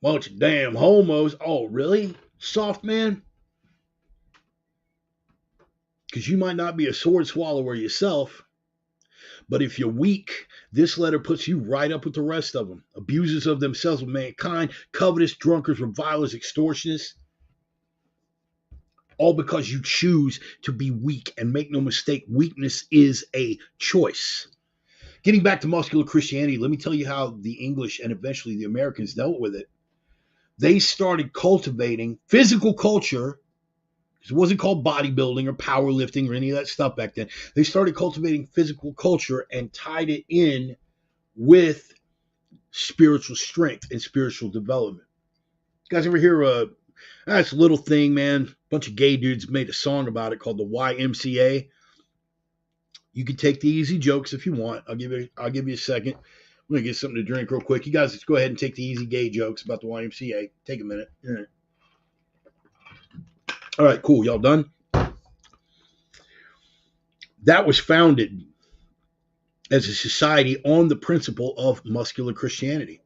Bunch of damn homos. Oh, really? Soft man? Because you might not be a sword swallower yourself, but if you're weak, this letter puts you right up with the rest of them. Abusers of themselves with mankind, covetous, drunkards, revilers, extortionists, all because you choose to be weak. And make no mistake, weakness is a choice. Getting back to muscular Christianity, let me tell you how the English and eventually the Americans dealt with it. They started cultivating physical culture. It wasn't called bodybuilding or powerlifting or any of that stuff back then. They started cultivating physical culture and tied it in with spiritual strength and spiritual development. You guys ever hear that's a little thing, man? A bunch of gay dudes made a song about it called the YMCA. You can take the easy jokes if you want. I'll give you a second. I'm gonna get something to drink real quick. You guys just go ahead and take the easy gay jokes about the YMCA. Take a minute. All right, cool. Y'all done? That was founded as a society on the principle of muscular Christianity.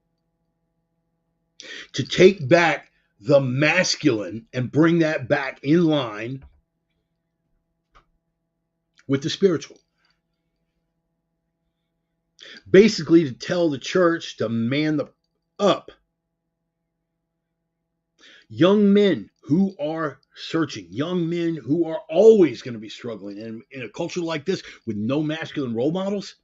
To take back the masculine and bring that back in line with the spiritual. Basically, to tell the church to man up. Young men who are searching, young men who are always going to be struggling. And in a culture like this, with no masculine role models,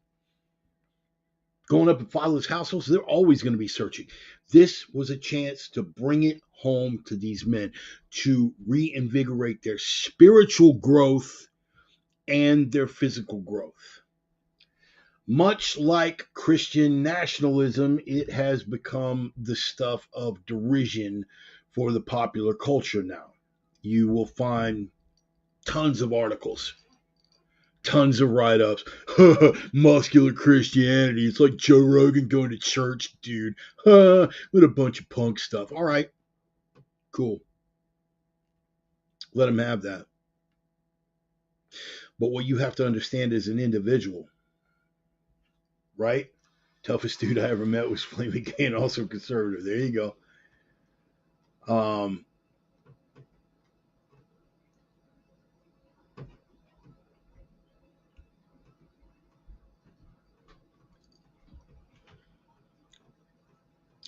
going up in fatherless households, they're always going to be searching. This was a chance to bring it home to these men, to reinvigorate their spiritual growth and their physical growth. Much like Christian nationalism, it has become the stuff of derision for the popular culture now. You will find tons of articles, tons of write-ups. Muscular Christianity. It's like Joe Rogan going to church, dude. With a bunch of punk stuff. All right, cool. Let him have that. But what you have to understand as an individual, right? Toughest dude I ever met was flaming gay and also conservative. There you go.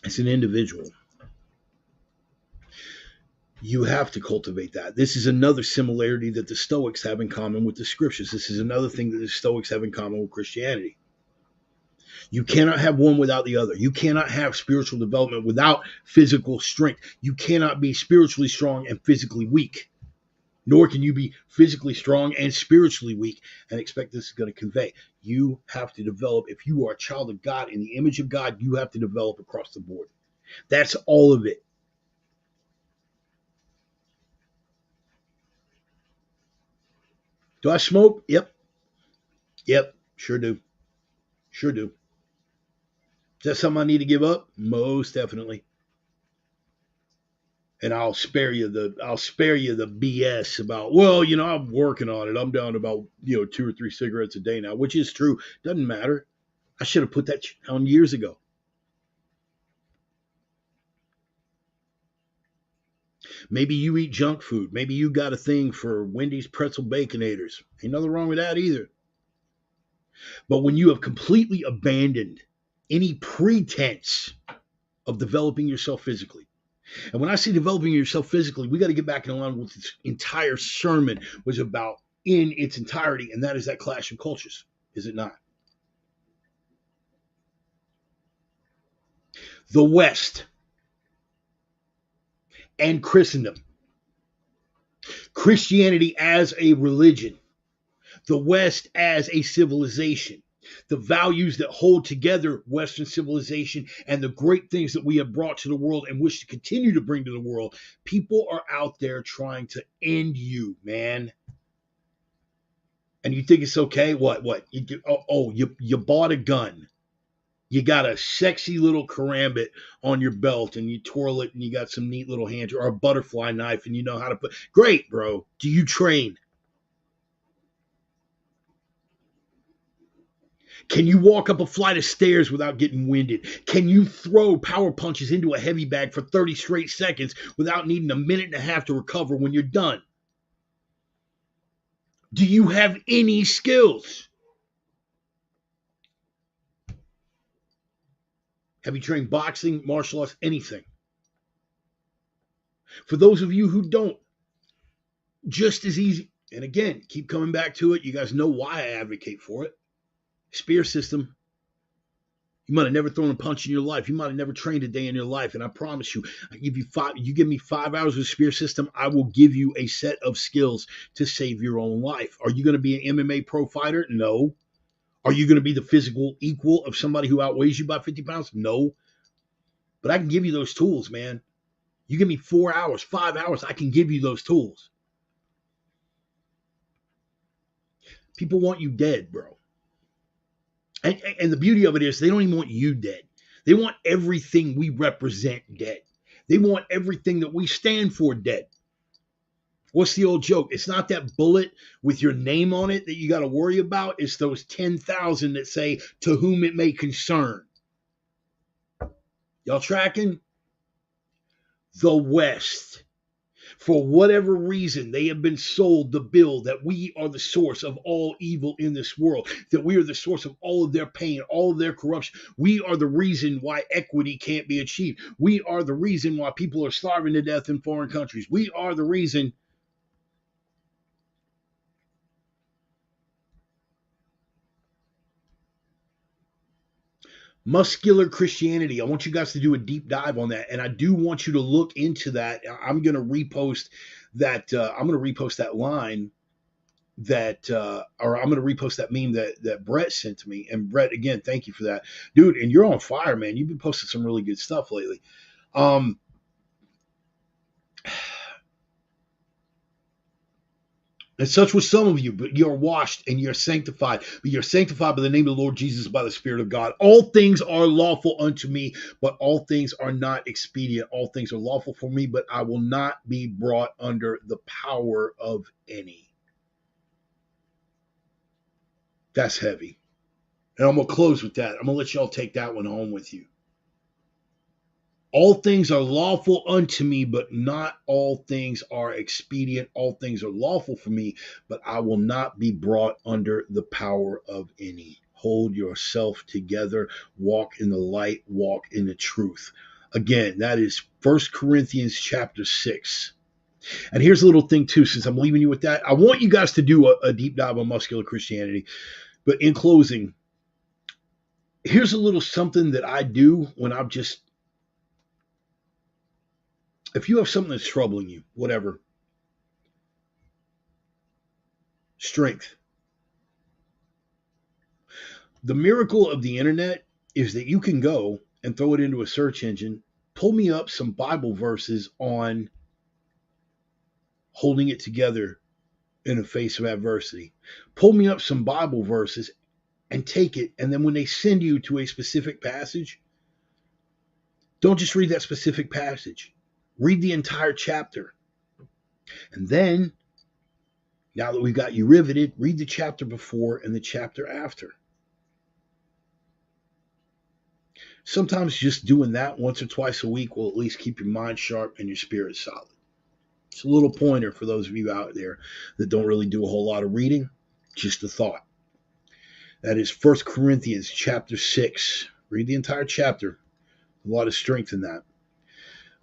As an individual, you have to cultivate that. This is another similarity that the Stoics have in common with the scriptures. This is another thing that the Stoics have in common with Christianity. You cannot have one without the other. You cannot have spiritual development without physical strength. You cannot be spiritually strong and physically weak. Nor can you be physically strong and spiritually weak and expect this is going to convey. You have to develop. If you are a child of God in the image of God, you have to develop across the board. That's all of it. Do I smoke? Yep. Sure do. Sure do. Is that something I need to give up? Most definitely. And I'll spare you the BS about, well, I'm working on it. I'm down to about 2 or 3 cigarettes a day now, which is true. Doesn't matter. I should have put that down years ago. Maybe you eat junk food. Maybe you got a thing for Wendy's pretzel baconators. Ain't nothing wrong with that either. But when you have completely abandoned any pretense of developing yourself physically, and when I say developing yourself physically, we got to get back in line with this entire sermon was about in its entirety, and that is that clash of cultures, is it not? The West and Christendom, Christianity as a religion, the West as a civilization, the values that hold together Western civilization and the great things that we have brought to the world and wish to continue to bring to the world. People are out there trying to end you, man. And you think it's okay? What? You bought a gun. You got a sexy little karambit on your belt and you twirl it and you got some neat little hands or a butterfly knife and you know how to put. Great, bro. Do you train? Can you walk up a flight of stairs without getting winded? Can you throw power punches into a heavy bag for 30 straight seconds without needing a minute and a half to recover when you're done? Do you have any skills? Have you trained boxing, martial arts, anything? For those of you who don't, just as easy. And again, keep coming back to it. You guys know why I advocate for it. Spear system. You might have never thrown a punch in your life. You might have never trained a day in your life. And I promise you, you give me 5 hours of spear system, I will give you a set of skills to save your own life. Are you going to be an MMA pro fighter? No. Are you going to be the physical equal of somebody who outweighs you by 50 pounds? No. But I can give you those tools, man. You give me 4 hours, 5 hours, I can give you those tools. People want you dead, bro. And the beauty of it is they don't even want you dead. They want everything we represent dead. They want everything that we stand for dead. What's the old joke? It's not that bullet with your name on it that you got to worry about. It's those 10,000 that say, to whom it may concern. Y'all tracking? The West. For whatever reason, they have been sold the bill that we are the source of all evil in this world, that we are the source of all of their pain, all of their corruption. We are the reason why equity can't be achieved. We are the reason why people are starving to death in foreign countries. We are the reason. Muscular Christianity. I want you guys to do a deep dive on that. And I do want you to look into that. I'm going to repost that. I'm going to repost that line that, or I'm going to repost that meme that Brett sent to me. And Brett, again, thank you for that, dude. And you're on fire, man. You've been posting some really good stuff lately. And such was some of you, but you're washed and you're sanctified. But you're sanctified by the name of the Lord Jesus, by the Spirit of God. All things are lawful unto me, but all things are not expedient. All things are lawful for me, but I will not be brought under the power of any. That's heavy. And I'm going to close with that. I'm going to let y'all take that one home with you. All things are lawful unto me, but not all things are expedient. All things are lawful for me, but I will not be brought under the power of any. Hold yourself together. Walk in the light. Walk in the truth. Again, that is 1 Corinthians chapter 6. And here's a little thing too, since I'm leaving you with that. I want you guys to do a deep dive on muscular Christianity. But in closing, here's a little something that I do when I'm just, if you have something that's troubling you, whatever, strength. The miracle of the internet is that you can go and throw it into a search engine, pull me up some Bible verses on holding it together in the face of adversity. Pull me up some Bible verses and take it. And then when they send you to a specific passage, don't just read that specific passage. Read the entire chapter. And then, now that we've got you riveted, read the chapter before and the chapter after. Sometimes just doing that once or twice a week will at least keep your mind sharp and your spirit solid. It's a little pointer for those of you out there that don't really do a whole lot of reading. Just a thought. That is 1 Corinthians chapter 6. Read the entire chapter. A lot of strength in that.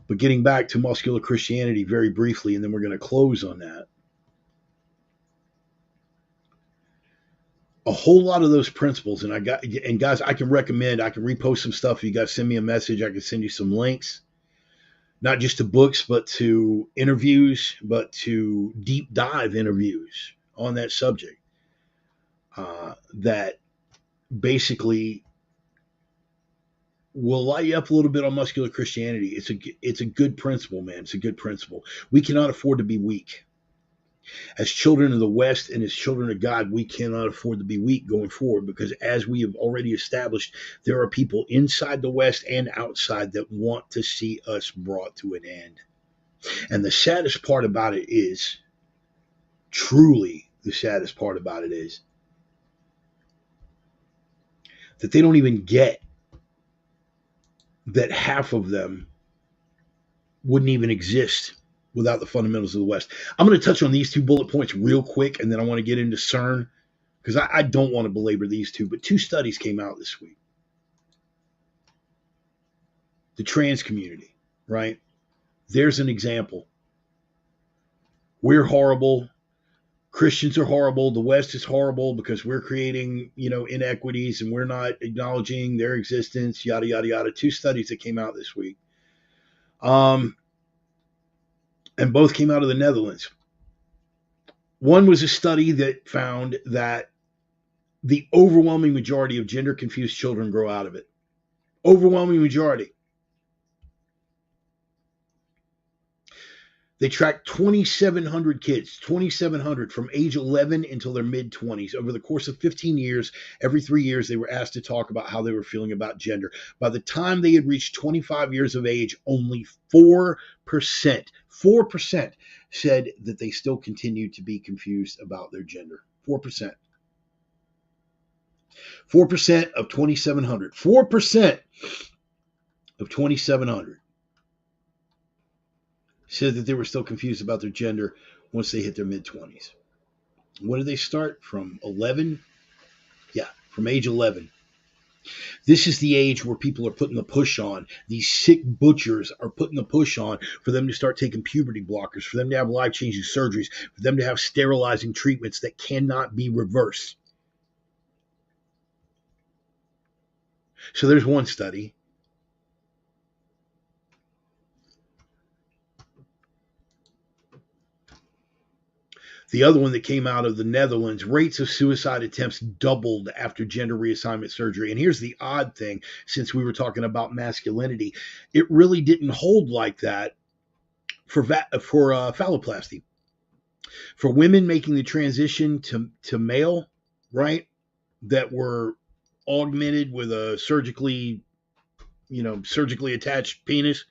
But getting back to muscular Christianity very briefly, and then we're going to close on that. A whole lot of those principles, and guys, I can repost some stuff. If you guys send me a message, I can send you some links, not just to books, but to interviews, but to deep dive interviews on that subject. That basically will light you up a little bit on muscular Christianity. It's a good principle, man. It's a good principle. We cannot afford to be weak. As children of the West and as children of God, we cannot afford to be weak going forward, because as we have already established, there are people inside the West and outside that want to see us brought to an end. And the saddest part about it is, truly the saddest part about it is, that they don't even get that half of them wouldn't even exist without the fundamentals of the West. I'm going to touch on these two bullet points real quick, and then I want to get into CERN, because I don't want to belabor these two, but two studies came out this week. The trans community, right? There's an example. We're horrible. Christians are horrible. The West is horrible because we're creating, inequities, and we're not acknowledging their existence, yada, yada, yada. Two studies that came out this week. And both came out of the Netherlands. One was a study that found that the overwhelming majority of gender-confused children grow out of it. Overwhelming majority. They tracked 2,700 kids, 2,700 from age 11 until their mid-20s. Over the course of 15 years, every 3 years, they were asked to talk about how they were feeling about gender. By the time they had reached 25 years of age, only 4% said that they still continued to be confused about their gender. 4%. 4% of 2,700. 4% of 2,700 said that they were still confused about their gender once they hit their mid-20s. When did they start? From 11? Yeah, from age 11. This is the age where people are putting the push on. These sick butchers are putting the push on for them to start taking puberty blockers, for them to have life-changing surgeries, for them to have sterilizing treatments that cannot be reversed. So there's one study. The other one that came out of the Netherlands, rates of suicide attempts doubled after gender reassignment surgery. And here's the odd thing, since we were talking about masculinity, it really didn't hold like that for phalloplasty. For women making the transition to male, right, that were augmented with a surgically attached penis,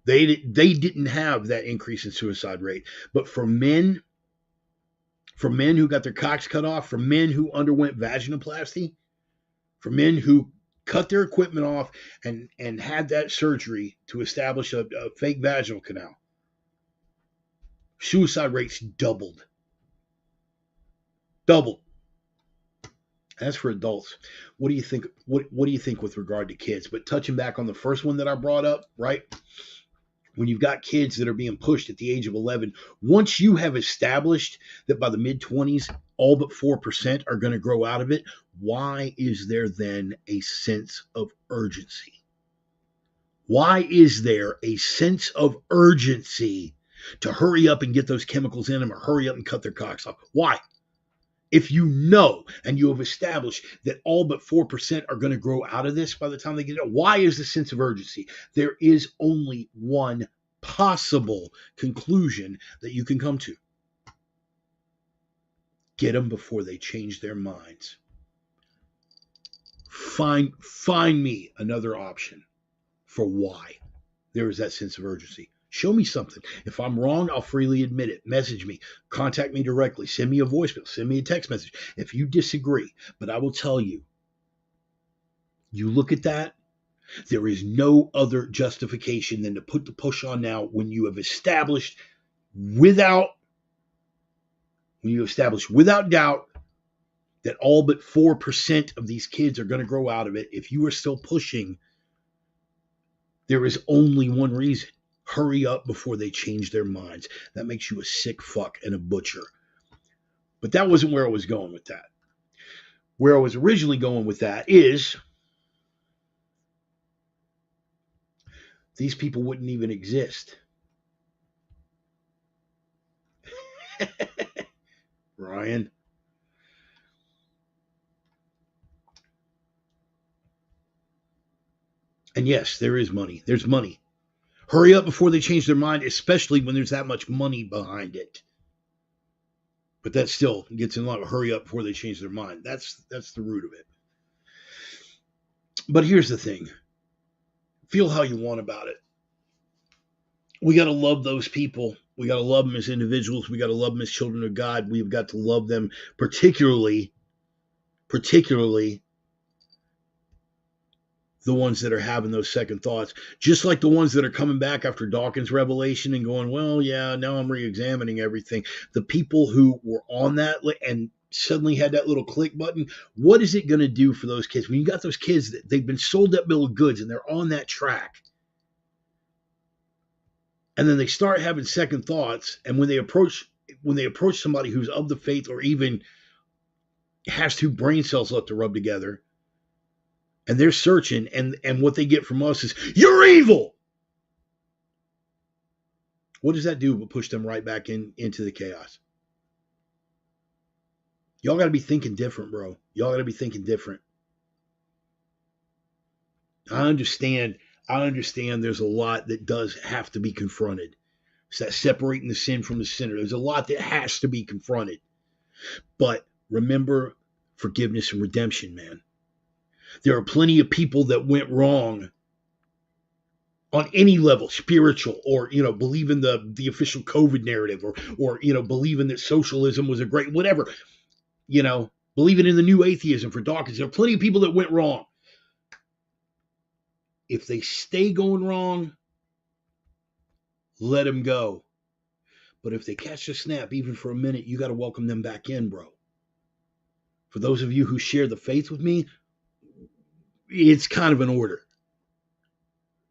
they didn't have that increase in suicide rate. But for men who got their cocks cut off, for men who underwent vaginoplasty, for men who cut their equipment off and had that surgery to establish a fake vaginal canal, suicide rates doubled. As for adults, what do you think? What do you think with regard to kids? But touching back on the first one that I brought up, right? When you've got kids that are being pushed at the age of 11, once you have established that by the mid-20s, all but 4% are going to grow out of it, why is there then a sense of urgency? Why is there a sense of urgency to hurry up and get those chemicals in them, or hurry up and cut their cocks off? Why? If you know and you have established that all but 4% are going to grow out of this by the time they get it, why is the sense of urgency? There is only one possible conclusion that you can come to. Get them before they change their minds. Find me another option for why there is that sense of urgency. Show me something. If I'm wrong, I'll freely admit it. Message me. Contact me directly. Send me a voicemail. Send me a text message if you disagree. But I will tell you, you look at that, there is no other justification than to put the push on now when you have established without doubt that all but 4% of these kids are going to grow out of it. If you are still pushing, there is only one reason. Hurry up before they change their minds. That makes you a sick fuck and a butcher. But that wasn't where I was going with that. Where I was originally going with that is these people wouldn't even exist. Ryan. And yes, there is money. There's money. Hurry up before they change their mind, especially when there's that much money behind it. But that still gets in a lot of hurry up before they change their mind. That's the root of it. But here's the thing. Feel how you want about it. We got to love those people. We got to love them as individuals. We got to love them as children of God. We've got to love them particularly the ones that are having those second thoughts, just like the ones that are coming back after Dawkins' revelation and going, well, yeah, now I'm re-examining everything. The people who were on that and suddenly had that little click button, what is it going to do for those kids? When you got those kids, they've been sold that bill of goods and they're on that track. And then they start having second thoughts. And when they approach somebody who's of the faith or even has two brain cells left to rub together, and they're searching, and what they get from us is, you're evil. What does that do but push them right back into the chaos? Y'all got to be thinking different, bro. Y'all got to be thinking different. I understand there's a lot that does have to be confronted. It's that separating the sin from the sinner. There's a lot that has to be confronted. But remember forgiveness and redemption, man. There are plenty of people that went wrong on any level, spiritual, or, believe in the official COVID narrative, or believing that socialism was a great, whatever, believing in the new atheism for Dawkins. There are plenty of people that went wrong. If they stay going wrong, let them go. But if they catch the snap, even for a minute, you got to welcome them back in, bro. For those of you who share the faith with me, it's kind of an order.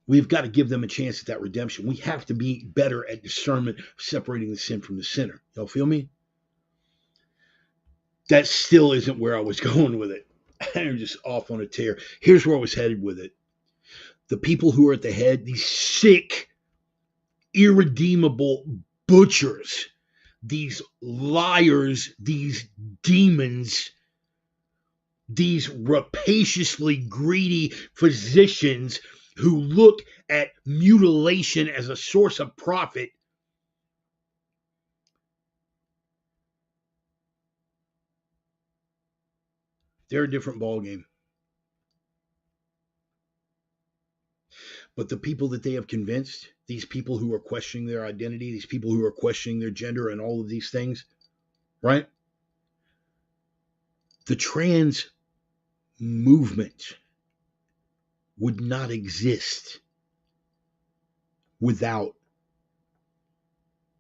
We've got to give them a chance at that redemption. We have to be better at discernment, separating the sin from the sinner. Y'all feel me? That still isn't where I was going with it. I'm just off on a tear. Here's where I was headed with it. The people who are at the head, these sick, irredeemable butchers, these liars, these demons, these rapaciously greedy physicians who look at mutilation as a source of profit, they're a different ballgame. But the people that they have convinced, these people who are questioning their identity, these people who are questioning their gender and all of these things, right? The trans movement would not exist without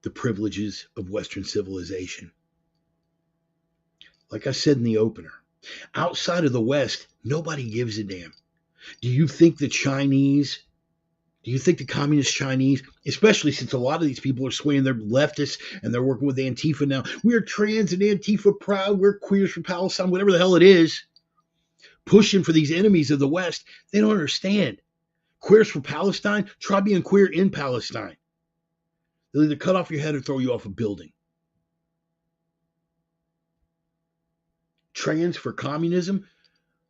the privileges of Western civilization. Like I said in the opener, outside of the West, nobody gives a damn. Do you think the communist Chinese, especially since a lot of these people are swaying, they're leftists and they're working with Antifa now, we're trans and Antifa proud, we're queers for Palestine, whatever the hell it is, pushing for these enemies of the West, they don't understand. Queers for Palestine, try being queer in Palestine. They'll either cut off your head or throw you off a building. Trans for communism,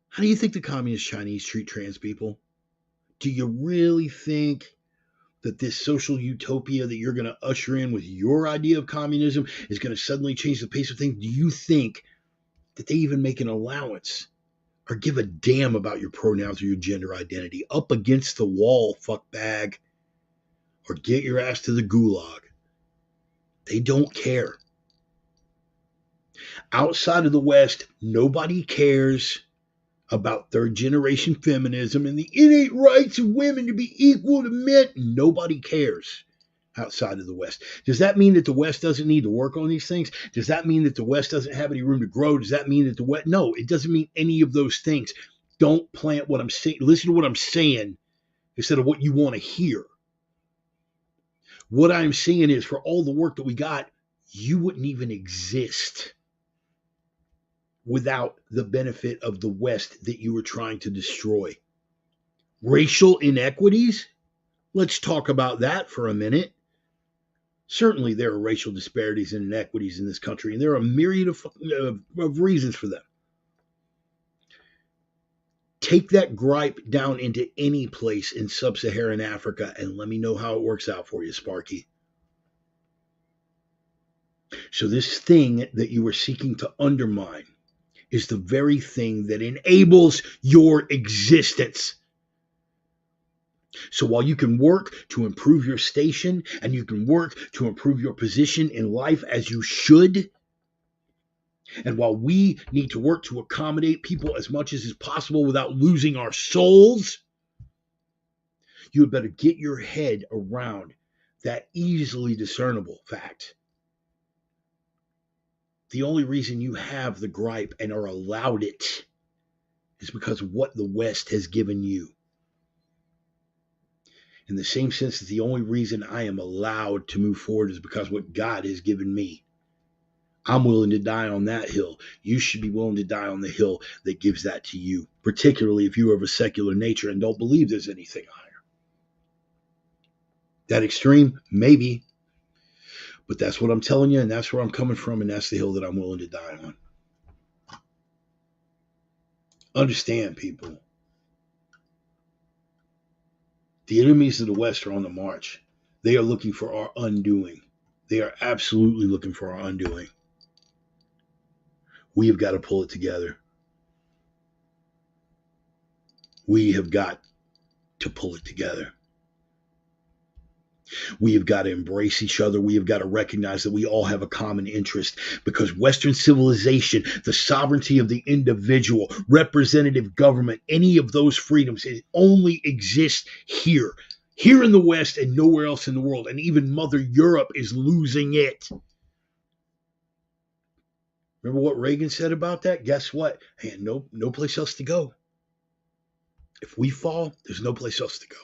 how do you think the communist Chinese treat trans people? Do you really think that this social utopia that you're going to usher in with your idea of communism is going to suddenly change the pace of things? Do you think that they even make an allowance or give a damn about your pronouns or your gender identity? Up against the wall, fuckbag, or get your ass to the gulag. They don't care. Outside of the West, nobody cares about third generation feminism and the innate rights of women to be equal to men. Nobody cares outside of the West. Does that mean that the West doesn't need to work on these things? Does that mean that the West doesn't have any room to grow? Does that mean that the West? No, it doesn't mean any of those things. Don't plant what I'm saying. Listen to what I'm saying instead of what you want to hear. What I'm saying is, for all the work that we got, you wouldn't even exist without the benefit of the West that you were trying to destroy. Racial inequities? Let's talk about that for a minute. Certainly there are racial disparities and inequities in this country, and there are a myriad of reasons for them. Take that gripe down into any place in sub-Saharan Africa and let me know how it works out for you, Sparky. So this thing that you are seeking to undermine is the very thing that enables your existence. So while you can work to improve your station and you can work to improve your position in life as you should, and while we need to work to accommodate people as much as is possible without losing our souls, you had better get your head around that easily discernible fact. The only reason you have the gripe and are allowed it is because of what the West has given you. In the same sense that the only reason I am allowed to move forward is because of what God has given me. I'm willing to die on that hill. You should be willing to die on the hill that gives that to you, particularly if you are of a secular nature and don't believe there's anything higher. That extreme? Maybe. But that's what I'm telling you, and that's where I'm coming from, and that's the hill that I'm willing to die on. Understand, people. The enemies of the West are on the march. They are looking for our undoing. They are absolutely looking for our undoing. We have got to pull it together. We have got to pull it together. We have got to embrace each other. We have got to recognize that we all have a common interest, because Western civilization, the sovereignty of the individual, representative government, any of those freedoms, it only exists here in the West and nowhere else in the world. And even Mother Europe is losing it. Remember what Reagan said about that? Guess what? Hey, no place else to go. If we fall, there's no place else to go.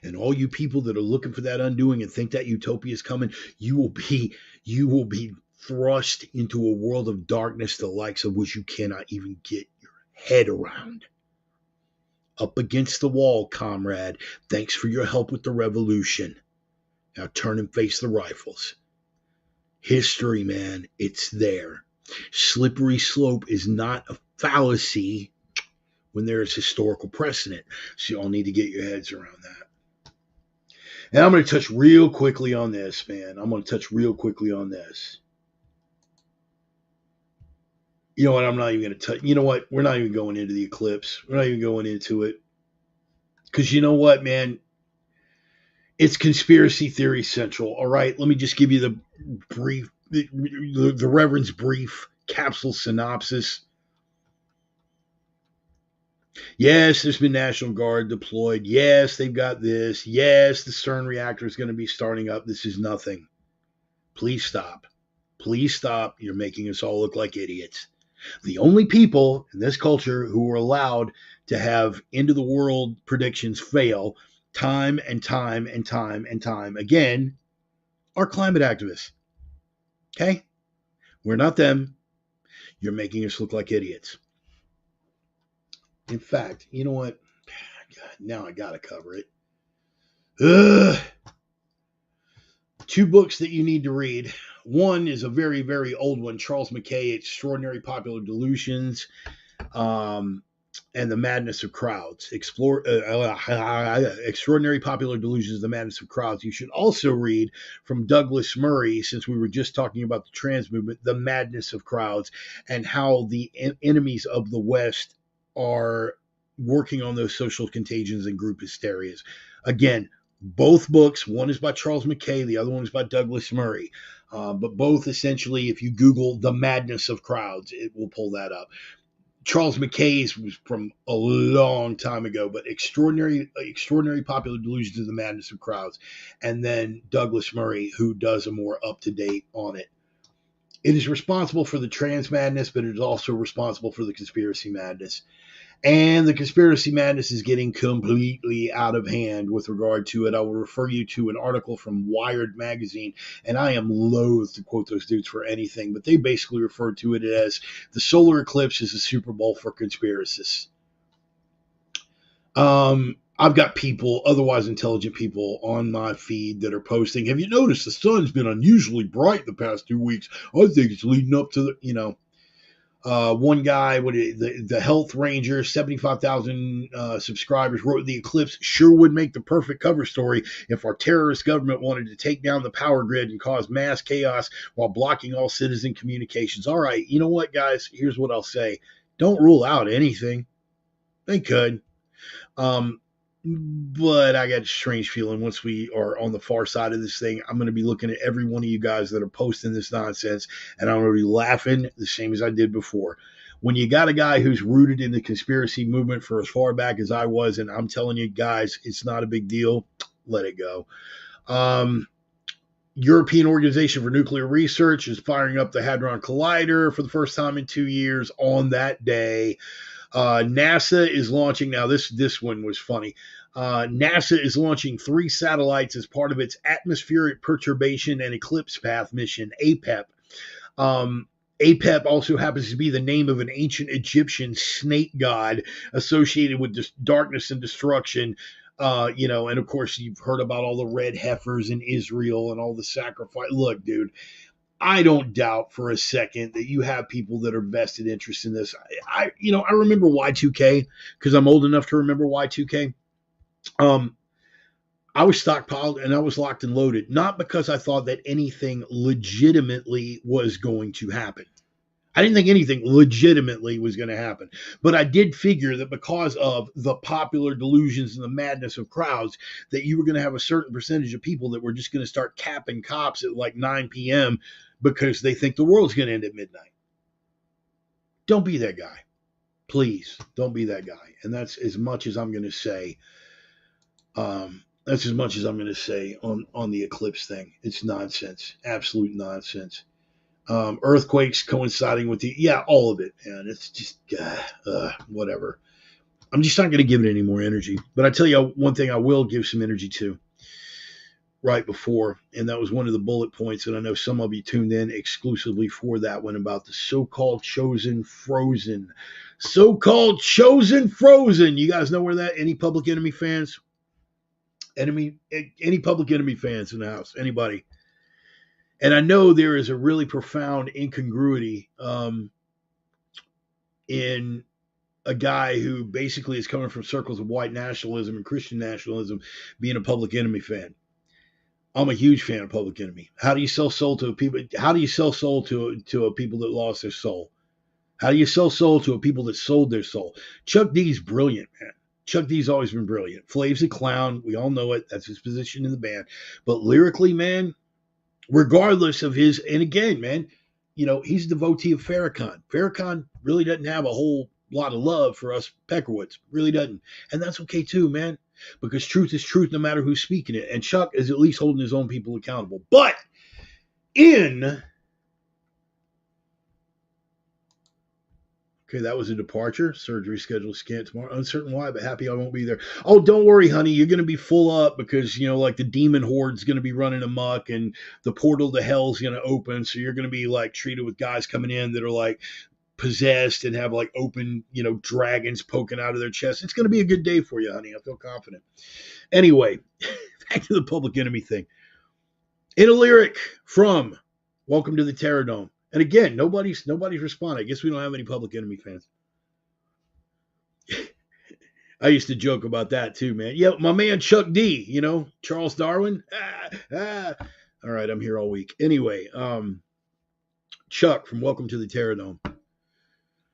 And all you people that are looking for that undoing and think that utopia is coming, you will be thrust into a world of darkness, the likes of which you cannot even get your head around. Up against the wall, comrade. Thanks for your help with the revolution. Now turn and face the rifles. History, man, it's there. Slippery slope is not a fallacy when there is historical precedent. So you all need to get your heads around that. And I'm going to touch real quickly on this, man. You know what? I'm not even going to touch. You know what? We're not even going into the eclipse. We're not even going into it. Because you know what, man? It's conspiracy theory central. All right. Let me just give you the brief, the Reverend's brief capsule synopsis. Yes, there's been National Guard deployed. Yes, they've got this. Yes, the CERN reactor is going to be starting up. This is nothing. Please stop. Please stop. You're making us all look like idiots. The only people in this culture who are allowed to have end of the world predictions fail time and time and time and time again are climate activists. Okay? We're not them. You're making us look like idiots. In fact, you know what? God, now I gotta cover it. Ugh. 2 books that you need to read. One is a very, very old one, Charles Mackay, Extraordinary Popular Delusions, and The Madness of Crowds. Extraordinary Popular Delusions, The Madness of Crowds. You should also read from Douglas Murray, since we were just talking about the trans movement, The Madness of Crowds, and how the enemies of the West are working on those social contagions and group hysterias. Again, both books, one is by Charles Mackay, the other one is by Douglas Murray. But both essentially, if you Google The Madness of Crowds, it will pull that up. Charles Mackay's was from a long time ago, but Extraordinary Popular Delusions of the Madness of Crowds. And then Douglas Murray, who does a more up-to-date on it. It is responsible for the trans madness, but it is also responsible for the conspiracy madness. And the conspiracy madness is getting completely out of hand with regard to it. I will refer you to an article from Wired magazine, and I am loath to quote those dudes for anything, but they basically refer to it as the solar eclipse is a Super Bowl for conspiracists. I've got people, otherwise intelligent people, on my feed that are posting, have you noticed the sun's been unusually bright the past 2 weeks? I think it's leading up to the, One guy, the Health Ranger, 75,000 subscribers, wrote the Eclipse sure would make the perfect cover story if our terrorist government wanted to take down the power grid and cause mass chaos while blocking all citizen communications. All right, you know what, guys? Here's what I'll say. Don't rule out anything. They could. Um, but I got a strange feeling once we are on the far side of this thing, I'm going to be looking at every one of you guys that are posting this nonsense, and I'm going to be laughing the same as I did before. When you got a guy who's rooted in the conspiracy movement for as far back as I was, and I'm telling you guys, it's not a big deal, let it go. European Organization for Nuclear Research is firing up the Hadron Collider for the first time in 2 years on that day. NASA is launching, now this one was funny. NASA is launching 3 satellites as part of its Atmospheric Perturbation and Eclipse Path mission, APEP. APEP also happens to be the name of an ancient Egyptian snake god associated with darkness and destruction. And of course, you've heard about all the red heifers in Israel and all the sacrifice. Look, dude, I don't doubt for a second that you have people that are vested interest in this. I remember Y2K because I'm old enough to remember Y2K. I was stockpiled and I was locked and loaded, not because I thought that anything legitimately was going to happen. I didn't think anything legitimately was going to happen, but I did figure that because of the popular delusions and the madness of crowds, that you were going to have a certain percentage of people that were just going to start capping cops at like 9 p.m. because they think the world's going to end at midnight. Don't be that guy. Please, don't be that guy. And that's as much as I'm going to say. That's as much as I'm going to say on the Eclipse thing. It's nonsense. Absolute nonsense. Earthquakes coinciding with all of it, man. It's just whatever. I'm just not going to give it any more energy. But I tell you one thing I will give some energy to right before, and that was one of the bullet points, and I know some of you tuned in exclusively for that one about the so-called chosen frozen. So-called chosen frozen. You guys know where that? Any Public Enemy fans? Any Public Enemy fans in the house? Anybody? And I know there is a really profound incongruity in a guy who basically is coming from circles of white nationalism and Christian nationalism being a Public Enemy fan. I'm a huge fan of Public Enemy. How do you sell soul to people? How do you sell soul to a people that lost their soul? How do you sell soul to a people that sold their soul? Chuck D's brilliant, man. Chuck D's always been brilliant. Flav's a clown. We all know it. That's his position in the band. But lyrically, man, regardless of his, and again, man, he's a devotee of Farrakhan. Farrakhan really doesn't have a whole lot of love for us Peckerwoods. Really doesn't. And that's okay too, man, because truth is truth no matter who's speaking it. And Chuck is at least holding his own people accountable. But okay, that was a departure. Surgery scheduled scan tomorrow. Uncertain why, but happy I won't be there. Oh, don't worry, honey. You're going to be full up because, like the demon horde's going to be running amok and the portal to hell's going to open. So you're going to be like treated with guys coming in that are like possessed and have like open, dragons poking out of their chest. It's going to be a good day for you, honey. I feel confident. Anyway, back to the Public Enemy thing. In a lyric from Welcome to the Terror Dome. And again, nobody's responding. I guess we don't have any Public Enemy fans. I used to joke about that too, man. Yeah, my man Chuck D, Charles Darwin. All right, I'm here all week. Anyway, Chuck from Welcome to the Terror Dome.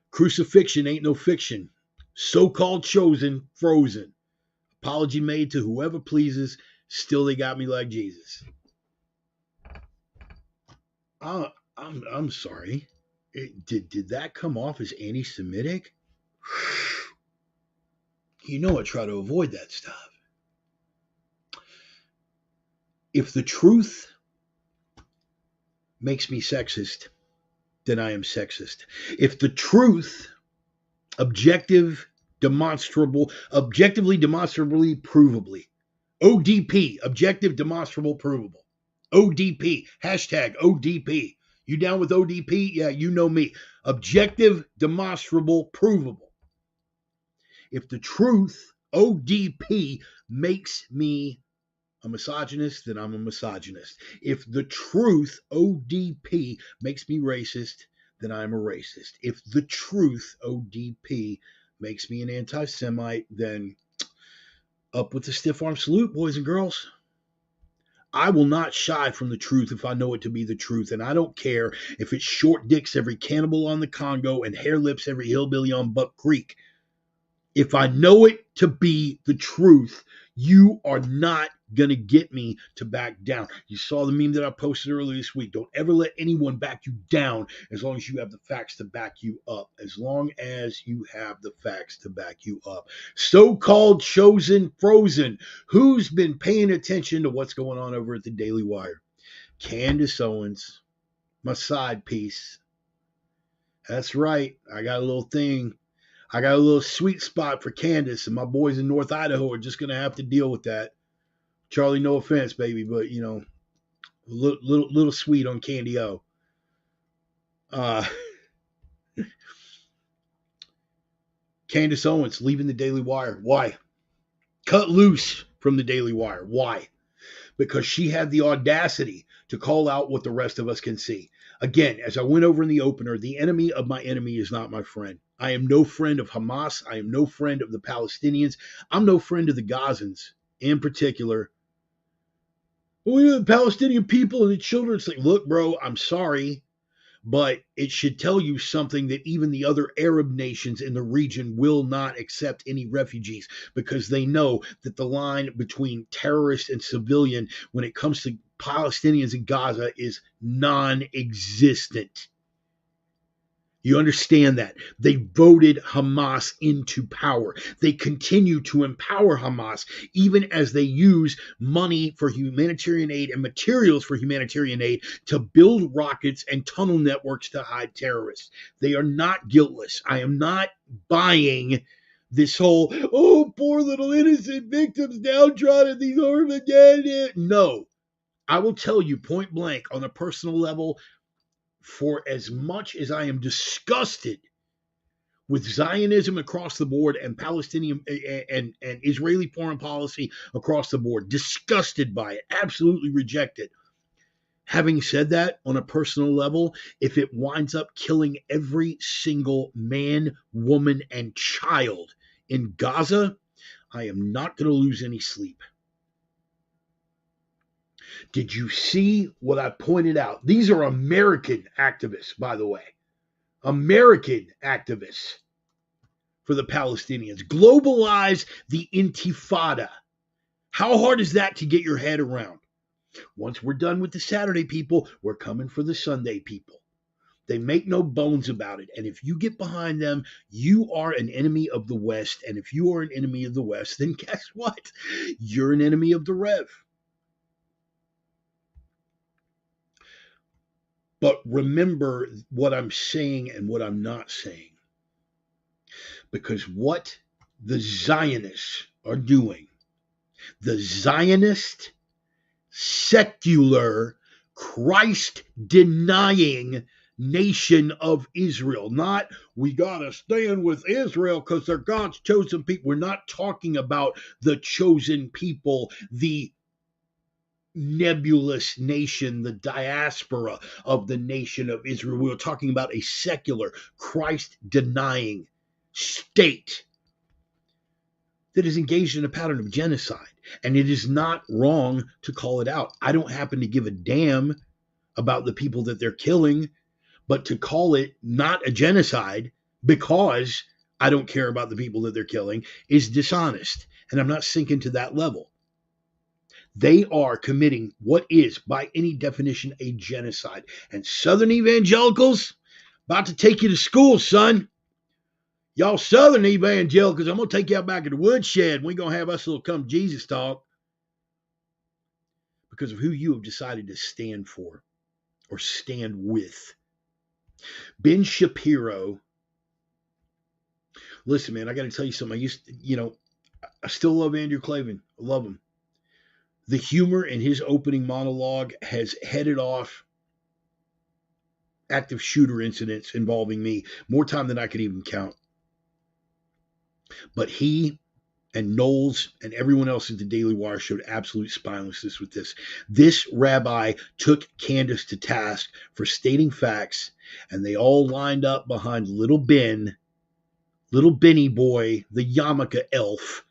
Crucifixion ain't no fiction. So-called chosen, frozen. Apology made to whoever pleases. Still they got me like Jesus. I'm sorry. Did that come off as anti-Semitic? I try to avoid that stuff. If the truth makes me sexist, then I am sexist. If the truth, objectively, demonstrably, provably, ODP, objective, demonstrable, provable. ODP, hashtag ODP. You down with ODP? Yeah, you know me. Objective, demonstrable, provable. If the truth, ODP, makes me a misogynist, then I'm a misogynist. If the truth, ODP, makes me racist, then I'm a racist. If the truth, ODP, makes me an anti-Semite, then up with the stiff arm salute, boys and girls. I will not shy from the truth if I know it to be the truth. And I don't care if it's short dicks every cannibal on the Congo and hair lips every hillbilly on Buck Creek. If I know it to be the truth, you are not going to get me to back down. You saw the meme that I posted earlier this week. Don't ever let anyone back you down as long as you have the facts to back you up. As long as you have the facts to back you up. So-called chosen frozen. Who's been paying attention to what's going on over at the Daily Wire? Candace Owens, my side piece. That's right. I got a little thing. I got a little sweet spot for Candace, and my boys in North Idaho are just going to have to deal with that. Charlie, no offense, baby, but, you know, a little sweet on Candy O. Candace Owens leaving the Daily Wire. Why? Cut loose from the Daily Wire. Why? Because she had the audacity to call out what the rest of us can see. Again, as I went over in the opener, the enemy of my enemy is not my friend. I am no friend of Hamas. I am no friend of the Palestinians. I'm no friend of the Gazans in particular. Well, the Palestinian people and the children. It's like, look, bro, I'm sorry, but it should tell you something that even the other Arab nations in the region will not accept any refugees because they know that the line between terrorist and civilian when it comes to Palestinians in Gaza is non-existent. You understand that? They voted Hamas into power. They continue to empower Hamas, even as they use money for humanitarian aid and materials for humanitarian aid to build rockets and tunnel networks to hide terrorists. They are not guiltless. I am not buying this whole, oh, poor little innocent victims downtrodden, these Armageddon. No, I will tell you point blank on a personal level, for as much as I am disgusted with Zionism across the board and Palestinian and Israeli foreign policy across the board, disgusted by it, absolutely reject it. Having said that, on a personal level, if it winds up killing every single man, woman, and child in Gaza, I am not going to lose any sleep. Did you see what I pointed out? These are American activists, by the way. American activists for the Palestinians. Globalize the intifada. How hard is that to get your head around? Once we're done with the Saturday people, we're coming for the Sunday people. They make no bones about it. And if you get behind them, you are an enemy of the West. And if you are an enemy of the West, then guess what? You're an enemy of the Rev. But remember what I'm saying and what I'm not saying. Because what the Zionists are doing, the Zionist, secular, Christ-denying nation of Israel, not we got to stand with Israel because they're God's chosen people. We're not talking about the chosen people, the nebulous nation, the diaspora of the nation of Israel. We're talking about a secular, Christ-denying state that is engaged in a pattern of genocide. And it is not wrong to call it out. I don't happen to give a damn about the people that they're killing, but to call it not a genocide because I don't care about the people that they're killing is dishonest. And I'm not sinking to that level. They are committing what is, by any definition, a genocide. And Southern evangelicals, about to take you to school, son. Y'all Southern evangelicals, I'm going to take you out back in the woodshed. We're going to have us a little come Jesus talk. Because of who you have decided to stand for or stand with. Ben Shapiro. Listen, man, I got to tell you something. I still love Andrew Klavan. I love him. The humor in his opening monologue has headed off active shooter incidents involving me more time than I could even count. But he and Knowles and everyone else at the Daily Wire showed absolute spinelessness with this. This rabbi took Candace to task for stating facts And they all lined up behind little Ben, little Benny boy, the yarmulke elf.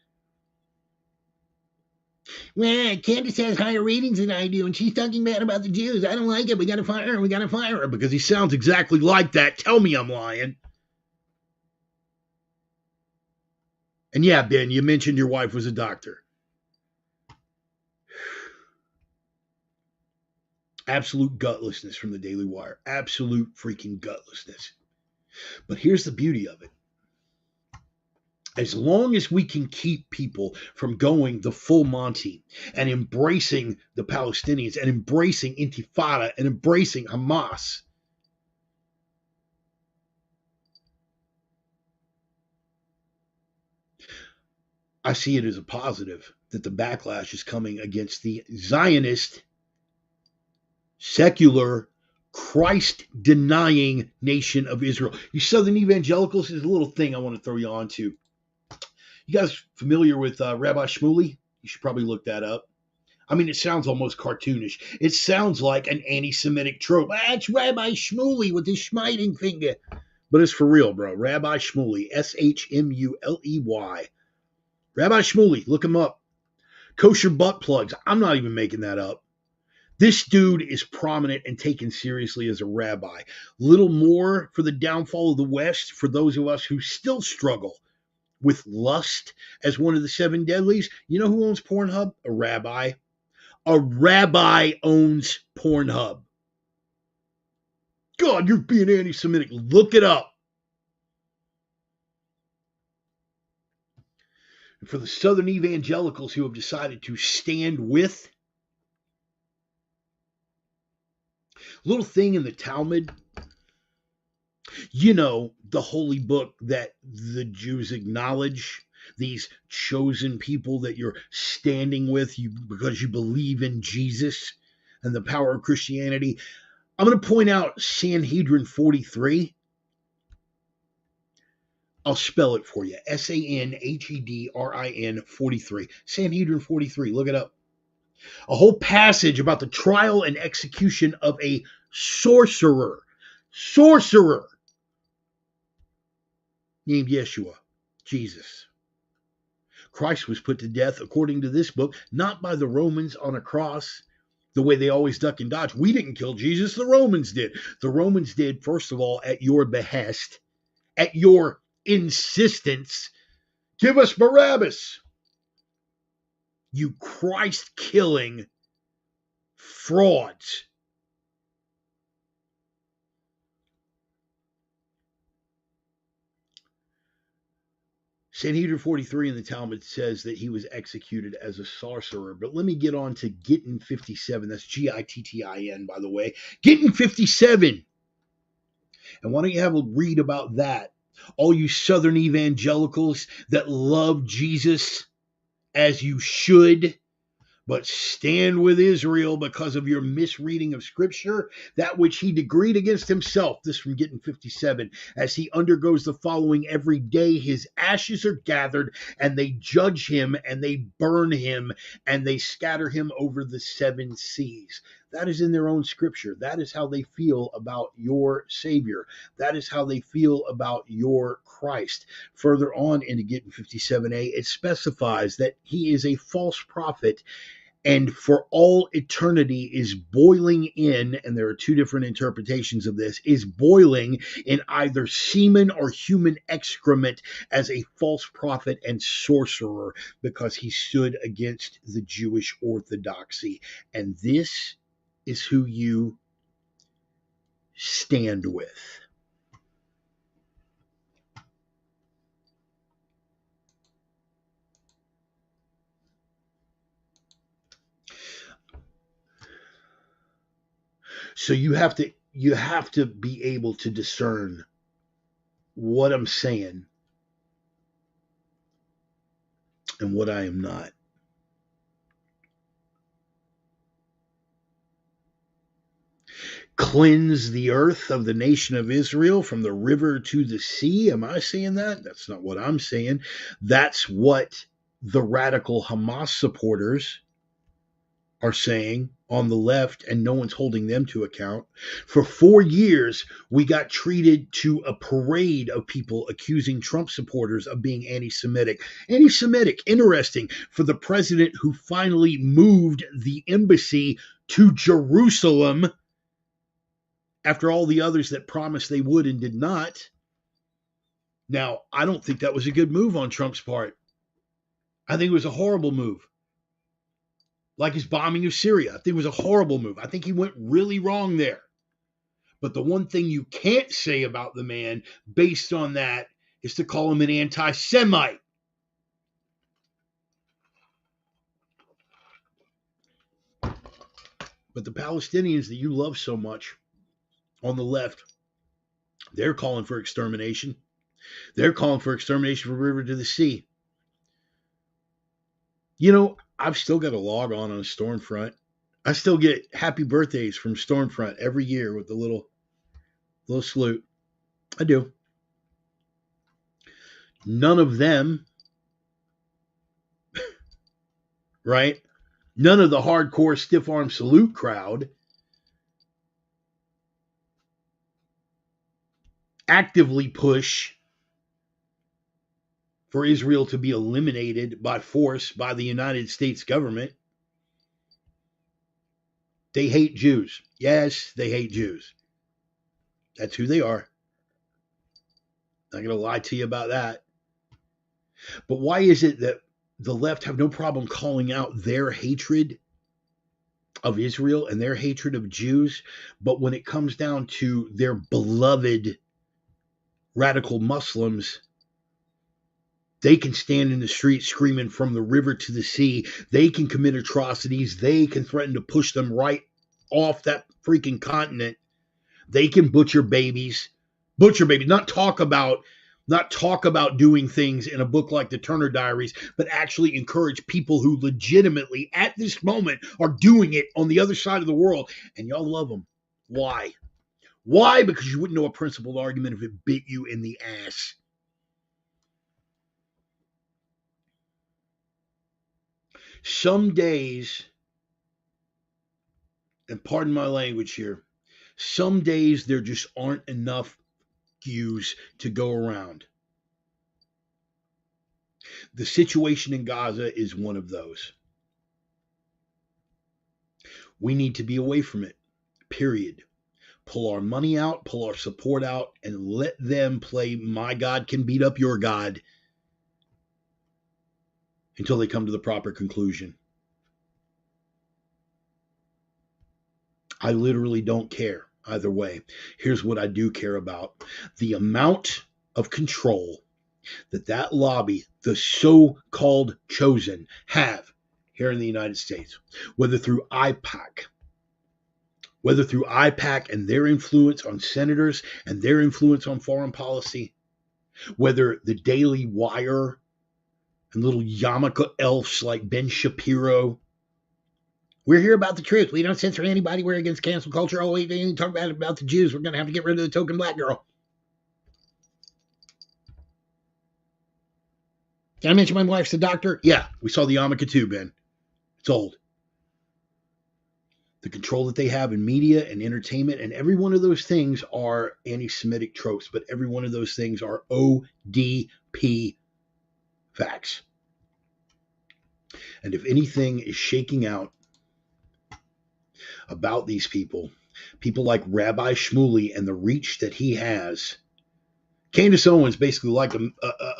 Well, Candace has higher ratings than I do, and she's talking bad about the Jews. I don't like it. We gotta fire her. We gotta fire her. Because he sounds exactly like that. Tell me I'm lying. And yeah, Ben, you mentioned your wife was a doctor. Absolute gutlessness from the Daily Wire. Absolute freaking gutlessness. But here's the beauty of it. As long as we can keep people from going the full Monty and embracing the Palestinians and embracing Intifada and embracing Hamas, I see it as a positive that the backlash is coming against the Zionist, secular, Christ-denying nation of Israel. You Southern evangelicals, is a little thing I want to throw you on to. You guys familiar with Rabbi Shmuley? You should probably look that up. I mean, it sounds almost cartoonish. It sounds like an anti-Semitic trope. It's Rabbi Shmuley with his schmiting finger. But it's for real, bro. Rabbi Shmuley, S-H-M-U-L-E-Y. Rabbi Shmuley, look him up. Kosher butt plugs. I'm not even making that up. This dude is prominent and taken seriously as a rabbi. Little more for the downfall of the West for those of us who still struggle with lust as one of the seven deadlies. You know who owns Pornhub? A rabbi. A rabbi owns Pornhub. God, you're being anti-Semitic. Look it up. And for the Southern evangelicals who have decided to stand with, little thing in the Talmud, you know, the holy book that the Jews acknowledge, these chosen people that you're standing with because you believe in Jesus and the power of Christianity. I'm going to point out Sanhedrin 43. I'll spell it for you. Sanhedrin 43. Sanhedrin 43. Look it up. A whole passage about the trial and execution of a sorcerer. Sorcerer. Named Yeshua, Jesus. Christ was put to death, according to this book, not by the Romans on a cross, the way they always duck and dodge. We didn't kill Jesus, the Romans did. The Romans did, first of all, at your behest, at your insistence. Give us Barabbas. You Christ-killing frauds. Sanhedrin 43 in the Talmud says that he was executed as a sorcerer. But let me get on to Gittin 57. That's Gittin, by the way. Gittin 57. And why don't you have a read about that? All you Southern evangelicals that love Jesus as you should, but stand with Israel because of your misreading of Scripture, that which he decreed against himself. This from Gittin 57. As he undergoes the following every day, his ashes are gathered, and they judge him, and they burn him, and they scatter him over the seven seas. That is in their own Scripture. That is how they feel about your Savior. That is how they feel about your Christ. Further on into Gittin 57a, it specifies that he is a false prophet, and for all eternity is boiling in, and there are two different interpretations of this, is boiling in either semen or human excrement as a false prophet and sorcerer, because he stood against the Jewish orthodoxy. And this is who you stand with. So you have to be able to discern what I'm saying and what I am not. Cleanse the earth of the nation of Israel from the river to the sea. Am I saying that? That's not what I'm saying. That's what the radical Hamas supporters are saying on the left, and no one's holding them to account. For 4 years, we got treated to a parade of people accusing Trump supporters of being anti Semitic. Anti Semitic, interesting, for the president who finally moved the embassy to Jerusalem after all the others that promised they would and did not. Now, I don't think that was a good move on Trump's part. I think it was a horrible move. Like his bombing of Syria. I think it was a horrible move. I think he went really wrong there. But the one thing you can't say about the man based on that is to call him an anti-Semite. But the Palestinians that you love so much on the left, they're calling for extermination. They're calling for extermination from the river to the sea. You know, I've still got a log on a Stormfront. I still get happy birthdays from Stormfront every year with the little salute. I do. None of them, right? None of the hardcore stiff arm salute crowd actively push for Israel to be eliminated by force by the United States government. They hate Jews. Yes, they hate Jews. That's who they are. Not going to lie to you about that. But why is it that the left have no problem calling out their hatred of Israel and their hatred of Jews, but when it comes down to their beloved radical Muslims, they can stand in the street screaming from the river to the sea. They can commit atrocities. They can threaten to push them right off that freaking continent. They can butcher babies. Not talk about doing things in a book like the Turner Diaries, but actually encourage people who legitimately at this moment are doing it on the other side of the world. And y'all love them. Why? Why? Because you wouldn't know a principled argument if it bit you in the ass. Some days, and pardon my language here, some days there just aren't enough views to go around. The situation in Gaza is one of those. We need to be away from it, period. Pull our money out, pull our support out, and let them play my God can beat up your God until they come to the proper conclusion. I literally don't care either way. Here's what I do care about. The amount of control that lobby, the so-called chosen, have here in the United States, whether through IPAC and their influence on senators and their influence on foreign policy, whether the Daily Wire and little yarmulke elves like Ben Shapiro. We're here about the truth. We don't censor anybody. We're against cancel culture. Oh, wait, they talk about the Jews. We're going to have to get rid of the token black girl. Can I mention my wife's a doctor? Yeah, we saw the yarmulke too, Ben. It's old. The control that they have in media and entertainment, and every one of those things are anti-Semitic tropes, but every one of those things are ODP facts. And if anything is shaking out about these people like Rabbi Shmuley and the reach that he has, Candace Owens basically liked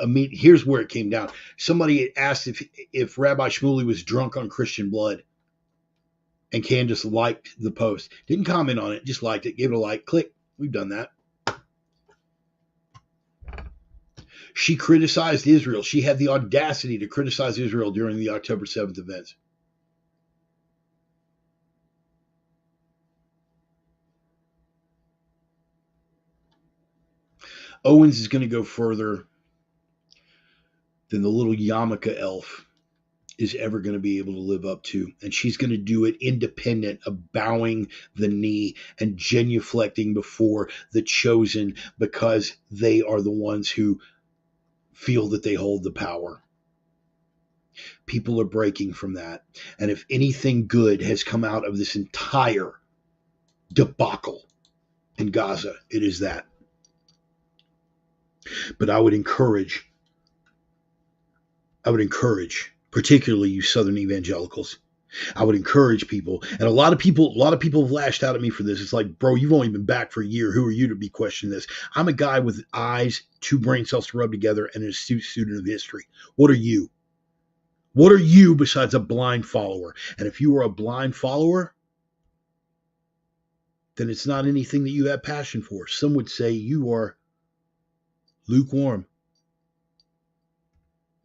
a meet. Here's where it came down. Somebody asked if Rabbi Shmuley was drunk on Christian blood. And Candace liked the post. Didn't comment on it, just liked it, gave it a like, click. We've done that. She criticized Israel. She had the audacity to criticize Israel during the October 7th events. Owens is going to go further than the little yarmulke elf is ever going to be able to live up to. And she's going to do it independent of bowing the knee and genuflecting before the chosen, because they are the ones who feel that they hold the power. People are breaking from that. And if anything good has come out of this entire debacle in Gaza, it is that. But I would encourage, particularly you Southern evangelicals, I would encourage people, and a lot of people have lashed out at me for this. It's like, bro, you've only been back for a year. Who are you to be questioning this? I'm a guy with eyes, 2 brain cells to rub together, and an astute student of history. What are you? What are you besides a blind follower? And if you are a blind follower, then it's not anything that you have passion for. Some would say you are lukewarm.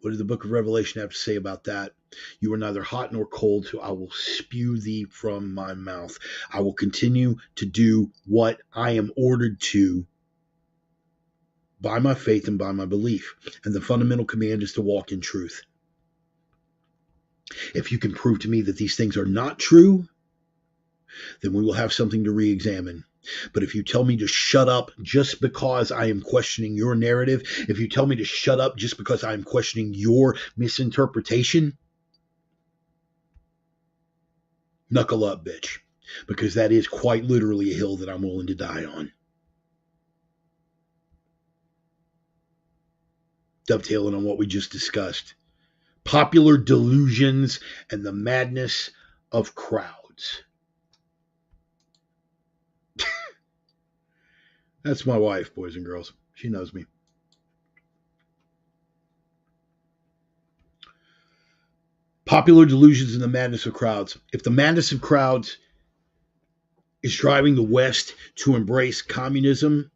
What did the book of Revelation have to say about that? You are neither hot nor cold, so I will spew thee from my mouth. I will continue to do what I am ordered to by my faith and by my belief. And the fundamental command is to walk in truth. If you can prove to me that these things are not true, then we will have something to re-examine. But if you tell me to shut up just because I am questioning your narrative, if you tell me to shut up just because I am questioning your misinterpretation, knuckle up, bitch. Because that is quite literally a hill that I'm willing to die on. Dovetailing on what we just discussed. Popular delusions and the madness of crowds. That's my wife, boys and girls. She knows me. Popular delusions and the madness of crowds. If the madness of crowds is driving the West to embrace communism,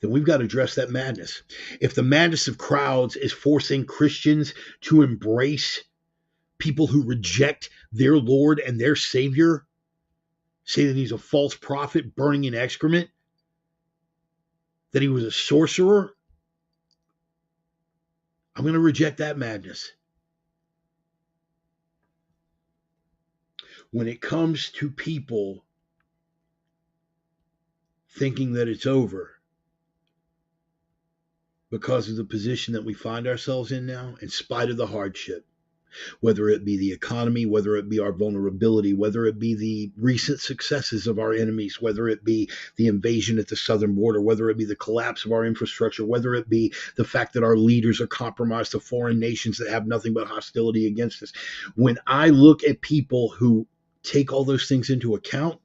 then we've got to address that madness. If the madness of crowds is forcing Christians to embrace people who reject their Lord and their Savior, say that he's a false prophet burning in excrement, that he was a sorcerer, I'm going to reject that madness. When it comes to people thinking that it's over because of the position that we find ourselves in now, in spite of the hardship, whether it be the economy, whether it be our vulnerability, whether it be the recent successes of our enemies, whether it be the invasion at the southern border, whether it be the collapse of our infrastructure, whether it be the fact that our leaders are compromised to foreign nations that have nothing but hostility against us. When I look at people who take all those things into account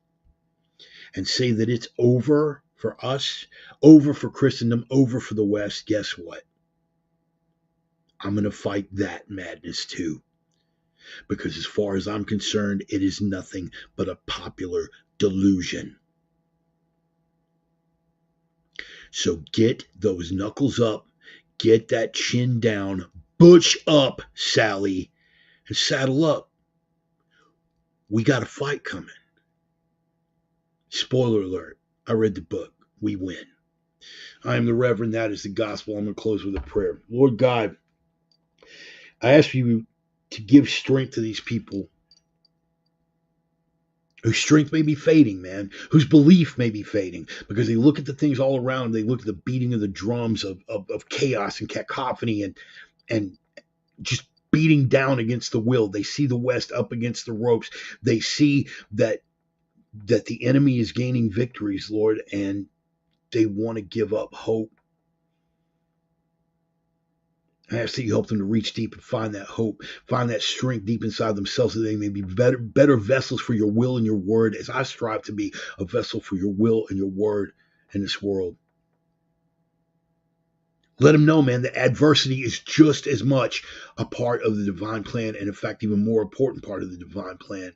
and say that it's over for us, over for Christendom, over for the West, guess what? I'm going to fight that madness too. Because as far as I'm concerned, it is nothing but a popular delusion. So get those knuckles up, get that chin down, butch up, Sally, and saddle up. We got a fight coming. Spoiler alert, I read the book. We win. I am the Reverend. That is the gospel. I'm going to close with a prayer. Lord God, I ask you to give strength to these people whose strength may be fading, man, whose belief may be fading, because they look at the things all around them. They look at the beating of the drums of chaos and cacophony and just beating down against the will. They see the West up against the ropes. They see that the enemy is gaining victories, Lord, and they want to give up hope. I ask that you help them to reach deep and find that hope, find that strength deep inside themselves so they may be better vessels for your will and your word as I strive to be a vessel for your will and your word in this world. Let them know, man, that adversity is just as much a part of the divine plan, and in fact, even more important part of the divine plan,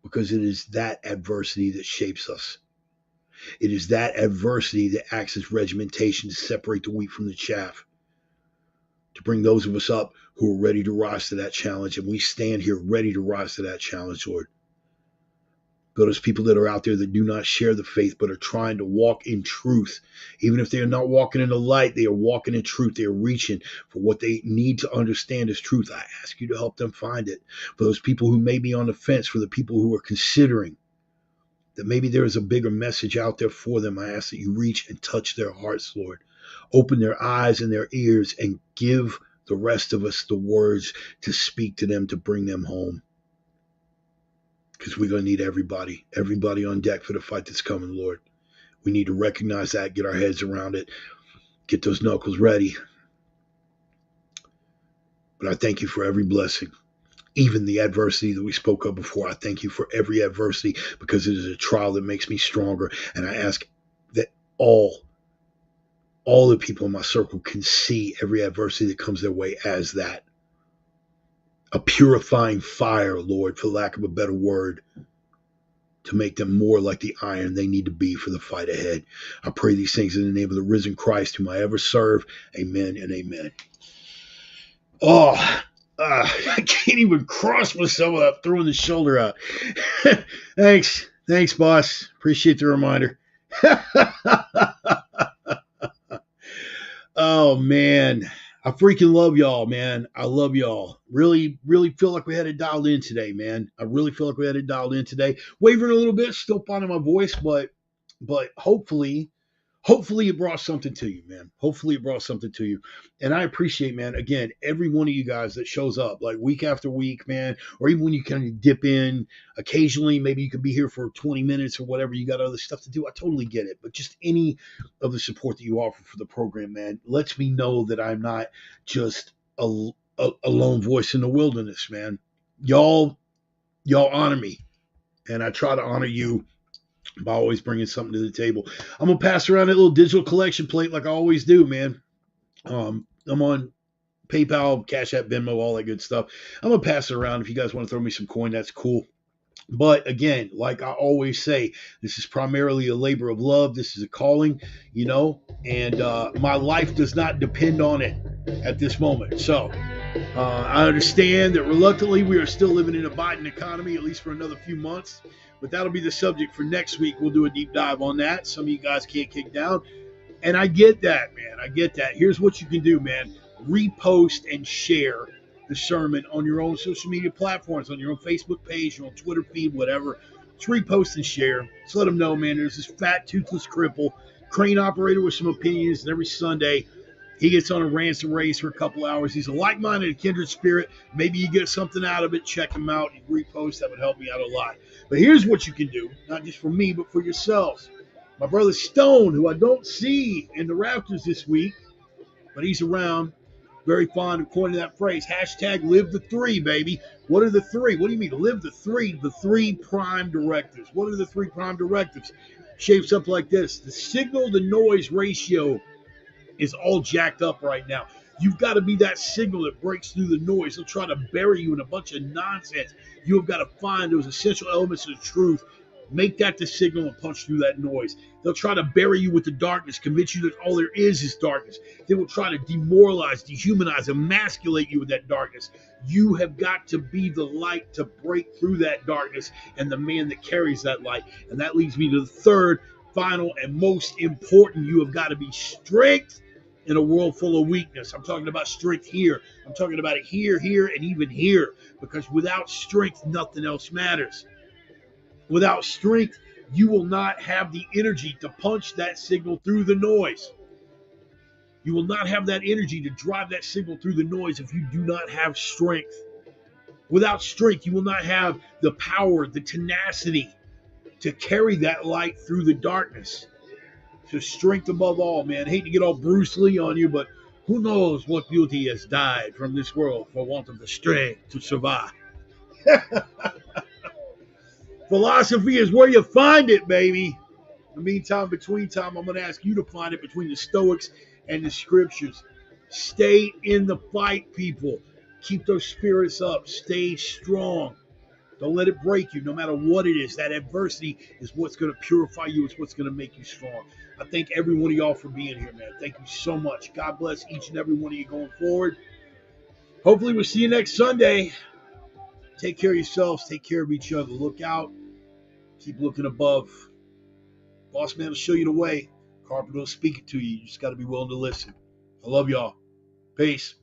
because it is that adversity that shapes us. It is that adversity that acts as regimentation to separate the wheat from the chaff, to bring those of us up who are ready to rise to that challenge. And we stand here ready to rise to that challenge, Lord. Those people that are out there that do not share the faith but are trying to walk in truth. Even if they are not walking in the light, they are walking in truth. They are reaching for what they need to understand as truth. I ask you to help them find it. For those people who may be on the fence, for the people who are considering that maybe there is a bigger message out there for them, I ask that you reach and touch their hearts, Lord. Open their eyes and their ears and give the rest of us the words to speak to them, to bring them home. Because we're going to need everybody on deck for the fight that's coming, Lord. We need to recognize that, get our heads around it, get those knuckles ready. But I thank you for every blessing, even the adversity that we spoke of before. I thank you for every adversity because it is a trial that makes me stronger. And I ask that all the people in my circle can see every adversity that comes their way as that. A purifying fire, Lord, for lack of a better word, to make them more like the iron they need to be for the fight ahead. I pray these things in the name of the risen Christ, whom I ever serve. Amen and amen. Oh, I can't even cross myself without throwing the shoulder out. Thanks, boss. Appreciate the reminder. Oh, man. I freaking love y'all, man. I love y'all. Really, really feel like we had it dialed in today, man. I really feel like we had it dialed in today. Wavering a little bit, still finding my voice, but hopefully it brought something to you, man. Hopefully it brought something to you. And I appreciate, man, again, every one of you guys that shows up like week after week, man, or even when you kind of dip in occasionally, maybe you could be here for 20 minutes or whatever. You got other stuff to do. I totally get it. But just any of the support that you offer for the program, man, lets me know that I'm not just a lone voice in the wilderness, man. Y'all honor me. And I try to honor you by always bringing something to the table. I'm going to pass around that little digital collection plate like I always do, man. I'm on PayPal, Cash App, Venmo, all that good stuff. I'm going to pass it around. If you guys want to throw me some coin, that's cool. But again, like I always say, this is primarily a labor of love. This is a calling, and my life does not depend on it at this moment. So I understand that reluctantly we are still living in a Biden economy, at least for another few months. But that'll be the subject for next week. We'll do a deep dive on that. Some of you guys can't kick down. And I get that, man. I get that. Here's what you can do, man. Repost and share the sermon on your own social media platforms, on your own Facebook page, your own Twitter feed, whatever. Just repost and share. Just let them know, man, there's this fat, toothless cripple, crane operator with some opinions, and every Sunday he gets on a ransom race for a couple hours. He's a like-minded, a kindred spirit. Maybe you get something out of it. Check him out and repost. That would help me out a lot. But here's what you can do, not just for me, but for yourselves. My brother Stone, who I don't see in the Raptors this week, but he's around, very fond of coining that phrase, hashtag live the three, baby. What are the three? What do you mean, live the three? The three prime directives. What are the three prime directives? Shapes up like this. The signal-to-noise ratio is all jacked up right now. You've got to be that signal that breaks through the noise. They'll try to bury you in a bunch of nonsense. You have got to find those essential elements of the truth. Make that the signal and punch through that noise. They'll try to bury you with the darkness, convince you that all there is darkness. They will try to demoralize, dehumanize, emasculate you with that darkness. You have got to be the light to break through that darkness and the man that carries that light. And that leads me to the third, final, and most important. You have got to be strength in a world full of weakness. I'm talking about strength here. I'm talking about it here, and even here. Because without strength, nothing else matters. Without strength, you will not have the energy to punch that signal through the noise. You will not have that energy to drive that signal through the noise if you do not have strength. Without strength, you will not have the power, the tenacity to carry that light through the darkness. So strength above all, man. I hate to get all Bruce Lee on you, but who knows what beauty has died from this world for want of the strength to survive. Philosophy is where you find it, baby. In the meantime, between time, I'm going to ask you to find it between the Stoics and the Scriptures. Stay in the fight, people. Keep those spirits up. Stay strong. Don't let it break you, no matter what it is. That adversity is what's going to purify you. It's what's going to make you strong. I thank every one of y'all for being here, man. Thank you so much. God bless each and every one of you going forward. Hopefully we'll see you next Sunday. Take care of yourselves. Take care of each other. Look out. Keep looking above. Boss man will show you the way. Carpenter will speak it to you. You just got to be willing to listen. I love y'all. Peace.